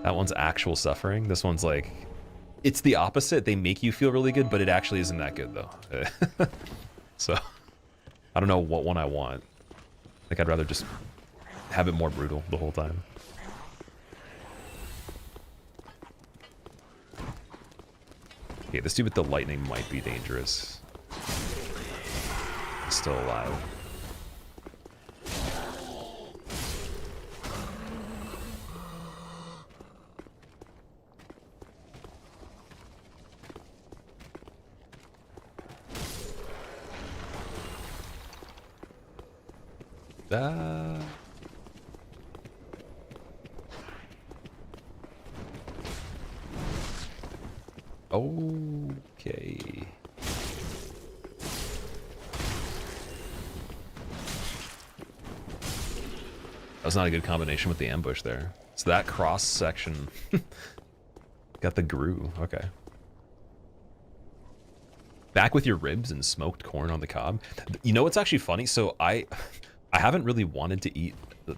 That one's actual suffering. This one's like, it's the opposite. They make you feel really good, but it actually isn't that good though. So, I don't know what one I want. I think I'd rather just have it more brutal the whole time. Okay, this dude with the lightning might be dangerous. He's still alive. Okay. That was not a good combination with the ambush there. So that cross section got the grue. Okay. Back with your ribs and smoked corn on the cob. You know what's actually funny? So I haven't really wanted to eat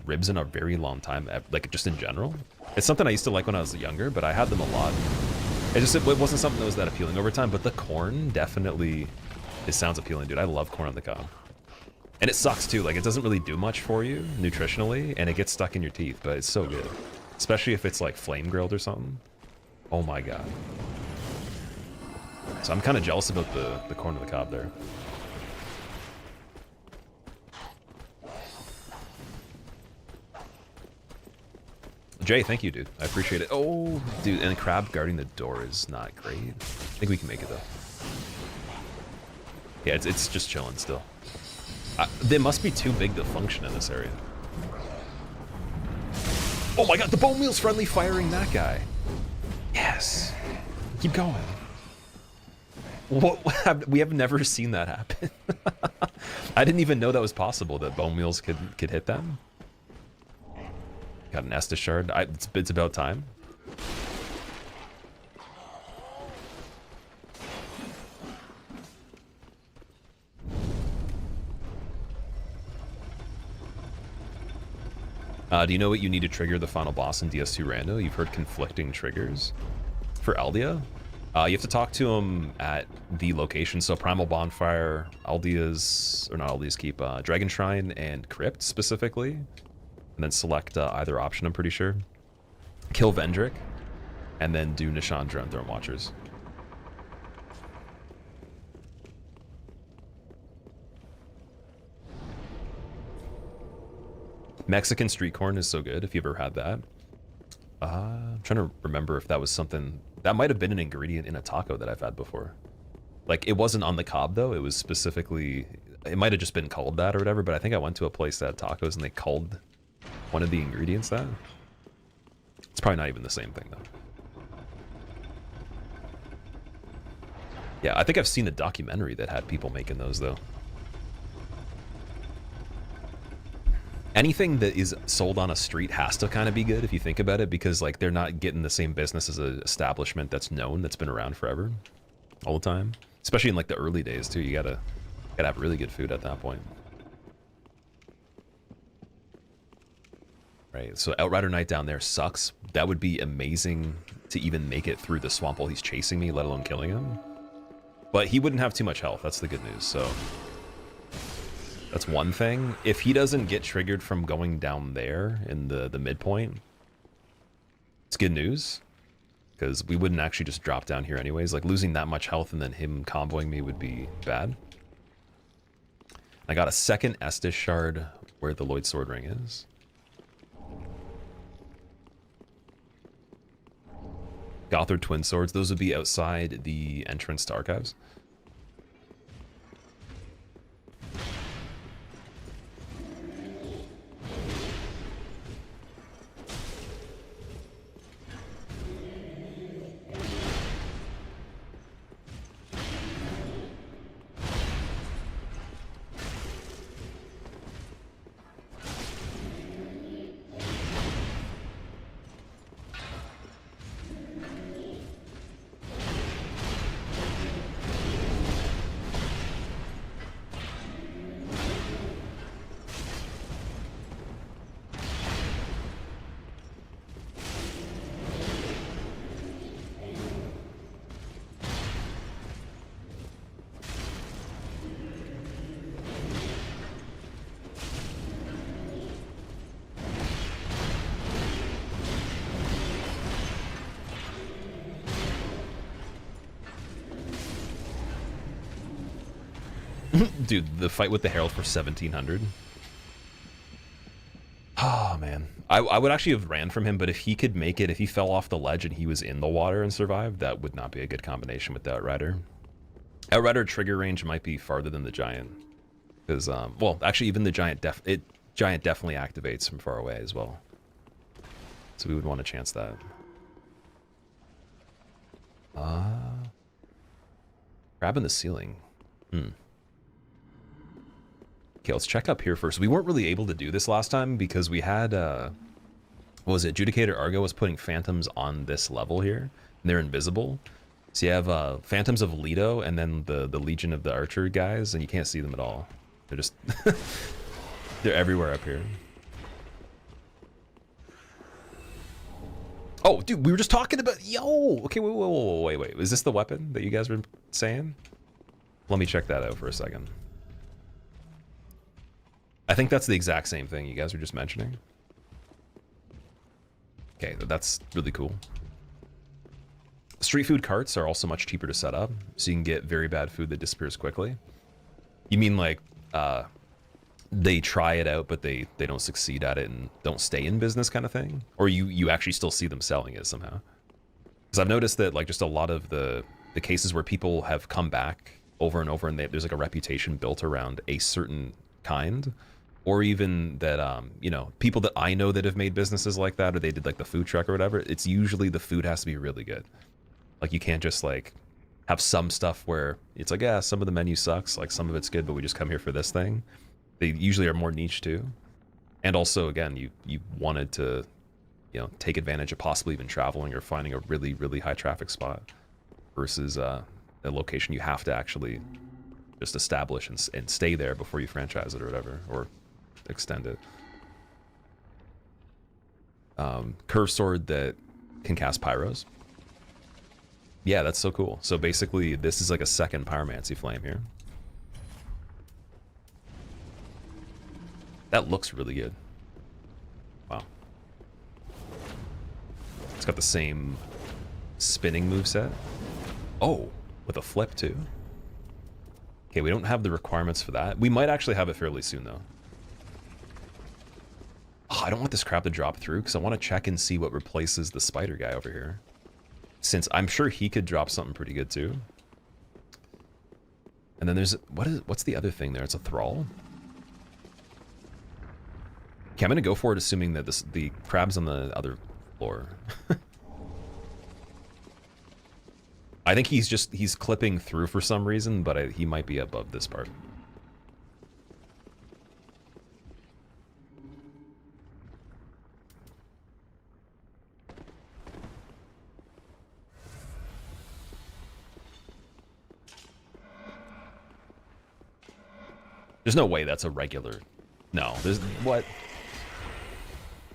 ribs in a very long time, like just in general. It's something I used to like when I was younger, but I had them a lot. It wasn't something that was that appealing over time, but the corn definitely, it sounds appealing, dude. I love corn on the cob. And it sucks too, like it doesn't really do much for you nutritionally, and it gets stuck in your teeth, but it's so good. Especially if it's like flame grilled or something. Oh my god. So I'm kind of jealous about the corn on the cob there. Jay, thank you, dude. I appreciate it. Oh, dude, and the crab guarding the door is not great. I think we can make it, though. Yeah, it's just chilling still. They must be too big to function in this area. Oh my god, the bone wheel's friendly firing that guy. Yes. Keep going. What? We have never seen that happen. I didn't even know that was possible, that bone wheels could hit them. Got an Estus shard. It's about time. Do you know what you need to trigger the final boss in DS2 Rando? You've heard conflicting triggers. For Aldea, you have to talk to him at the location. So Primal Bonfire, Aldea's, or not Aldea's Keep, Dragon Shrine and Crypt specifically. And then select either option, I'm pretty sure. Kill Vendrick, and then do Nishandra and Throne Watchers. Mexican street corn is so good, if you've ever had that. I'm trying to remember if that was something... That might have been an ingredient in a taco that I've had before. Like, it wasn't on the cob, though. It was specifically... It might have just been called that or whatever, but I think I went to a place that had tacos and they called one of the ingredients that. It's probably not even the same thing, though. Yeah, I think I've seen a documentary that had people making those, though. Anything that is sold on a street has to kind of be good if you think about it, because like they're not getting the same business as an establishment that's known, that's been around forever, all the time. Especially in like the early days too. You gotta have really good food at that point. Right, so Outrider Knight down there sucks. That would be amazing to even make it through the swamp while he's chasing me, let alone killing him. But he wouldn't have too much health, that's the good news, so... That's one thing. If he doesn't get triggered from going down there in the midpoint, it's good news. Because we wouldn't actually just drop down here anyways. Like, losing that much health and then him comboing me would be bad. I got a second Estus shard where the Lloyd Sword Ring is. Gothard Twin Swords, those would be outside the entrance to Archives. Dude, the fight with the Herald for 1700. Oh, man. I would actually have ran from him, but if he could make it, if he fell off the ledge and he was in the water and survived, that would not be a good combination with the Outrider. Outrider trigger range might be farther than the Giant. Because, well, actually, even the Giant definitely activates from far away as well. So we would want to chance that. Crab in the ceiling. Okay, let's check up here first. We weren't really able to do this last time because we had, what was it? Judicator Argo was putting phantoms on this level here. And they're invisible. So you have Phantoms of Leto and then the Legion of the Archer guys, and you can't see them at all. They're just... They're everywhere up here. Oh, dude, we were just talking about... Yo! Okay, wait. Is this the weapon that you guys were saying? Let me check that out for a second. I think that's the exact same thing you guys were just mentioning. Okay, that's really cool. Street food carts are also much cheaper to set up, so you can get very bad food that disappears quickly. You mean like, they try it out, but they don't succeed at it and don't stay in business kind of thing? Or you actually still see them selling it somehow? Because I've noticed that like just a lot of the cases where people have come back over and over and there's like a reputation built around a certain kind, or even that, you know, people that I know that have made businesses like that, or they did like the food truck or whatever, it's usually the food has to be really good. Like you can't just like have some stuff where it's like, yeah, some of the menu sucks, like some of it's good, but we just come here for this thing. They usually are more niche too. And also, again, you wanted to, you know, take advantage of possibly even traveling or finding a really, really high traffic spot versus a location you have to actually just establish and stay there before you franchise it or whatever, or extend it. Curved sword that can cast pyros. Yeah, that's so cool. So basically, this is like a second pyromancy flame here. That looks really good. Wow. It's got the same spinning moveset. Oh, with a flip too. Okay, we don't have the requirements for that. We might actually have it fairly soon though. Oh, I don't want this crap to drop through because I want to check and see what replaces the spider guy over here. Since I'm sure he could drop something pretty good too. And then there's, what's the other thing there? It's a thrall. Okay, I'm gonna go for it assuming that the crab's on the other floor. I think he's clipping through for some reason, but he might be above this part. There's no way that's a regular... No, there's... What?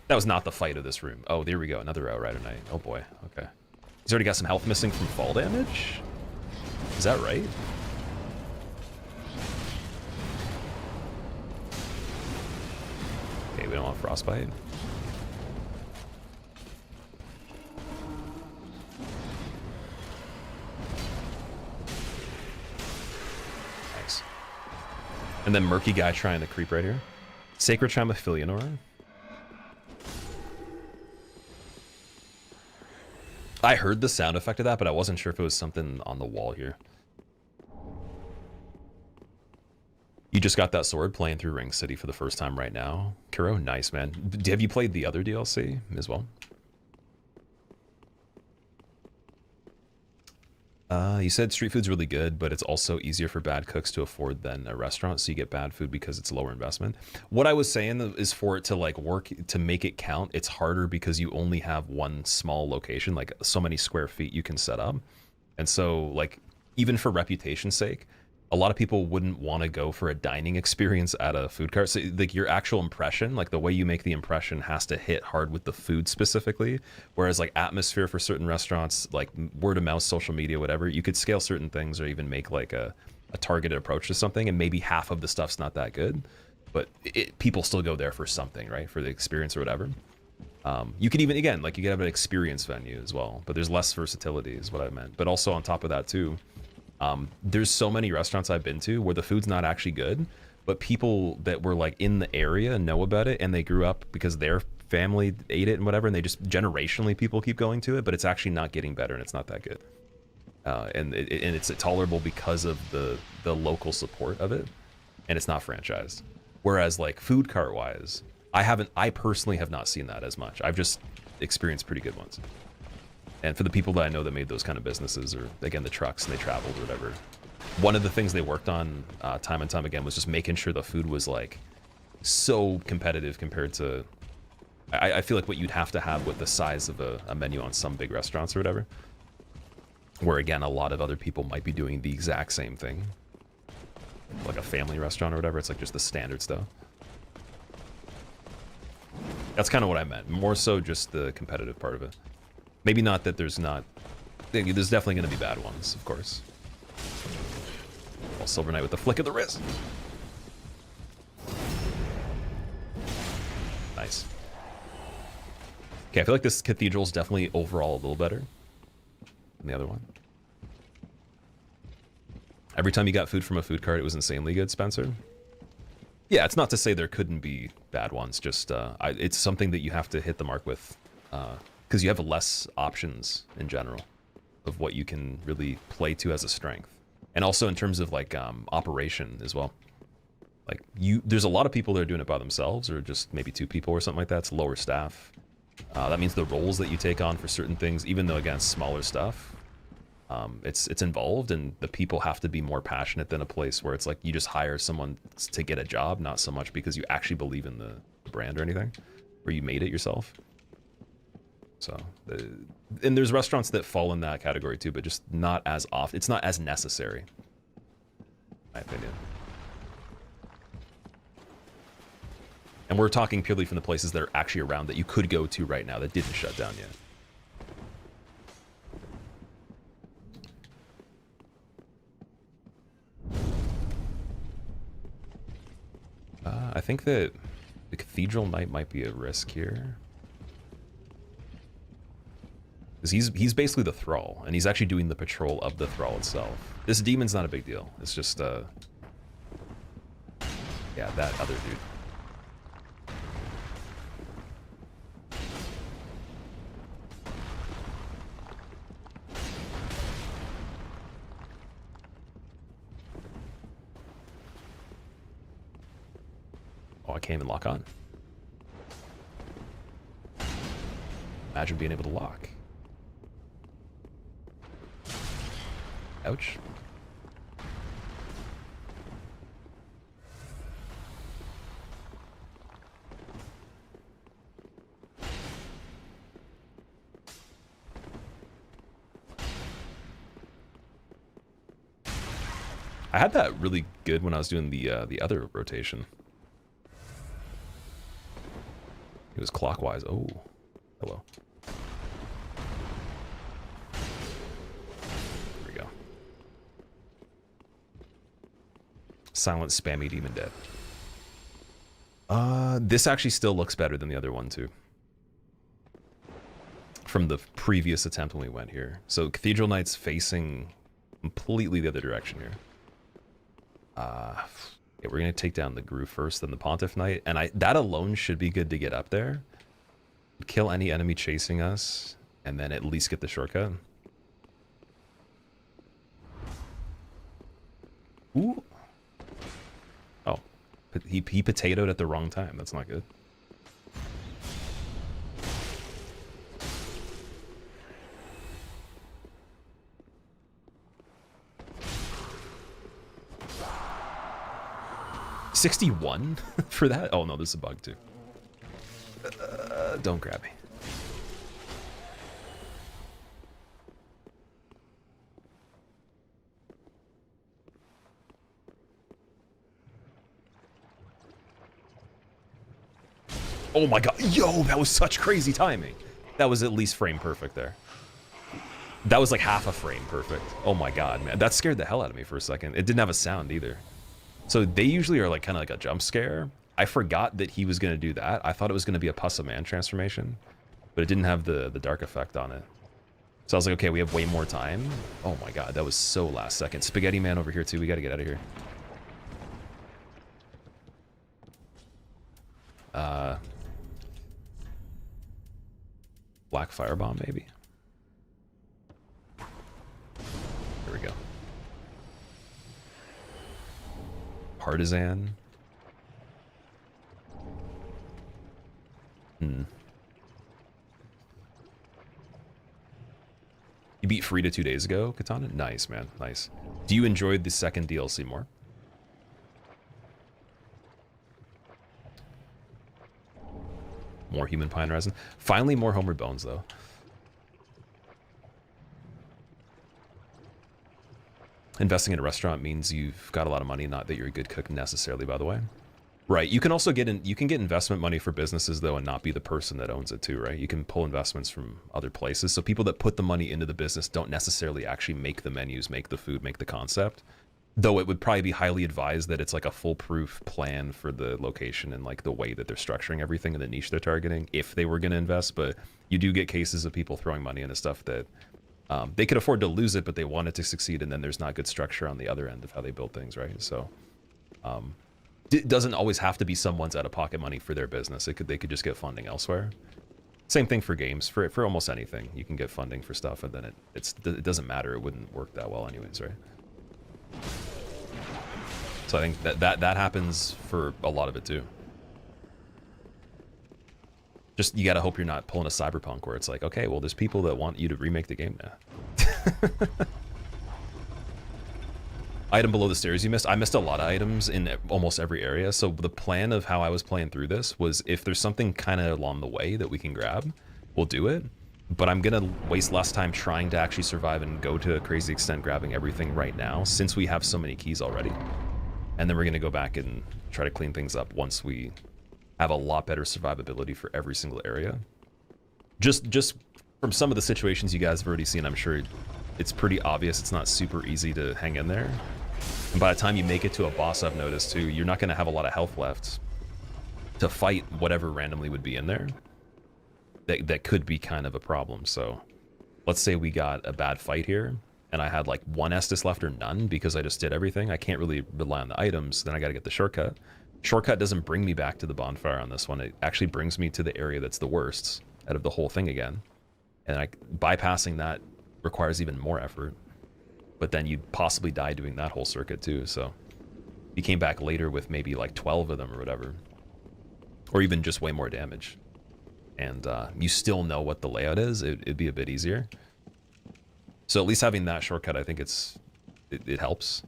That was not the fight of this room. Oh, there we go. Another Outrider Knight. Oh boy. Okay. He's already got some health missing from fall damage? Is that right? Okay, we don't want frostbite. Nice. And then Murky Guy trying to creep right here. Sacred Chime of Filianor. I heard the sound effect of that, but I wasn't sure if it was something on the wall here. You just got that sword playing through Ring City for the first time right now. Kuro, nice, man. Have you played the other DLC as well? You said street food's really good, but it's also easier for bad cooks to afford than a restaurant, so you get bad food because it's lower investment. What I was saying is for it to like work, to make it count, it's harder because you only have one small location, like so many square feet you can set up. And so like, even for reputation's sake, a lot of people wouldn't want to go for a dining experience at a food cart. So like your actual impression, like the way you make the impression has to hit hard with the food specifically. Whereas like atmosphere for certain restaurants, like word of mouth, social media, whatever, you could scale certain things or even make like a targeted approach to something. And maybe half of the stuff's not that good, but people still go there for something, right? For the experience or whatever. You could even, again, like you could have an experience venue as well, but there's less versatility is what I meant. But also on top of that too, there's so many restaurants I've been to where the food's not actually good, but people that were like in the area know about it and they grew up because their family ate it and whatever, and they just generationally people keep going to it, but it's actually not getting better and it's not that good. And it's tolerable because of the local support of it, and it's not franchised. Whereas like food cart wise, I personally have not seen that as much. I've just experienced pretty good ones. And for the people that I know that made those kind of businesses, or again, the trucks and they traveled or whatever, one of the things they worked on time and time again was just making sure the food was like so competitive compared to, I feel like what you'd have to have with the size of a menu on some big restaurants or whatever, where again, a lot of other people might be doing the exact same thing. Like a family restaurant or whatever, it's like just the standard stuff. That's kind of what I meant. More so just the competitive part of it. Maybe not that there's not... There's definitely going to be bad ones, of course. Well, Silver Knight with the flick of the wrist. Nice. Okay, I feel like this Cathedral is definitely overall a little better than the other one. Every time you got food from a food cart, it was insanely good, Spencer. Yeah, it's not to say there couldn't be bad ones, just it's something that you have to hit the mark with, because you have less options in general of what you can really play to as a strength. And also in terms of like operation as well. Like there's a lot of people that are doing it by themselves, or just maybe 2 people or something like that. It's lower staff. That means the roles that you take on for certain things, even though against smaller stuff, it's involved, and the people have to be more passionate than a place where it's like you just hire someone to get a job, not so much because you actually believe in the brand or anything, or you made it yourself. So, and there's restaurants that fall in that category too, but just not as often. It's not as necessary, in my opinion. And we're talking purely from the places that are actually around that you could go to right now that didn't shut down yet. I think that the Cathedral Knight might be a risk here. Because he's basically the thrall, and he's actually doing the patrol of the thrall itself. This demon's not a big deal. It's just, yeah, that other dude. Oh, I can't even lock on. Imagine being able to lock. Ouch. I had that really good when I was doing the other rotation. It was clockwise. Oh, hello. There we go. Silent spammy demon dead. This actually still looks better than the other one too. From the previous attempt when we went here. So Cathedral Knight's facing completely the other direction here. Yeah, we're gonna take down the Gru first, then the Pontiff Knight, and that alone should be good to get up there. Kill any enemy chasing us, and then at least get the shortcut. Ooh. Oh, he potatoed at the wrong time. That's not good. $61 for that? Oh no, this is a bug too. Don't grab me. Oh my god. Yo, that was such crazy timing. That was at least frame perfect there. That was like half a frame perfect. Oh my god, man. That scared the hell out of me for a second. It didn't have a sound either. So they usually are like kind of like a jump scare. I forgot that he was going to do that. I thought it was going to be a Pus of Man transformation, but it didn't have the dark effect on it. So I was like, okay, we have way more time. Oh my god, that was so last second. Spaghetti Man over here too. We got to get out of here. Black Firebomb maybe. Here we go. Partisan. You beat Friede 2 days ago, Katana? Nice, man. Nice. Do you enjoy the second DLC more? More human pine resin. Finally, more Homeward Bones, though. Investing in a restaurant means you've got a lot of money, not that you're a good cook necessarily, by the way. Right. You can also get you can get investment money for businesses though and not be the person that owns it too, right? You can pull investments from other places. So people that put the money into the business don't necessarily actually make the menus, make the food, make the concept. Though it would probably be highly advised that it's like a foolproof plan for the location and like the way that they're structuring everything and the niche they're targeting if they were going to invest. But you do get cases of people throwing money into stuff that they could afford to lose it, but they want it to succeed. And then there's not good structure on the other end of how they build things, right? So it doesn't always have to be someone's out-of-pocket money for their business. They could just get funding elsewhere. Same thing for games. For almost anything, you can get funding for stuff, and then it doesn't matter. It wouldn't work that well, anyways, right? So I think that happens for a lot of it too. Just you gotta hope you're not pulling a Cyberpunk where it's like, okay, well, there's people that want you to remake the game now. Item below the stairs you missed. I missed a lot of items in almost every area. So the plan of how I was playing through this was if there's something kind of along the way that we can grab, we'll do it. But I'm gonna waste less time trying to actually survive and go to a crazy extent grabbing everything right now since we have so many keys already. And then we're gonna go back and try to clean things up once we have a lot better survivability for every single area. Just from some of the situations you guys have already seen, I'm sure it's pretty obvious it's not super easy to hang in there. And by the time you make it to a boss, I've noticed too, you're not going to have a lot of health left to fight whatever randomly would be in there. That could be kind of a problem. So let's say we got a bad fight here and I had like 1 Estus left or none because I just did everything. I can't really rely on the items. Then I got to get the shortcut. Shortcut doesn't bring me back to the bonfire on this one. It actually brings me to the area that's the worst out of the whole thing again. And bypassing that requires even more effort. But then you'd possibly die doing that whole circuit too. So you came back later with maybe like 12 of them or whatever. Or even just way more damage. And you still know what the layout is. It'd be a bit easier. So at least having that shortcut, I think it helps.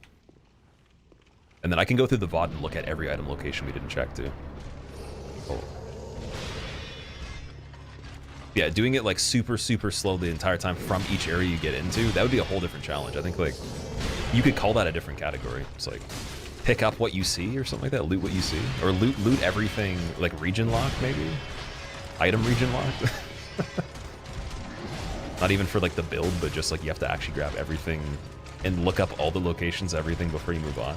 And then I can go through the VOD and look at every item location we didn't check too. Oh. Yeah, doing it like super slow the entire time from each area you get into, that would be a whole different challenge. I think like you could call that a different category. It's like pick up what you see or something like that, loot what you see, or loot everything, like region lock maybe, item region lock. Not even for like the build, but just like you have to actually grab everything and look up all the locations, everything before you move on.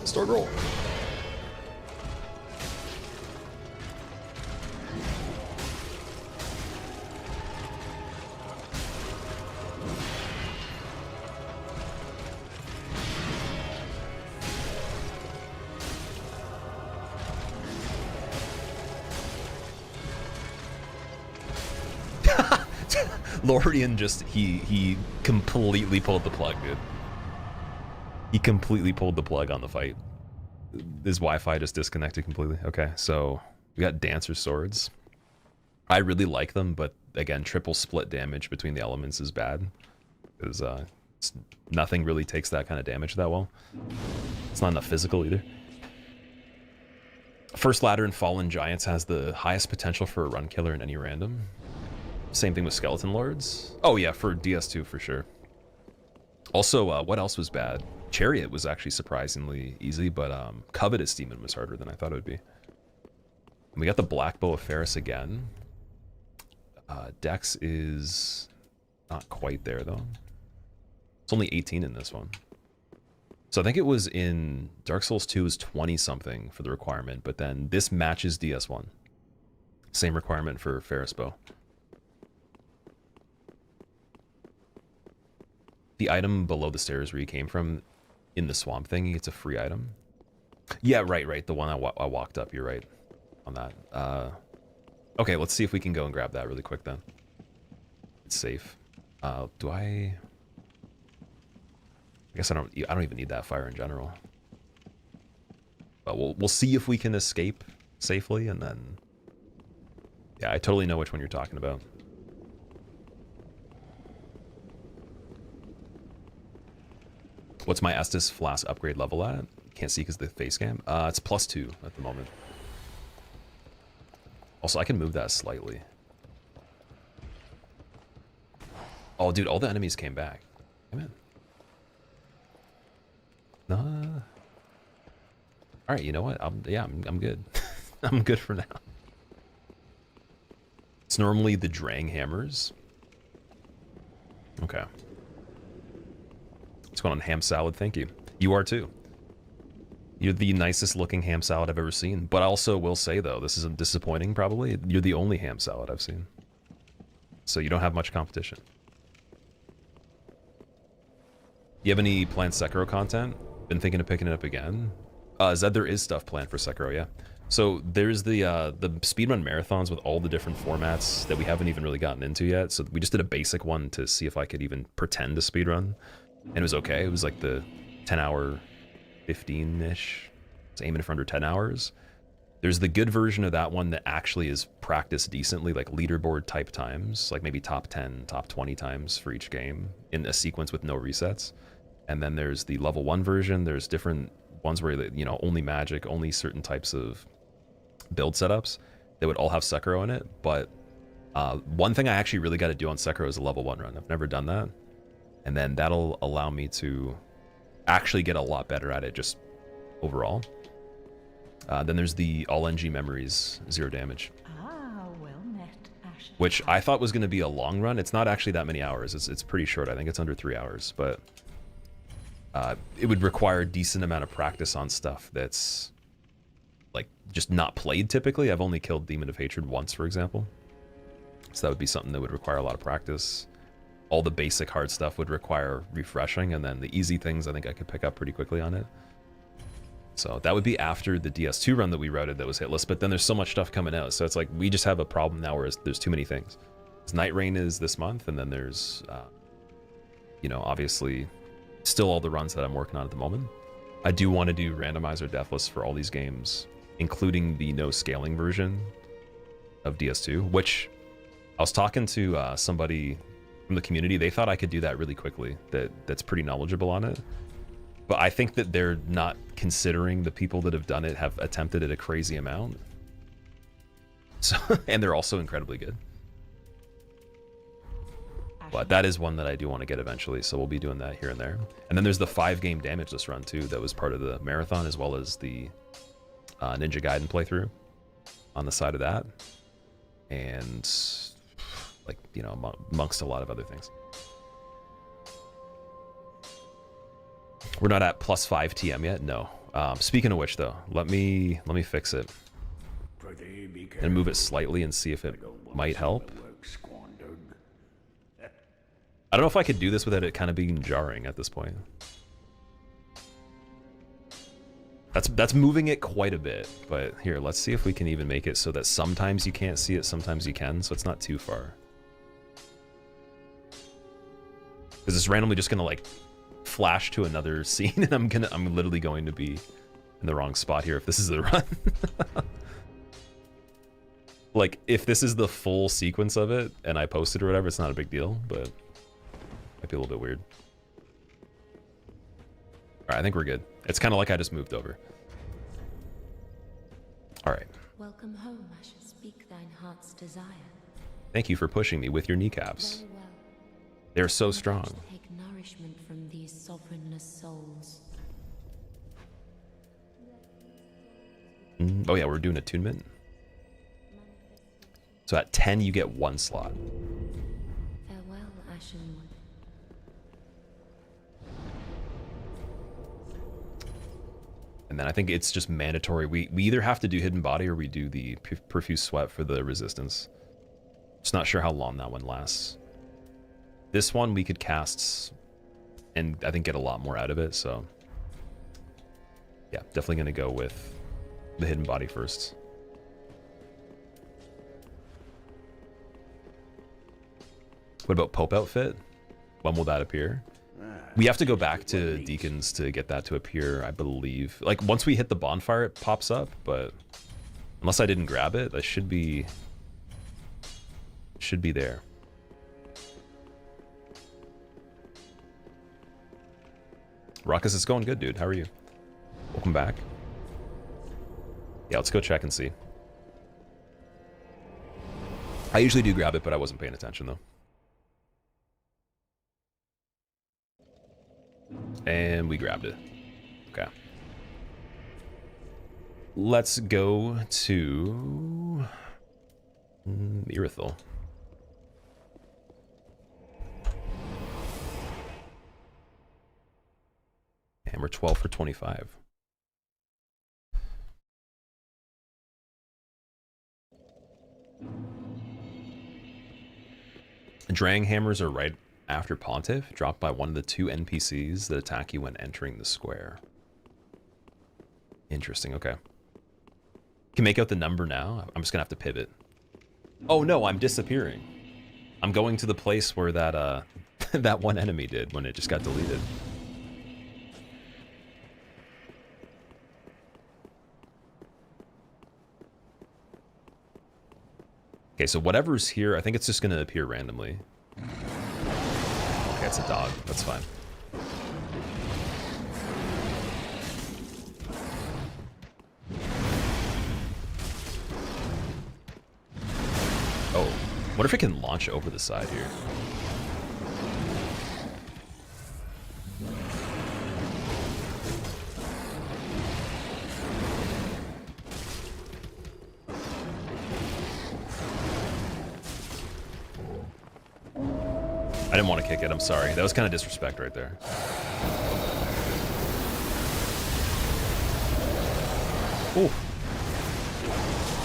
Start roll. Lorian just he completely pulled the plug, dude. He completely pulled the plug on the fight. His Wi-Fi just disconnected completely. Okay, so we got Dancer Swords. I really like them, but again, triple split damage between the elements is bad. Because nothing really takes that kind of damage that well. It's not enough physical either. First Ladder in Fallen Giants has the highest potential for a run killer in any random. Same thing with Skeleton Lords. Oh yeah, for DS2 for sure. Also, what else was bad? Chariot was actually surprisingly easy, but Covetous Demon was harder than I thought it would be. And we got the Black Bow of Ferris again. Dex is not quite there though. It's only 18 in this one. So I think it was in Dark Souls 2 is 20 something for the requirement, but then this matches DS1. Same requirement for Ferris Bow. The item below the stairs where you came from in the swamp thing, it's a free item. Yeah, right. The one I walked up, you're right on that. Okay, let's see if we can go and grab that really quick then. It's safe. Do I guess I don't even need that fire in general. But we'll see if we can escape safely, and then yeah, I totally know which one you're talking about. What's my Estus Flask upgrade level at? Can't see because the face cam. It's +2 at the moment. Also, I can move that slightly. Oh, dude, all the enemies came back. Come in. Nah. All right, you know what? I'm good. I'm good for now. It's normally the Drang hammers. Okay. What's going on, ham salad? Thank you. You are too. You're the nicest looking ham salad I've ever seen. But I also will say though, this is disappointing probably. You're the only ham salad I've seen. So you don't have much competition. You have any planned Sekiro content? Been thinking of picking it up again? Zed, there is stuff planned for Sekiro, yeah. So there's the speedrun marathons with all the different formats that we haven't even really gotten into yet. So we just did a basic one to see if I could even pretend to speedrun. And it was okay. It was like the 10 hour, 15-ish. It's aiming for under 10 hours. There's the good version of that one that actually is practiced decently, like leaderboard type times, like maybe top 10, top 20 times for each game in a sequence with no resets. And then there's the level 1 version. There's different ones where, you know, only magic, only certain types of build setups that would all have Sekiro in it. But one thing I actually really got to do on Sekiro is a level 1 run. I've never done that. And then that'll allow me to actually get a lot better at it just overall. Then there's the all NG memories, 0 damage. Ah, well met, Ashen. Which I thought was going to be a long run. It's not actually that many hours. It's pretty short. I think it's under 3 hours. But it would require a decent amount of practice on stuff that's like just not played typically. I've only killed Demon of Hatred once, for example. So that would be something that would require a lot of practice. All the basic hard stuff would require refreshing, and then the easy things I think I could pick up pretty quickly on it. So that would be after the DS2 run that we routed that was hitless, but then there's so much stuff coming out. So it's like we just have a problem now where there's too many things. Night Rain is this month, and then there's, you know, obviously still all the runs that I'm working on at the moment. I do want to do randomizer deathless for all these games, including the no scaling version of DS2, which I was talking to somebody from the community. They thought I could do that really quickly, that's pretty knowledgeable on it. But I think that they're not considering the people that have done it have attempted it a crazy amount. So, and they're also incredibly good. But that is one that I do want to get eventually, so we'll be doing that here and there. And then there's the 5-game damageless run too, that was part of the marathon, as well as the Ninja Gaiden playthrough on the side of that. And like, you know, amongst a lot of other things. We're not at +5 TM yet, no. Speaking of which though, let me fix it and move it slightly and see if it might help. I don't know if I could do this without it kind of being jarring at this point. That's moving it quite a bit, but here, let's see if we can even make it so that sometimes you can't see it, sometimes you can, so it's not too far. Because it's randomly just gonna like flash to another scene, and I'm literally going to be in the wrong spot here if this is the run. Like if this is the full sequence of it and I post it or whatever, it's not a big deal, but it might be a little bit weird. All right, I think we're good. It's kind of like I just moved over. All right. Welcome home, I shall speak thine heart's desire. Thank you for pushing me with your kneecaps. Very well. They're so strong. Take nourishment from these sovereignless souls. Oh yeah, we're doing attunement. So at 10, you get 1 slot. Farewell, Ashenwood. And then I think it's just mandatory. We either have to do Hidden Body or we do the Profuse Sweat for the resistance. Just not sure how long that one lasts. This one we could cast and I think get a lot more out of it, so yeah, definitely gonna go with the Hidden Body first. What about Pope Outfit? When will that appear? We have to go back to Deacons to get that to appear, I believe. Like once we hit the bonfire, it pops up, but unless I didn't grab it, that should be there. Ruckus, it's going good, dude. How are you? Welcome back. Yeah, let's go check and see. I usually do grab it, but I wasn't paying attention, though. And we grabbed it. Okay. Let's go to Irithel. And we're 12 for 25. Drang hammers are right after Pontiff, dropped by one of the 2 NPCs that attack you when entering the square. Interesting, okay. Can make out the number now. I'm just gonna have to pivot. Oh no, I'm disappearing. I'm going to the place where that that one enemy did when it just got deleted. Okay, so whatever's here, I think it's just gonna appear randomly. Okay, it's a dog. That's fine. Oh, what if it can launch over the side here? I didn't want to kick it, I'm sorry. That was kind of disrespect right there. Ooh.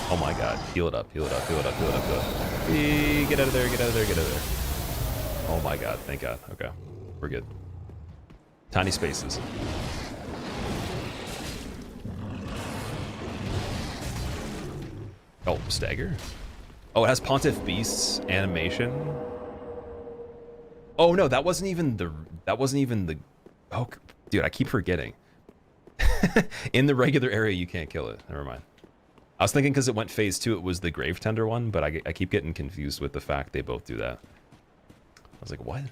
Oh my god. Heal it up, heal it up, heal it up, heal it up, heal it up. Get out of there, get out of there, get out of there. Oh my god, thank god. Okay, we're good. Tiny spaces. Oh, stagger? Oh, it has Pontiff Beast's animation. Oh no, that wasn't even the, oh, dude, I keep forgetting. In the regular area, you can't kill it. Never mind. I was thinking because it went phase 2, it was the Grave Tender one, but I keep getting confused with the fact they both do that. I was like, what?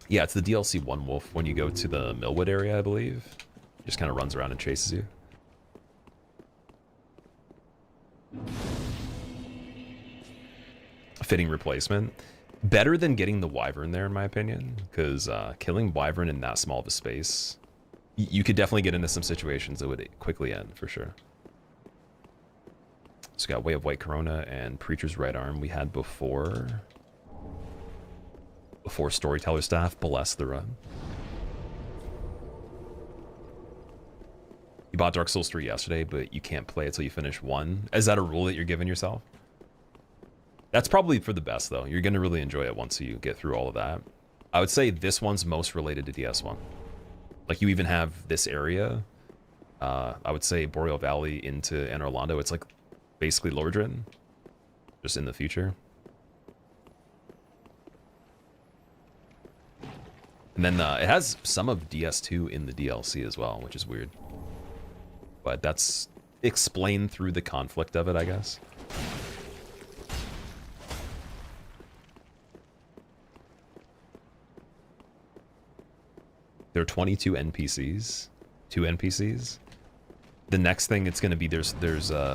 Yeah, it's the DLC One Wolf when you go to the Millwood area, I believe. It just kind of runs around and chases you. A fitting replacement. Better than getting the Wyvern there, in my opinion, because killing Wyvern in that small of a space, you could definitely get into some situations that would quickly end, for sure. So got Way of White Corona and Preacher's Right Arm we had before Storyteller Staff, Bless the Run. You bought Dark Souls 3 yesterday, but you can't play it till you finish 1. Is that a rule that you're giving yourself? That's probably for the best, though. You're going to really enjoy it once you get through all of that. I would say this one's most related to DS1. Like, you even have this area. I would say Boreal Valley into Anor Londo. It's like basically Lordran, just in the future. And then it has some of DS2 in the DLC as well, which is weird. But that's explained through the conflict of it, I guess. There are 22 NPCs, 2 NPCs. The next thing it's going to be there's 0.2%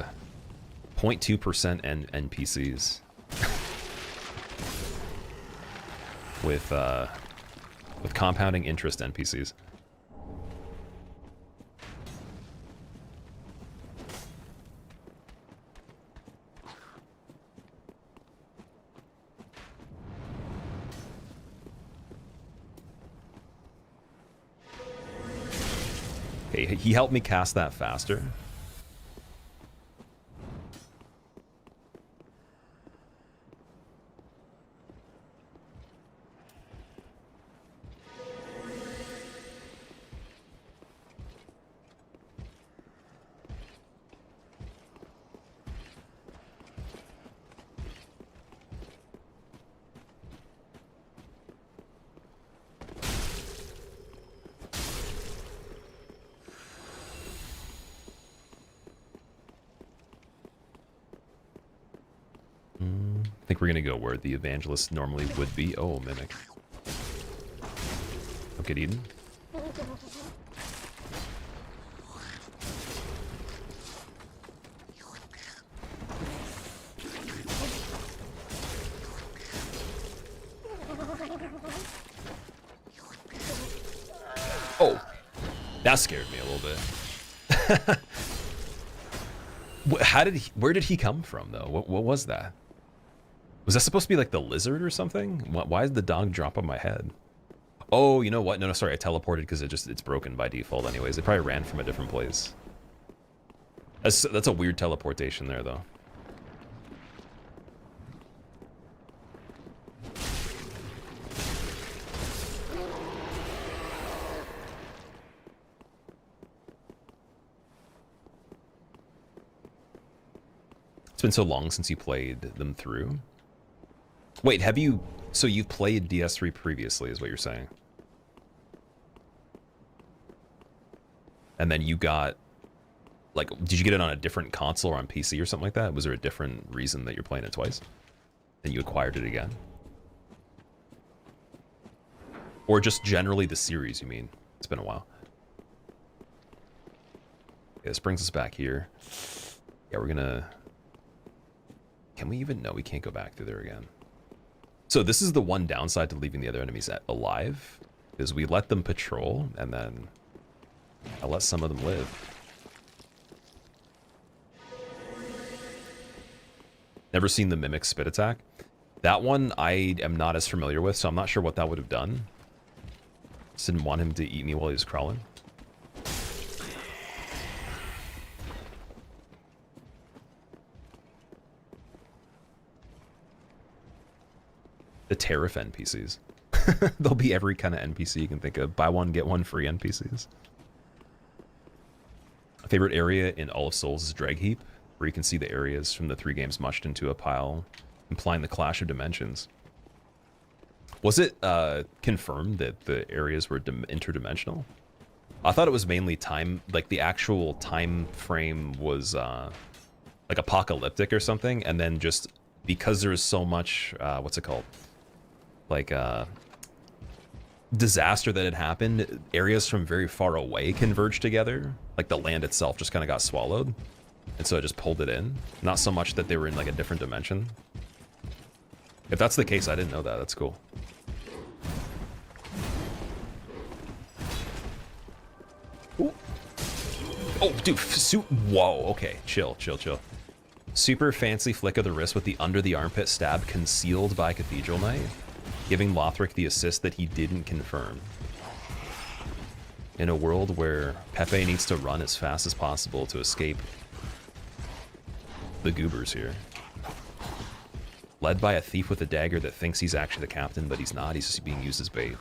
NPCs with compounding interest NPCs. Okay, he helped me cast that faster. I think we're gonna go where the evangelist normally would be. Oh, Mimic. Okay, Eden. Oh, that scared me a little bit. Where did he come from though? What was that? Was that supposed to be like the lizard or something? Why did the dog drop on my head? Oh, you know what? No, sorry, I teleported because it's broken by default anyways. It probably ran from a different place. That's a weird teleportation there though. It's been so long since you played them through. Wait, have you... So you've played DS3 previously, is what you're saying? And then you got... Like, did you get it on a different console or on PC or something like that? Was there a different reason that you're playing it twice? And you acquired it again? Or just generally the series, you mean? It's been a while. Okay, this brings us back here. Yeah, we're gonna... Can we even... No, we can't go back through there again. So this is the one downside to leaving the other enemies alive, is we let them patrol, and then I let some of them live. Never seen the Mimic Spit Attack. That one I am not as familiar with, so I'm not sure what that would have done. Just didn't want him to eat me while he was crawling. The tariff NPCs. There'll be every kind of NPC you can think of. Buy one, get one free NPCs. My favorite area in all of Souls is Drag Heap, where you can see the areas from the 3 games mushed into a pile, implying the clash of dimensions. Was it confirmed that the areas were interdimensional? I thought it was mainly time, like the actual time frame was like apocalyptic or something, and then just because there was so much, what's it called? Like disaster that had happened, areas from very far away converged together. Like the land itself just kind of got swallowed, and so it just pulled it in. Not so much that they were in like a different dimension. If that's the case, I didn't know that. That's cool. Ooh. Oh, dude, whoa, okay, chill. Super fancy flick of the wrist with the under the armpit stab concealed by Cathedral Knight, giving Lothric the assist that he didn't confirm. In a world where Pepe needs to run as fast as possible to escape the goobers here. Led by a thief with a dagger that thinks he's actually the captain, but he's not, he's just being used as bait.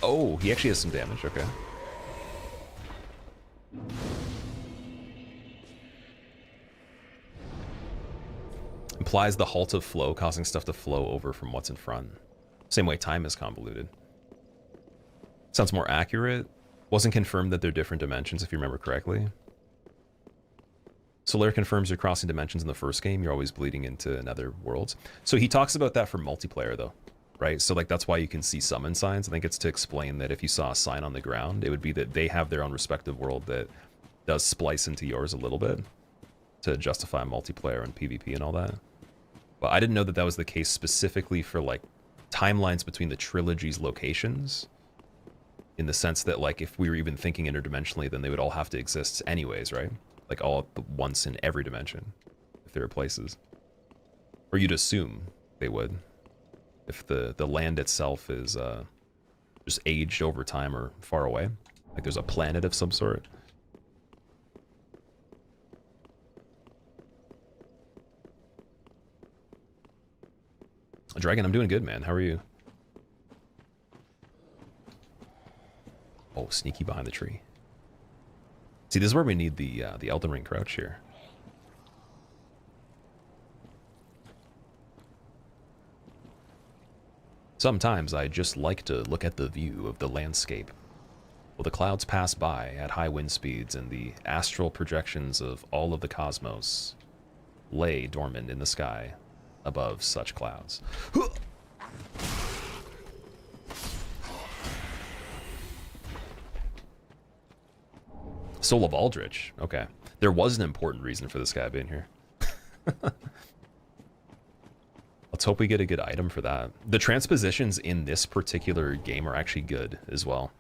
Oh, he actually has some damage, okay. Implies the halt of flow, causing stuff to flow over from what's in front. Same way time is convoluted. Sounds more accurate. Wasn't confirmed that they're different dimensions, if you remember correctly. Solaire confirms you're crossing dimensions in the first game, you're always bleeding into another worlds. So he talks about that for multiplayer, though. Right, so like that's why you can see summon signs. I think it's to explain that if you saw a sign on the ground, it would be that they have their own respective world that does splice into yours a little bit to justify multiplayer and PvP and all that. But I didn't know that that was the case specifically for like timelines between the trilogy's locations, in the sense that like if we were even thinking interdimensionally, then they would all have to exist anyways, right? Like all at once in every dimension, if there are places. Or you'd assume they would. If the land itself is just aged over time or far away. Like there's a planet of some sort. Dragon, I'm doing good, man. How are you? Oh, sneaky behind the tree. See, this is where we need the Elden Ring crouch here. Sometimes I just like to look at the view of the landscape. Will the clouds pass by at high wind speeds, and the astral projections of all of the cosmos lay dormant in the sky above such clouds? Soul of Aldrich. Okay. There was an important reason for this guy being here. Let's hope we get a good item for that. The transpositions in this particular game are actually good as well.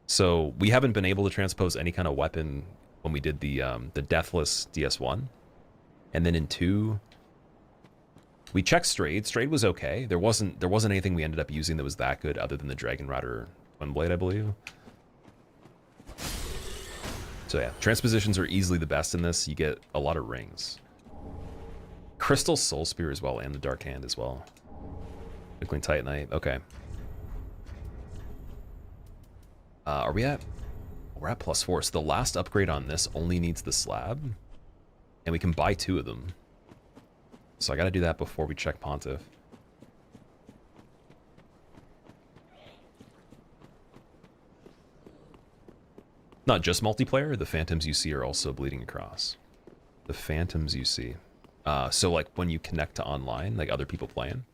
So we haven't been able to transpose any kind of weapon when we did the Deathless DS1. And then in 2, we checked Strayed. Strayed was okay. There wasn't anything we ended up using that was that good other than the Dragon Rider Twinblade, I believe. So yeah, transpositions are easily the best in this. You get a lot of rings. Crystal Soul Spear as well, and the Dark Hand as well. Twinkling Titanite, okay. Are we at... We're at +4, so the last upgrade on this only needs the slab. And we can buy 2 of them. So I gotta do that before we check Pontiff. Not just multiplayer, the phantoms you see are also bleeding across. The phantoms you see. So like when you connect to online, like other people playing.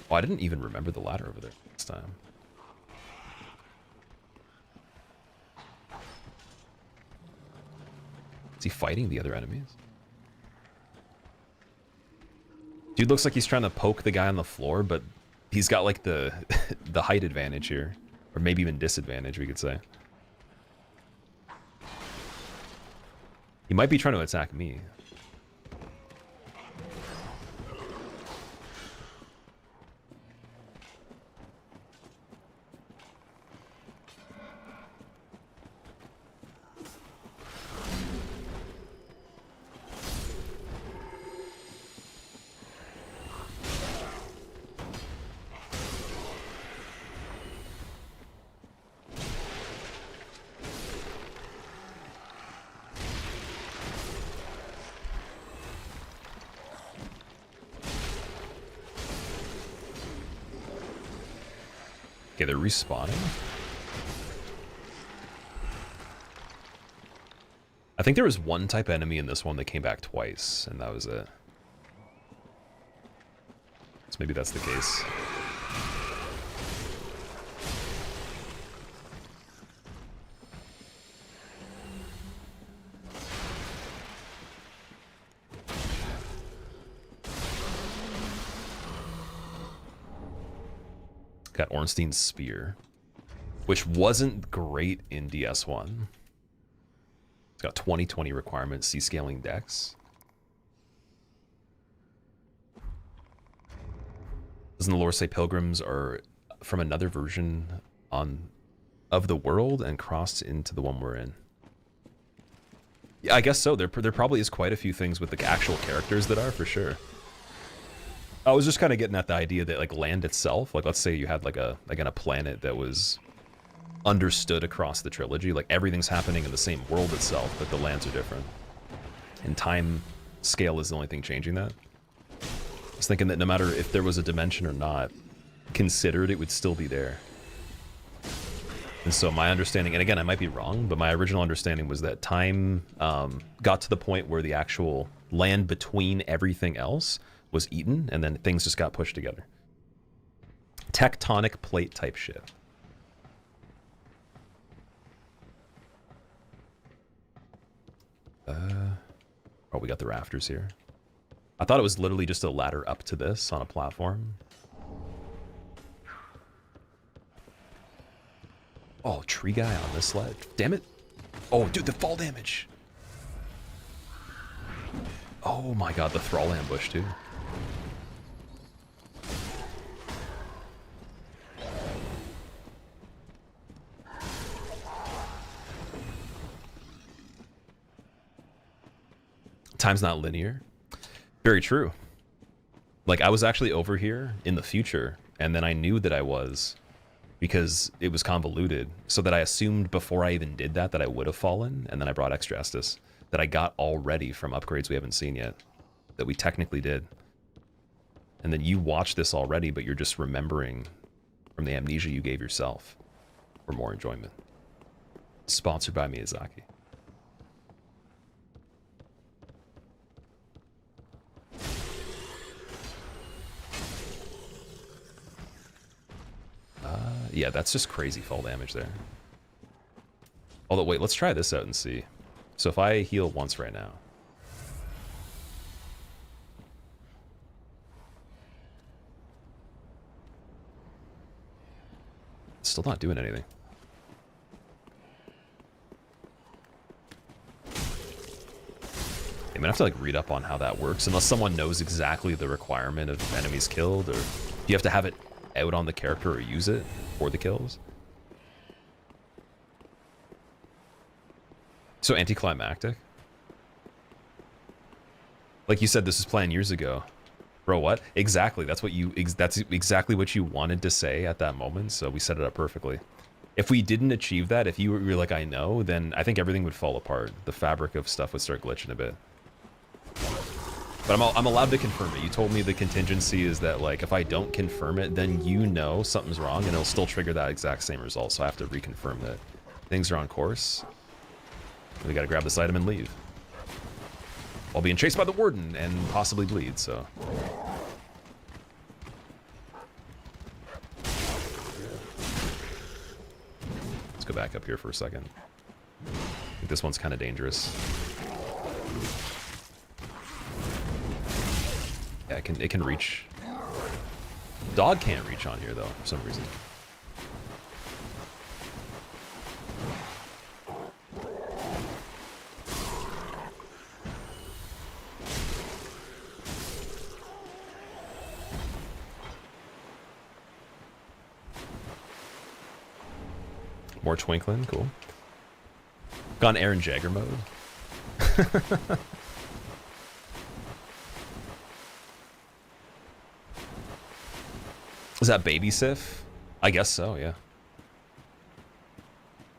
Oh, I didn't even remember the ladder over there this time. Is he fighting the other enemies? Dude looks like he's trying to poke the guy on the floor, but he's got like the the height advantage here. Or maybe even disadvantage, we could say. He might be trying to attack me. Okay, they're respawning. I think there was one type of enemy in this one that came back twice, and that was it. So maybe that's the case. Got Ornstein's Spear, which wasn't great in DS1. It's got 20/20 requirements, C-scaling dex. Doesn't the lore say pilgrims are from another version of the world and crossed into the one we're in? Yeah, I guess so. There probably is quite a few things with the actual characters that are, for sure. I was just kind of getting at the idea that like land itself, like let's say you had like a planet that was understood across the trilogy, like everything's happening in the same world itself, but the lands are different. And time scale is the only thing changing that. I was thinking that no matter if there was a dimension or not considered, it would still be there. And so my understanding, and again I might be wrong, but my original understanding was that time got to the point where the actual land between everything else was eaten, and then things just got pushed together. Tectonic plate type shit. Oh, we got the rafters here. I thought it was literally just a ladder up to this on a platform. Oh, tree guy on this sled. Damn it. Oh, dude, the fall damage. Oh my god, the thrall ambush, too. Time's not linear. Very true. Like, I was actually over here in the future, and then I knew that I was, because it was convoluted, so that I assumed before I even did that I would have fallen, and then I brought extra Estus that I got already from upgrades we haven't seen yet, that we technically did. And then you watch this already, but you're just remembering from the amnesia you gave yourself for more enjoyment. Sponsored by Miyazaki. Yeah, that's just crazy fall damage there. Although, wait, let's try this out and see. So if I heal once right now. It's still not doing anything. I'm gonna have to like read up on how that works, unless someone knows exactly the requirement of enemies killed, or you have to have it out on the character or use it for the kills. So anticlimactic. Like you said, this was planned years ago. Bro, what? Exactly. That's what you. That's exactly what you wanted to say at that moment. So we set it up perfectly. If we didn't achieve that, if you were like, I know, then I think everything would fall apart. The fabric of stuff would start glitching a bit. But I'm allowed to confirm it. You told me the contingency is that, like, if I don't confirm it, then you know something's wrong, and it'll still trigger that exact same result. So I have to reconfirm that things are on course. We gotta grab this item and leave. While being chased by the warden and possibly bleed, so. Let's go back up here for a second. I think this one's kind of dangerous. Yeah, it can reach. Dog can't reach on here though, for some reason. More twinkling, cool. Gone Aaron Jagger mode. Is that baby Sif? I guess so, yeah.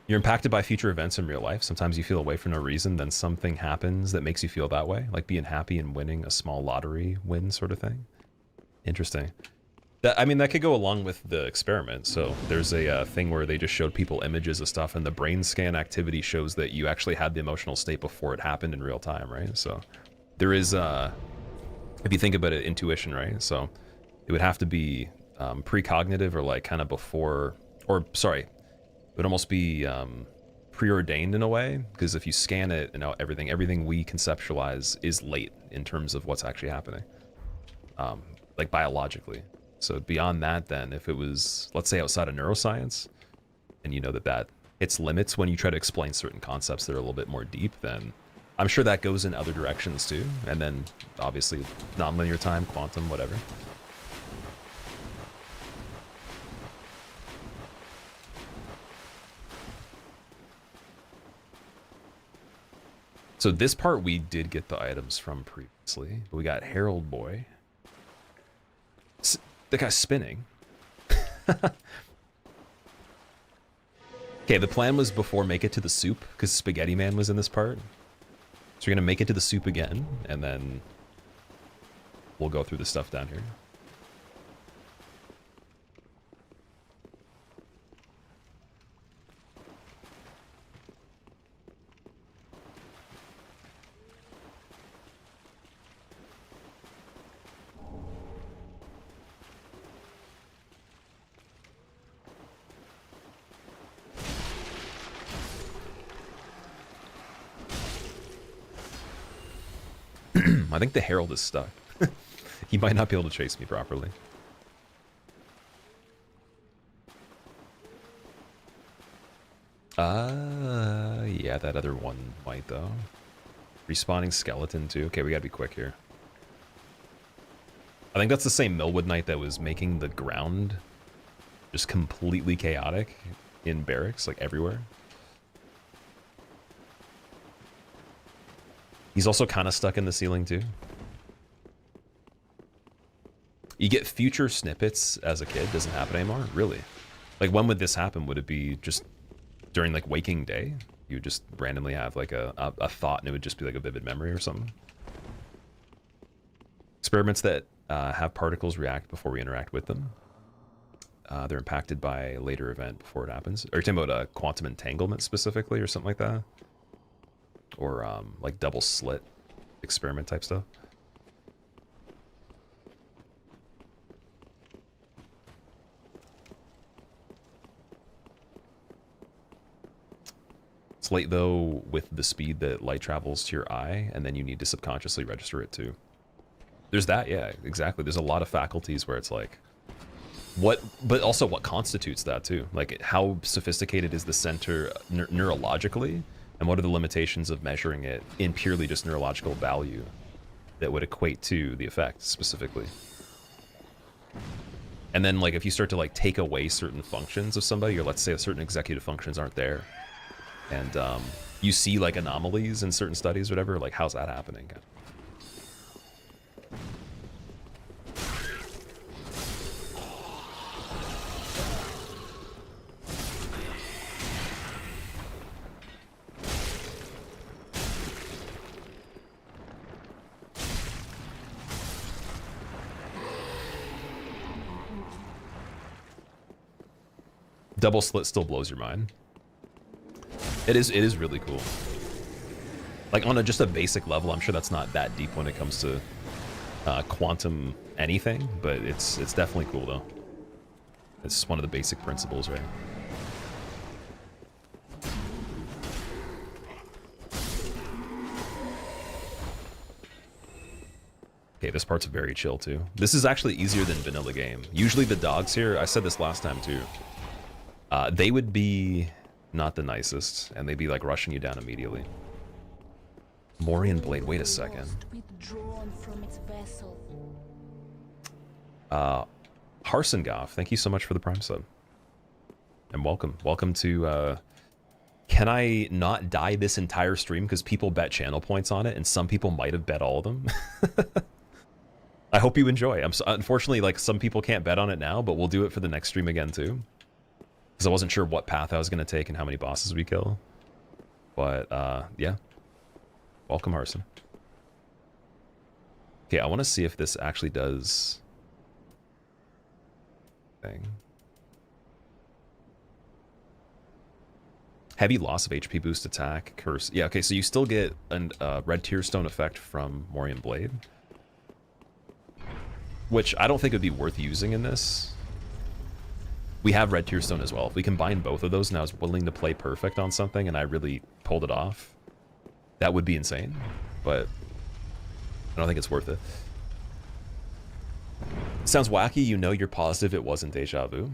You're impacted by future events in real life. Sometimes you feel away for no reason, then something happens that makes you feel that way, like being happy and winning a small lottery win sort of thing. Interesting. That, I mean, that could go along with the experiment. So there's a thing where they just showed people images of stuff, and the brain scan activity shows that you actually had the emotional state before it happened in real time, right? So there is, if you think about it, intuition, right? So it would have to be precognitive, or like kind of before, or sorry, it would almost be preordained in a way, because if you scan it and everything we conceptualize is late in terms of what's actually happening, like biologically. So beyond that, then, if it was, let's say, outside of neuroscience, and you know that hits limits when you try to explain certain concepts that are a little bit more deep, then I'm sure that goes in other directions too. And then obviously nonlinear time, quantum, whatever. So this part we did get the items from previously. We got Herald Boy. The guy's spinning. Okay, the plan was before make it to the soup, because Spaghetti Man was in this part. So we're gonna make it to the soup again, and then we'll go through the stuff down here. I think the Herald is stuck. He might not be able to chase me properly. Yeah, that other one might though. Respawning skeleton too. Okay, we gotta be quick here. I think that's the same Millwood Knight that was making the ground just completely chaotic in barracks, like everywhere. He's also kind of stuck in the ceiling too. You get future snippets as a kid. Doesn't happen anymore? Really? Like, when would this happen? Would it be just during like waking day? You would just randomly have like a thought, and it would just be like a vivid memory or something? Experiments that have particles react before we interact with them. They're impacted by a later event before it happens. Are you talking about quantum entanglement specifically, or something like that? Or like double slit experiment type stuff? It's late though with the speed that light travels to your eye, and then you need to subconsciously register it too. There's that, yeah, exactly. There's a lot of faculties where it's like, but also what constitutes that too? Like, how sophisticated is the center neurologically, and what are the limitations of measuring it in purely just neurological value that would equate to the effect specifically? And then, like, if you start to like take away certain functions of somebody, or let's say certain executive functions aren't there, and you see like anomalies in certain studies, whatever, like how's that happening? Double slit still blows your mind. It is really cool. Like on just a basic level, I'm sure that's not that deep when it comes to quantum anything, but it's definitely cool though. It's one of the basic principles, right? Okay, this part's very chill too. This is actually easier than vanilla game. Usually the dogs here, I said this last time too, they would be not the nicest, and they'd be like rushing you down immediately. Morian Blade, wait a second. Harsengoff, thank you so much for the Prime sub. And welcome. Welcome to, can I not die this entire stream because people bet channel points on it, and some people might have bet all of them? I hope you enjoy. Unfortunately, like, some people can't bet on it now, but we'll do it for the next stream again too. Because I wasn't sure what path I was going to take and how many bosses we kill. But, yeah. Welcome, Harson. Okay, I want to see if this actually does... thing. Heavy loss of HP boost attack. Curse. Yeah, okay, so you still get a red tear stone effect from Morian Blade. Which I don't think would be worth using in this. We have red tear stone as well. If we combine both of those and I was willing to play perfect on something and I really pulled it off, that would be insane. But I don't think it's worth it. Sounds wacky, you know you're positive it wasn't deja vu.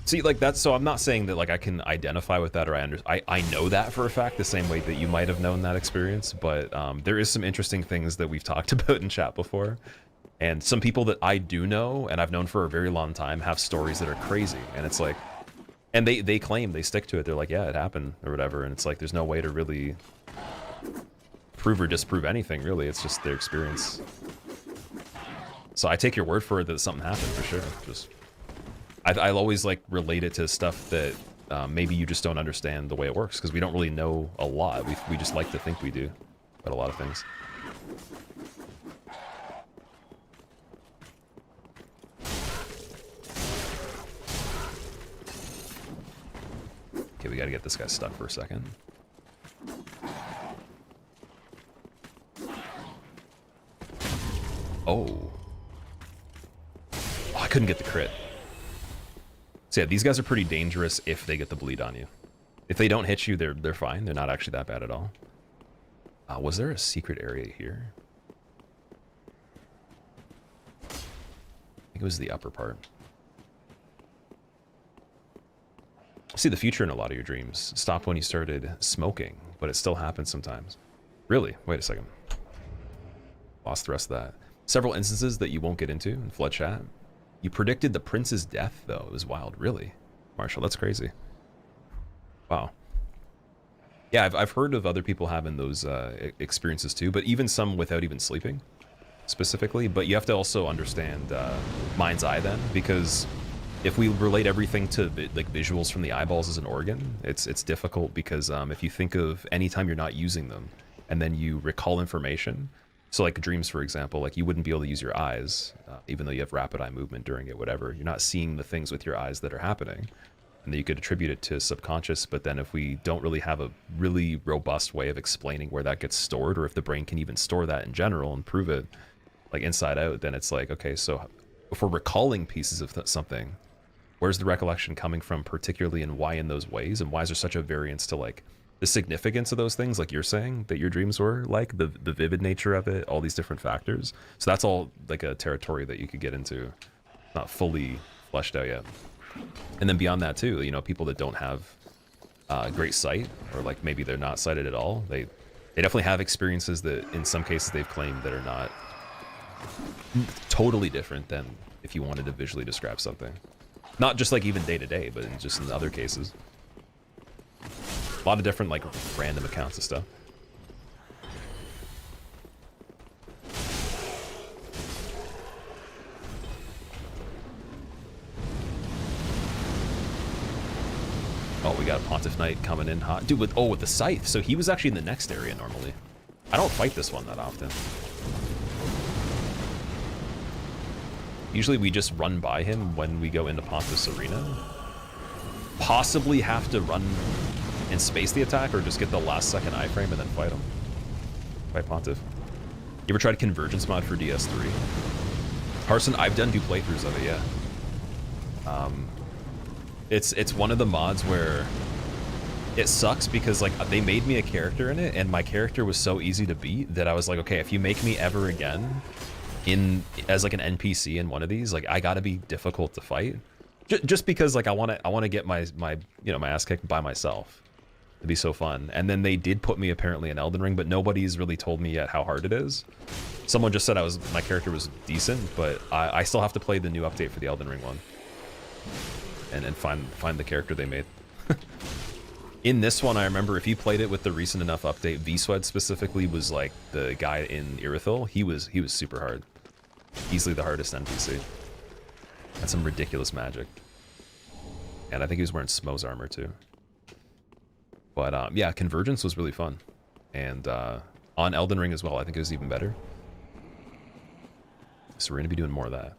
See, like, that's, so I'm not saying that like I can identify with that, or I know that for a fact the same way that you might have known that experience, but there is some interesting things that we've talked about in chat before. And some people that I do know, and I've known for a very long time, have stories that are crazy. And it's like, and they claim, they stick to it. They're like, yeah, it happened, or whatever. And it's like, there's no way to really prove or disprove anything, really. It's just their experience. So I take your word for it that something happened, for sure. Just, I'll always, like, relate it to stuff that maybe you just don't understand the way it works, because we don't really know a lot. We just like to think we do about a lot of things. Okay, we gotta get this guy stuck for a second. Oh. I couldn't get the crit. So yeah, these guys are pretty dangerous if they get the bleed on you. If they don't hit you, they're fine. They're not actually that bad at all. Was there a secret area here? I think it was the upper part. See the future in a lot of your dreams. Stopped when you started smoking, but it still happens sometimes. Really? Wait a second. Lost the rest of that. Several instances that you won't get into in Flood Chat. You predicted the prince's death, though. It was wild. Really? Marshall, that's crazy. Wow. Yeah, I've heard of other people having those experiences too, but even some without even sleeping, specifically. But you have to also understand mind's eye then, because if we relate everything to like visuals from the eyeballs as an organ, it's difficult, because if you think of any time you're not using them and then you recall information, So like dreams, for example, like you wouldn't be able to use your eyes, even though you have rapid eye movement during it, whatever. You're not seeing the things with your eyes that are happening. And then you could attribute it to subconscious, but then if we don't really have a really robust way of explaining where that gets stored, or if the brain can even store that in general and prove it like inside out, then it's like, okay, so if we're recalling pieces of something, where's the recollection coming from particularly, and why in those ways, and why is there such a variance to like the significance of those things, like you're saying that your dreams were, like the vivid nature of it, all these different factors. So that's all like a territory that you could get into, not fully fleshed out yet. And then beyond that too, you know, people that don't have great sight, or like maybe they're not sighted at all, they definitely have experiences that in some cases they've claimed that are not totally different than if you wanted to visually describe something. Not just like even day to day, but just in other cases. A lot of different like random accounts of stuff. Oh, we got a Pontiff Knight coming in hot. Dude, with the Scythe. So he was actually in the next area normally. I don't fight this one that often. Usually we just run by him when we go into Pontiff's arena. Possibly have to run and space the attack, or just get the last second iframe and then fight him. Fight Pontiff. You ever tried Convergence mod for DS3? Harson, I've done 2 playthroughs of it, yeah. It's one of the mods where it sucks because like they made me a character in it, and my character was so easy to beat that I was like, okay, if you make me ever again as like an NPC in one of these, like I gotta be difficult to fight, just because like I want to get my you know, my ass kicked by myself. It'd be so fun. And then they did put me apparently in Elden Ring, but nobody's really told me yet how hard it is. Someone just said my character was decent, but I still have to play the new update for the Elden Ring one. And find the character they made. In this one, I remember if you played it with the recent enough update, V-Sweat specifically was like the guy in Irithyll. He was super hard. Easily the hardest NPC. Had some ridiculous magic. And I think he was wearing Smo's armor too. But yeah, Convergence was really fun. And on Elden Ring as well, I think it was even better. So we're going to be doing more of that.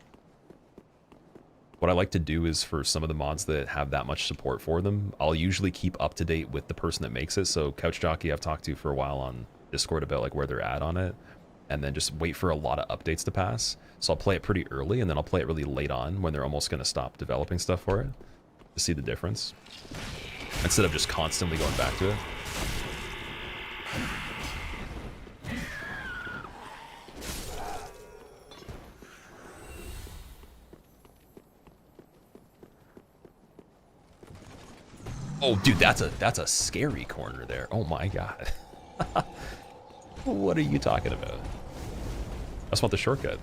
What I like to do is for some of the mods that have that much support for them, I'll usually keep up to date with the person that makes it. So Couch Jockey I've talked to for a while on Discord about like where they're at on it, and then just wait for a lot of updates to pass. So I'll play it pretty early, and then I'll play it really late on when they're almost going to stop developing stuff for it to see the difference, instead of just constantly going back to it. Oh, dude, that's a scary corner there. Oh my god. What are you talking about? I just want the shortcut.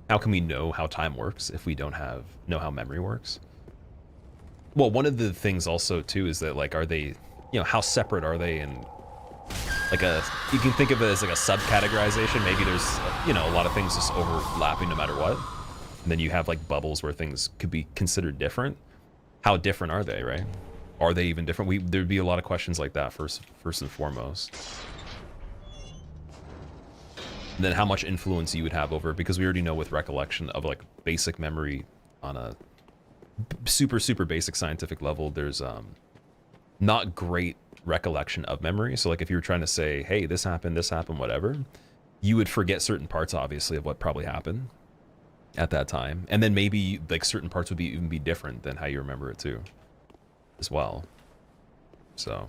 How can we know how time works if we don't know how memory works? Well, one of the things also too is that like, are they, you know, how separate are they? And like you can think of it as like a subcategorization. Maybe there's, you know, a lot of things just overlapping no matter what. And then you have like bubbles where things could be considered different. How different are they, right? Are they even different? There'd be a lot of questions like that first and foremost. And then how much influence you would have over it, because we already know with recollection of like basic memory on a super basic scientific level, there's not great recollection of memory. So like if you were trying to say, hey, this happened, whatever, you would forget certain parts obviously of what probably happened at that time, and then maybe like certain parts would even be different than how you remember it too as well. So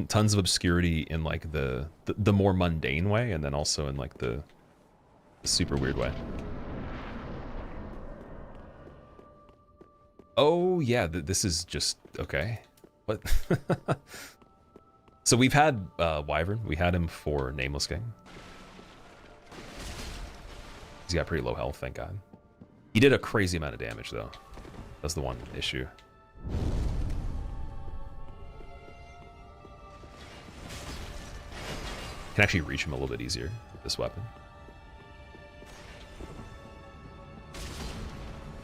tons of obscurity in like the more mundane way, and then also in like the super weird way. Oh yeah, this is just okay. What? So we've had Wyvern. We had him for Nameless King. He's got pretty low health, thank God. He did a crazy amount of damage, though. That's the one issue. Can actually reach him a little bit easier with this weapon.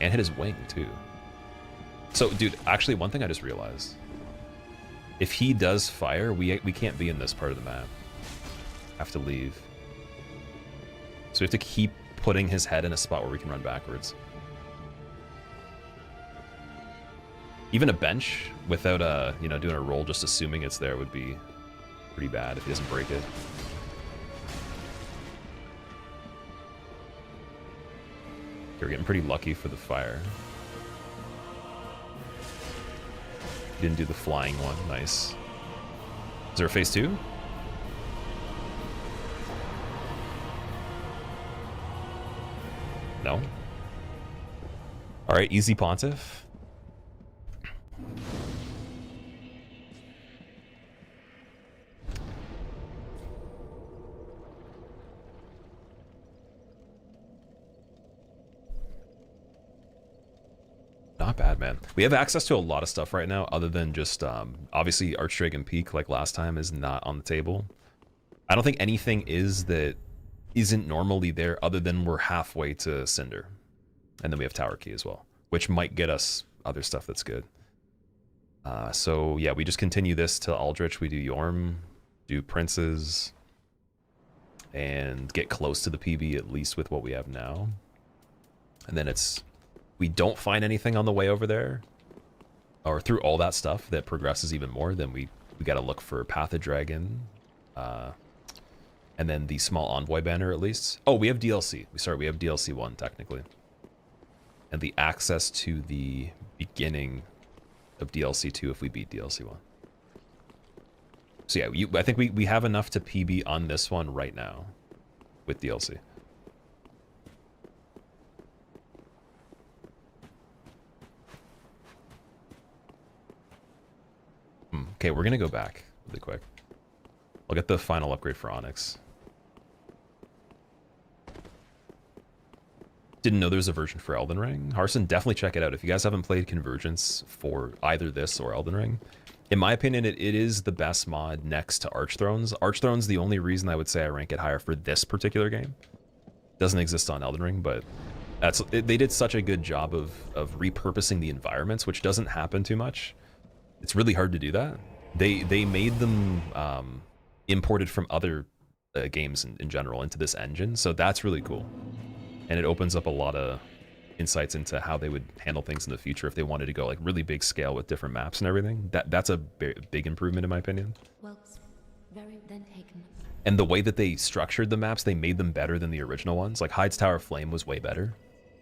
And hit his wing, too. So, dude, actually, one thing I just realized. If he does fire, we can't be in this part of the map. Have to leave. So we have to keep putting his head in a spot where we can run backwards. Even a bench without doing a roll, just assuming it's there, would be pretty bad if he doesn't break it. We're getting pretty lucky for the fire. Didn't do the flying one. Nice. Is there a phase 2? No. All right, easy Pontiff. Not bad, man. We have access to a lot of stuff right now, other than just obviously Archdragon Peak, like last time, is not on the table. I don't think anything is that isn't normally there, other than we're halfway to Cinder, and then we have Tower Key as well, which might get us other stuff that's good. So yeah, we just continue this to Aldrich. We do Yorm, do Princes, and get close to the PB at least with what we have now, and then it's. We don't find anything on the way over there, or through all that stuff that progresses even more, then we got to look for Path of Dragon, and then the small envoy banner at least. Oh, we have DLC. We have DLC 1 technically, and the access to the beginning of DLC 2 if we beat DLC 1. So yeah, I think we have enough to PB on this one right now with DLC. Okay, we're gonna go back really quick. I'll get the final upgrade for Onyx. Didn't know there was a version for Elden Ring. Harson, definitely check it out. If you guys haven't played Convergence for either this or Elden Ring, in my opinion, it is the best mod next to Archthrones. Archthrones, the only reason I would say I rank it higher for this particular game. Doesn't exist on Elden Ring, but they did such a good job of repurposing the environments, which doesn't happen too much. It's really hard to do that. They made them imported from other games in general into this engine, so that's really cool. And it opens up a lot of insights into how they would handle things in the future if they wanted to go like really big scale with different maps and everything. That's a big improvement in my opinion. Well, very then taken. And the way that they structured the maps, they made them better than the original ones. Like Hyde's Tower of Flame was way better,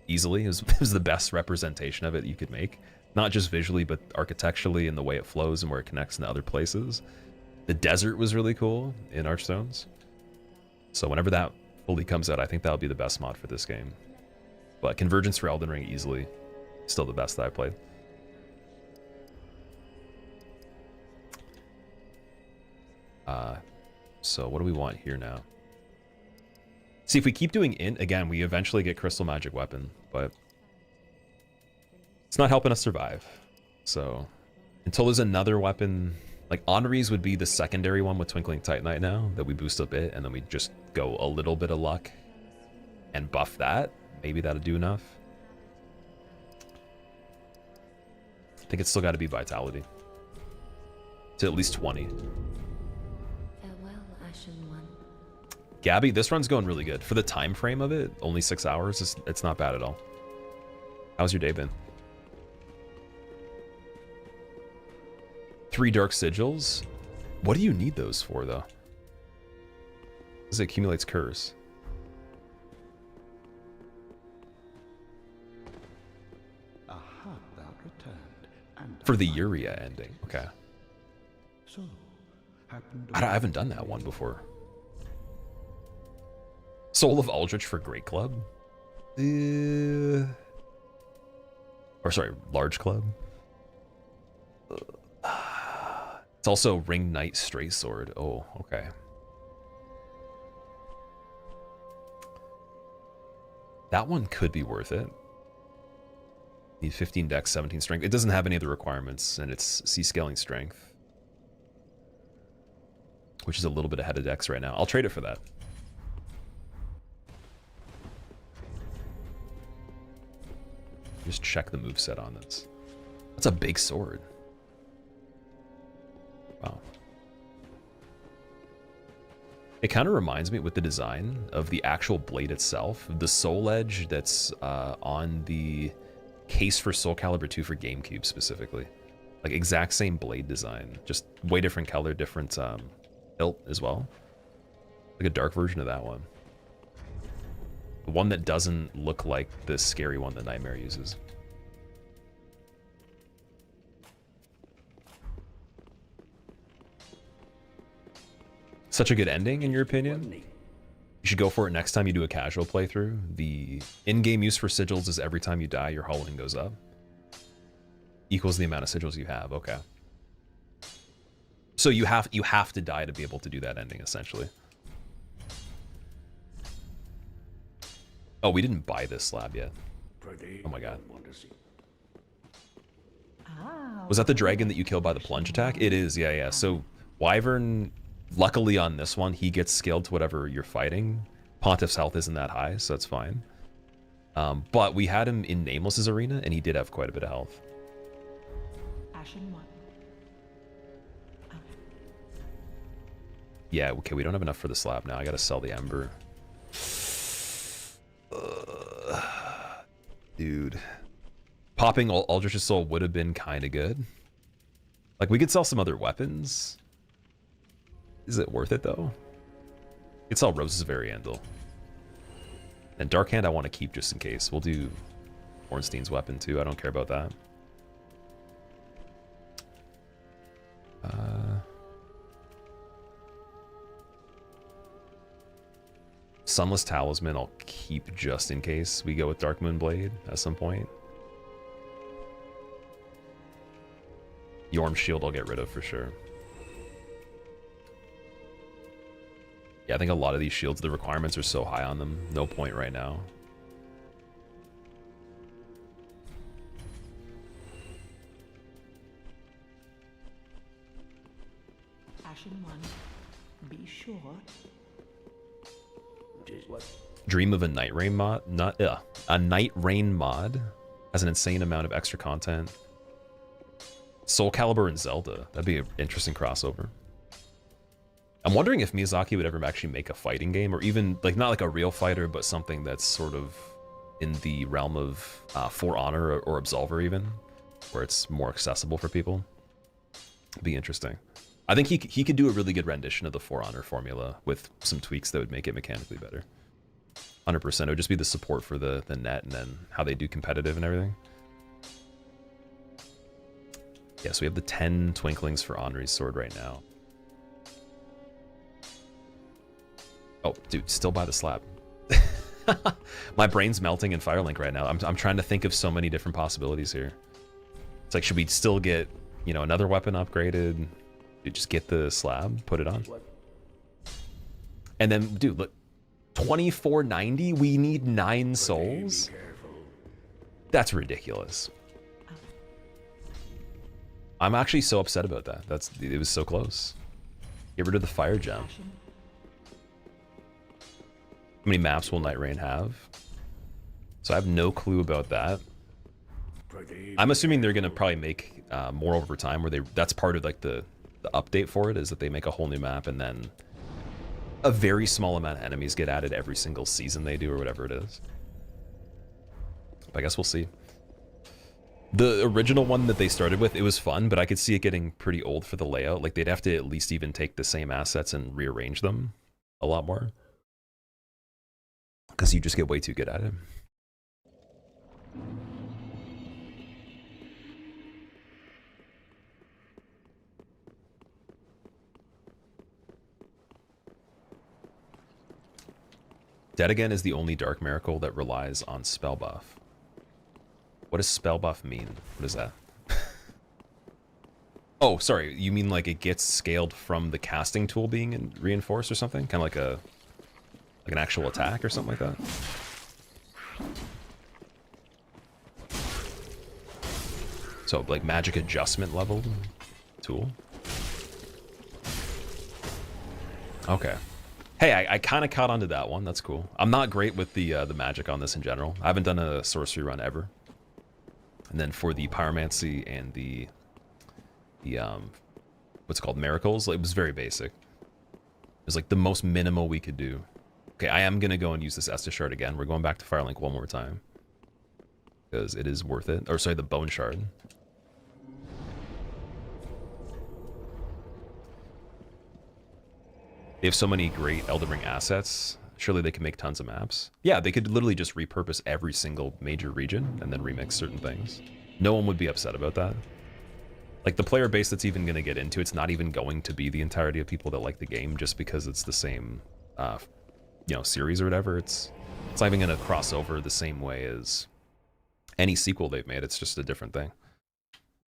easily. It was the best representation of it you could make. Not just visually, but architecturally and the way it flows and where it connects into other places. The desert was really cool in Archstones. So whenever that fully comes out, I think that'll be the best mod for this game. But Convergence for Elden Ring, easily still the best that I played. So what do we want here now? See, if we keep doing int, again, we eventually get Crystal Magic Weapon, but it's not helping us survive. So until there's another weapon, like Henri's would be the secondary one with Twinkling Titanite now that we boost a bit, and then we just go a little bit of luck and buff that. Maybe that'll do enough. I think it's still got to be Vitality to at least 20. Farewell, Ashen One. Gabby, this run's going really good for the time frame of it. Only 6 hours. It's not bad at all. How's your day been? 3 Dark Sigils? What do you need those for, though? Because it accumulates curse. Aha, thou returned, and For the Uria ending. Okay. so happened. I haven't done that one before. Soul of Aldrich for Great Club? Or sorry, Large Club? It's also Ring Knight Stray Sword. Oh, okay. That one could be worth it. Need 15 dex, 17 strength. It doesn't have any of the requirements, and it's C-scaling strength, which is a little bit ahead of dex right now. I'll trade it for that. Just check the moveset on this. That's a big sword. Wow. It kind of reminds me with the design of the actual blade itself, the soul edge that's on the case for Soul Calibur 2 for GameCube specifically. Like exact same blade design, just way different color, different hilt as well. Like a dark version of that one. The one that doesn't look like the scary one that Nightmare uses. Such a good ending, in your opinion? You should go for it next time you do a casual playthrough. The in-game use for sigils is every time you die, your hollowing goes up. Equals the amount of sigils you have. Okay. So you have to die to be able to do that ending, essentially. Oh, we didn't buy this slab yet. Oh my god. Was that the dragon that you killed by the plunge attack? It is, yeah, yeah. So Wyvern, luckily on this one, he gets scaled to whatever you're fighting. Pontiff's health isn't that high, so that's fine. But we had him in Nameless's arena, and he did have quite a bit of health. Ashen one. Yeah, okay, we don't have enough for the slab now. I gotta sell the ember. Dude. Popping Aldrich's Soul would have been kind of good. Like, we could sell some other weapons. Is it worth it, though? We could sell Rose's Variandal. And Dark Hand I want to keep just in case. We'll do Ornstein's weapon, too. I don't care about that. Sunless Talisman I'll keep just in case we go with Dark Moon Blade at some point. Yorm Shield I'll get rid of for sure. Yeah, I think a lot of these shields, the requirements are so high on them. No point right now. Ashen one. Be sure. Dream of a Night Rain mod? A Night Rain mod has an insane amount of extra content. Soul Calibur and Zelda. That'd be an interesting crossover. I'm wondering if Miyazaki would ever actually make a fighting game, or even, like, not like a real fighter, but something that's sort of in the realm of For Honor or Absolver even, where it's more accessible for people. It'd be interesting. I think he could do a really good rendition of the For Honor formula with some tweaks that would make it mechanically better. 100%. It would just be the support for the net and then how they do competitive and everything. Yeah, so we have the 10 Twinklings for Henri's sword right now. Oh, dude, still buy the slab. My brain's melting in Firelink right now. I'm trying to think of so many different possibilities here. It's like, should we still get, you know, another weapon upgraded? Dude, just get the slab, put it on. And then, dude, look, 2490. We need 9 souls. That's ridiculous. I'm actually so upset about that. It was so close. Get rid of the fire gem. How many maps will Night Rain have? So I have no clue about that. I'm assuming they're gonna probably make more over time, where that's part of like the update for it, is that they make a whole new map and then a very small amount of enemies get added every single season they do, or whatever it is. But I guess we'll see. The original one that they started with, it was fun, but I could see it getting pretty old for the layout. Like, they'd have to at least even take the same assets and rearrange them a lot more, because you just get way too good at it. Dead Again is the only Dark Miracle that relies on spell buff. What does spell buff mean? What is that? Oh, sorry. You mean like it gets scaled from the casting tool being reinforced or something? Kind of like an actual attack or something like that? So like magic adjustment level tool. Okay. Hey, I kind of caught onto that one. That's cool. I'm not great with the magic on this in general. I haven't done a sorcery run ever. And then for the pyromancy and the what's it called, miracles, it was very basic. It was like the most minimal we could do. Okay, I am gonna go and use this Estus shard again. We're going back to Firelink one more time because it is worth it. Or sorry, the bone shard. They have so many great Elden Ring assets. Surely they can make tons of maps. Yeah, they could literally just repurpose every single major region and then remix certain things. No one would be upset about that. Like the player base that's even going to get into it's not even going to be the entirety of people that like the game just because it's the same, you know, series or whatever. It's not even going to cross over the same way as any sequel they've made. It's just a different thing.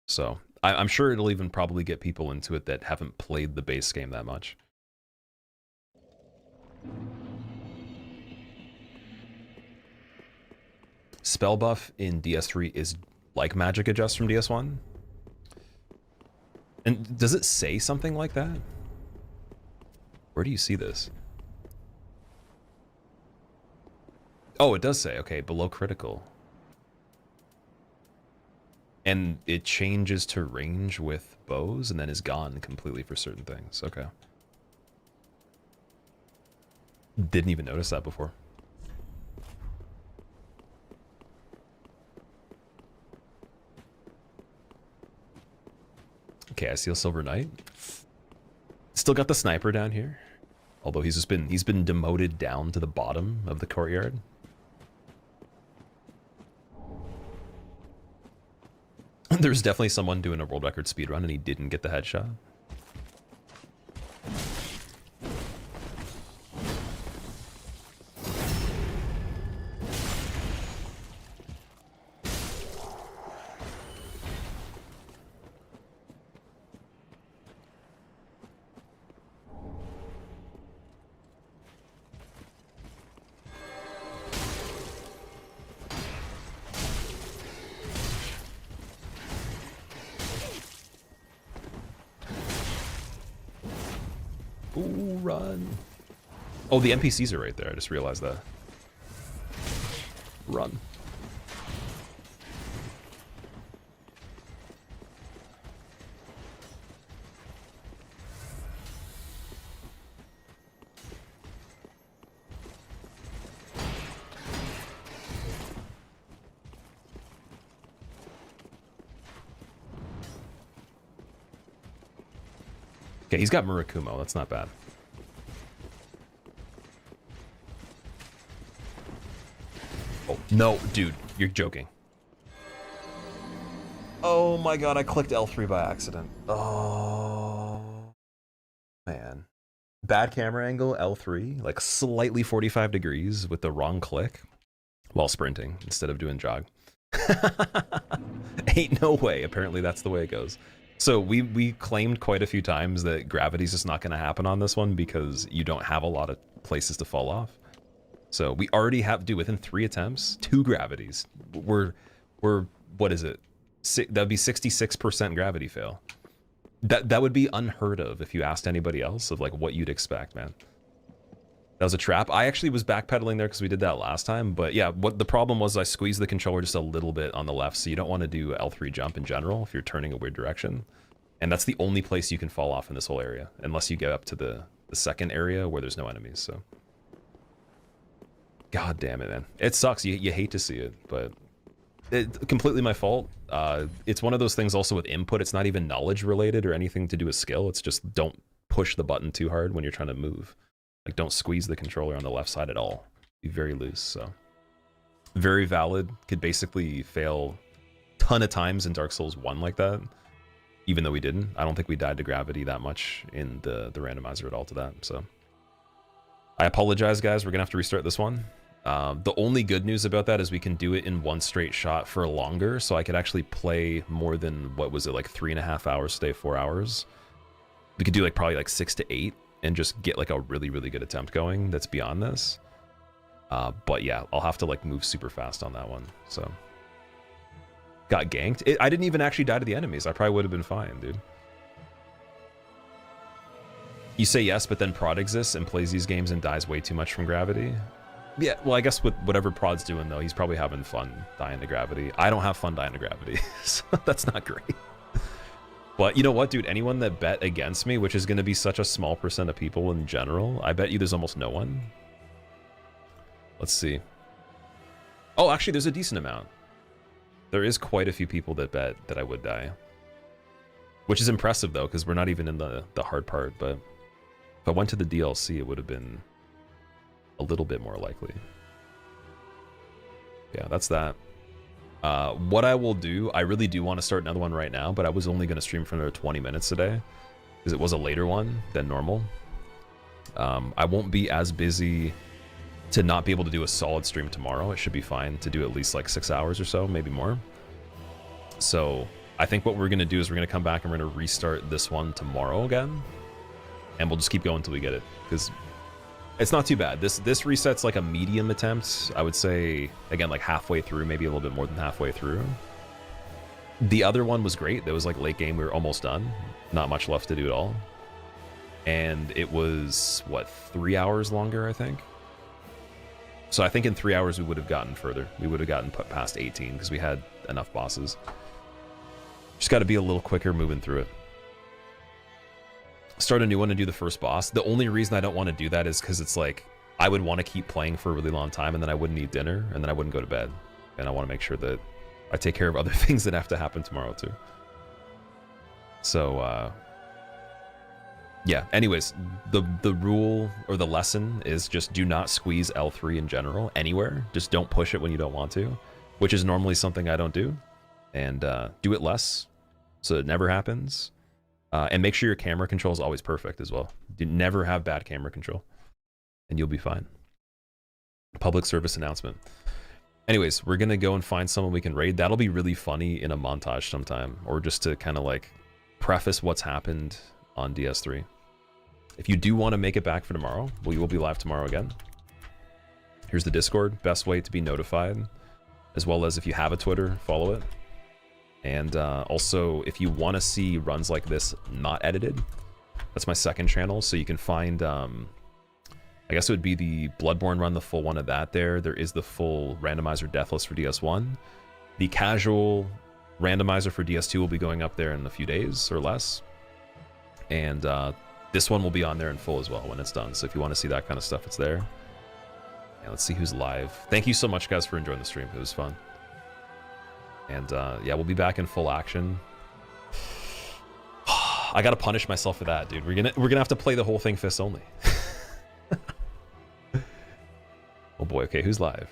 So I'm sure it'll even probably get people into it that haven't played the base game that much. Spell buff in DS3 is like magic adjust from DS1. And does it say something like that? Where do you see this? Oh, it does say, okay, below critical. And it changes to range with bows and then is gone completely for certain things. Okay. Didn't even notice that before. Okay, I see a Silver Knight. Still got the sniper down here. Although he's been demoted down to the bottom of the courtyard. There's definitely someone doing a world record speedrun and he didn't get the headshot. Ooh, run. Oh, the NPCs are right there. I just realized that. Run. Okay, he's got Murakumo. That's not bad. Oh, no, dude. You're joking. Oh my god, I clicked L3 by accident. Oh, man. Bad camera angle, L3, like slightly 45 degrees with the wrong click while sprinting instead of doing jog. Ain't no way. Apparently that's the way it goes. So we claimed quite a few times that gravity's just not going to happen on this one because you don't have a lot of places to fall off. So we already have, dude, within 3 attempts, 2 gravities. We're what is it? That'd be 66% gravity fail. That would be unheard of if you asked anybody else of like what you'd expect, man. That was a trap. I actually was backpedaling there because we did that last time. But yeah, what the problem was I squeezed the controller just a little bit on the left. So you don't want to do L3 jump in general if you're turning a weird direction. And that's the only place you can fall off in this whole area. Unless you get up to the second area where there's no enemies. So, god damn it, man. It sucks. You hate to see it. But it's completely my fault. It's one of those things also with input. It's not even knowledge related or anything to do with skill. It's just don't push the button too hard when you're trying to move. Like, don't squeeze the controller on the left side at all. Be very loose, so. Very valid. Could basically fail a ton of times in Dark Souls 1 like that. Even though we didn't. I don't think we died to gravity that much in the randomizer at all to that, so. I apologize, guys. We're going to have to restart this one. The only good news about that is we can do it in one straight shot for longer, so I could actually play more than, what was it, like 3.5 hours, stay 4 hours. We could do like probably like 6 to 8. And just get like a really, really good attempt going that's beyond this. But yeah, I'll have to like move super fast on that one. So got ganked. I didn't even actually die to the enemies. I probably would have been fine, dude. You say yes, but then Prod exists and plays these games and dies way too much from gravity. Yeah, well, I guess with whatever Prod's doing, though, he's probably having fun dying to gravity. I don't have fun dying to gravity, so that's not great. But you know what, dude? Anyone that bet against me, which is going to be such a small percent of people in general, I bet you there's almost no one. Let's see. Oh, actually, there's a decent amount. There is quite a few people that bet that I would die. Which is impressive, though, because we're not even in the hard part. But if I went to the DLC, it would have been a little bit more likely. Yeah, that's that. What I will do, I really do want to start another one right now, but I was only going to stream for another 20 minutes today because it was a later one than normal. I won't be as busy to not be able to do a solid stream tomorrow. It should be fine to do at least like 6 hours or so, maybe more. So I think what we're going to do is we're going to come back and we're going to restart this one tomorrow again. And we'll just keep going until we get it, because it's not too bad. This resets like a medium attempt. I would say, again, like halfway through, maybe a little bit more than halfway through. The other one was great. That was like late game. We were almost done. Not much left to do at all. And it was, what, 3 hours longer, I think? So I think in 3 hours we would have gotten further. We would have gotten put past 18 because we had enough bosses. Just got to be a little quicker moving through it. Start a new one and do the first boss. The only reason I don't want to do that is because it's like I would want to keep playing for a really long time and then I wouldn't eat dinner and then I wouldn't go to bed. And I want to make sure that I take care of other things that have to happen tomorrow too. So yeah, anyways, the rule or the lesson is just do not squeeze L3 in general anywhere. Just don't push it when you don't want to, which is normally something I don't do. And do it less so it never happens. And make sure your camera control is always perfect as well. Do never have bad camera control and you'll be fine. Public service announcement. Anyways, we're going to go and find someone we can raid. That'll be really funny in a montage sometime, or just to kind of like preface what's happened on DS3. If you do want to make it back for tomorrow, we will be live tomorrow again. Here's the Discord, best way to be notified, as well as if you have a Twitter, follow it. And also, if you want to see runs like this not edited, that's my second channel. So you can find, I guess it would be the Bloodborne run, the full one of that there. There is the full randomizer Deathless for DS1. The casual randomizer for DS2 will be going up there in a few days or less. And this one will be on there in full as well when it's done. So if you want to see that kind of stuff, it's there. Yeah, let's see who's live. Thank you so much, guys, for enjoying the stream. It was fun. And yeah, we'll be back in full action. I gotta punish myself for that, dude. We're gonna have to play the whole thing fists only. Oh boy, okay, who's live?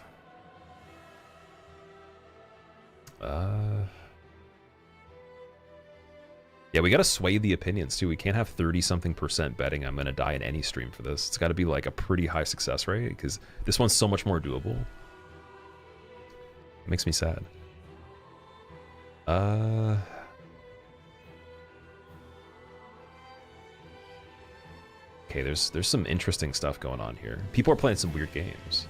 Yeah, we gotta sway the opinions too. We can't have 30-something% betting I'm gonna die in any stream for this. It's gotta be like a pretty high success rate because this one's so much more doable. It makes me sad. Okay, there's some interesting stuff going on here. People are playing some weird games.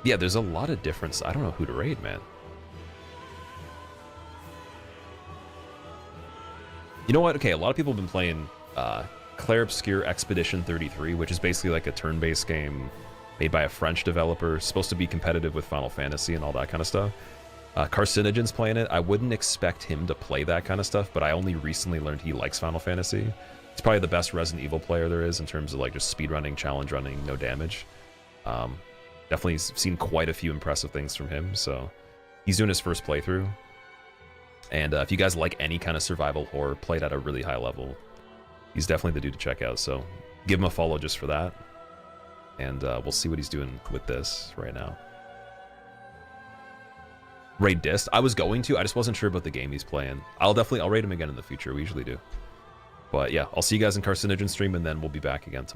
Yeah, there's a lot of difference. I don't know who to raid, man. You know what? Okay, a lot of people have been playing Clair Obscure Expedition 33, which is basically like a turn-based game made by a French developer, supposed to be competitive with Final Fantasy and all that kind of stuff. Carcinogen's playing it. I wouldn't expect him to play that kind of stuff, but I only recently learned he likes Final Fantasy. He's probably the best Resident Evil player there is in terms of like just speedrunning, challenge running, no damage. Definitely seen quite a few impressive things from him, so he's doing his first playthrough. And if you guys like any kind of survival horror played at a really high level, he's definitely the dude to check out, so give him a follow just for that. And we'll see what he's doing with this right now. Raid Dist? I was going to, I just wasn't sure about the game he's playing. I'll raid him again in the future, we usually do. But yeah, I'll see you guys in Carcinogen stream, and then we'll be back again tomorrow.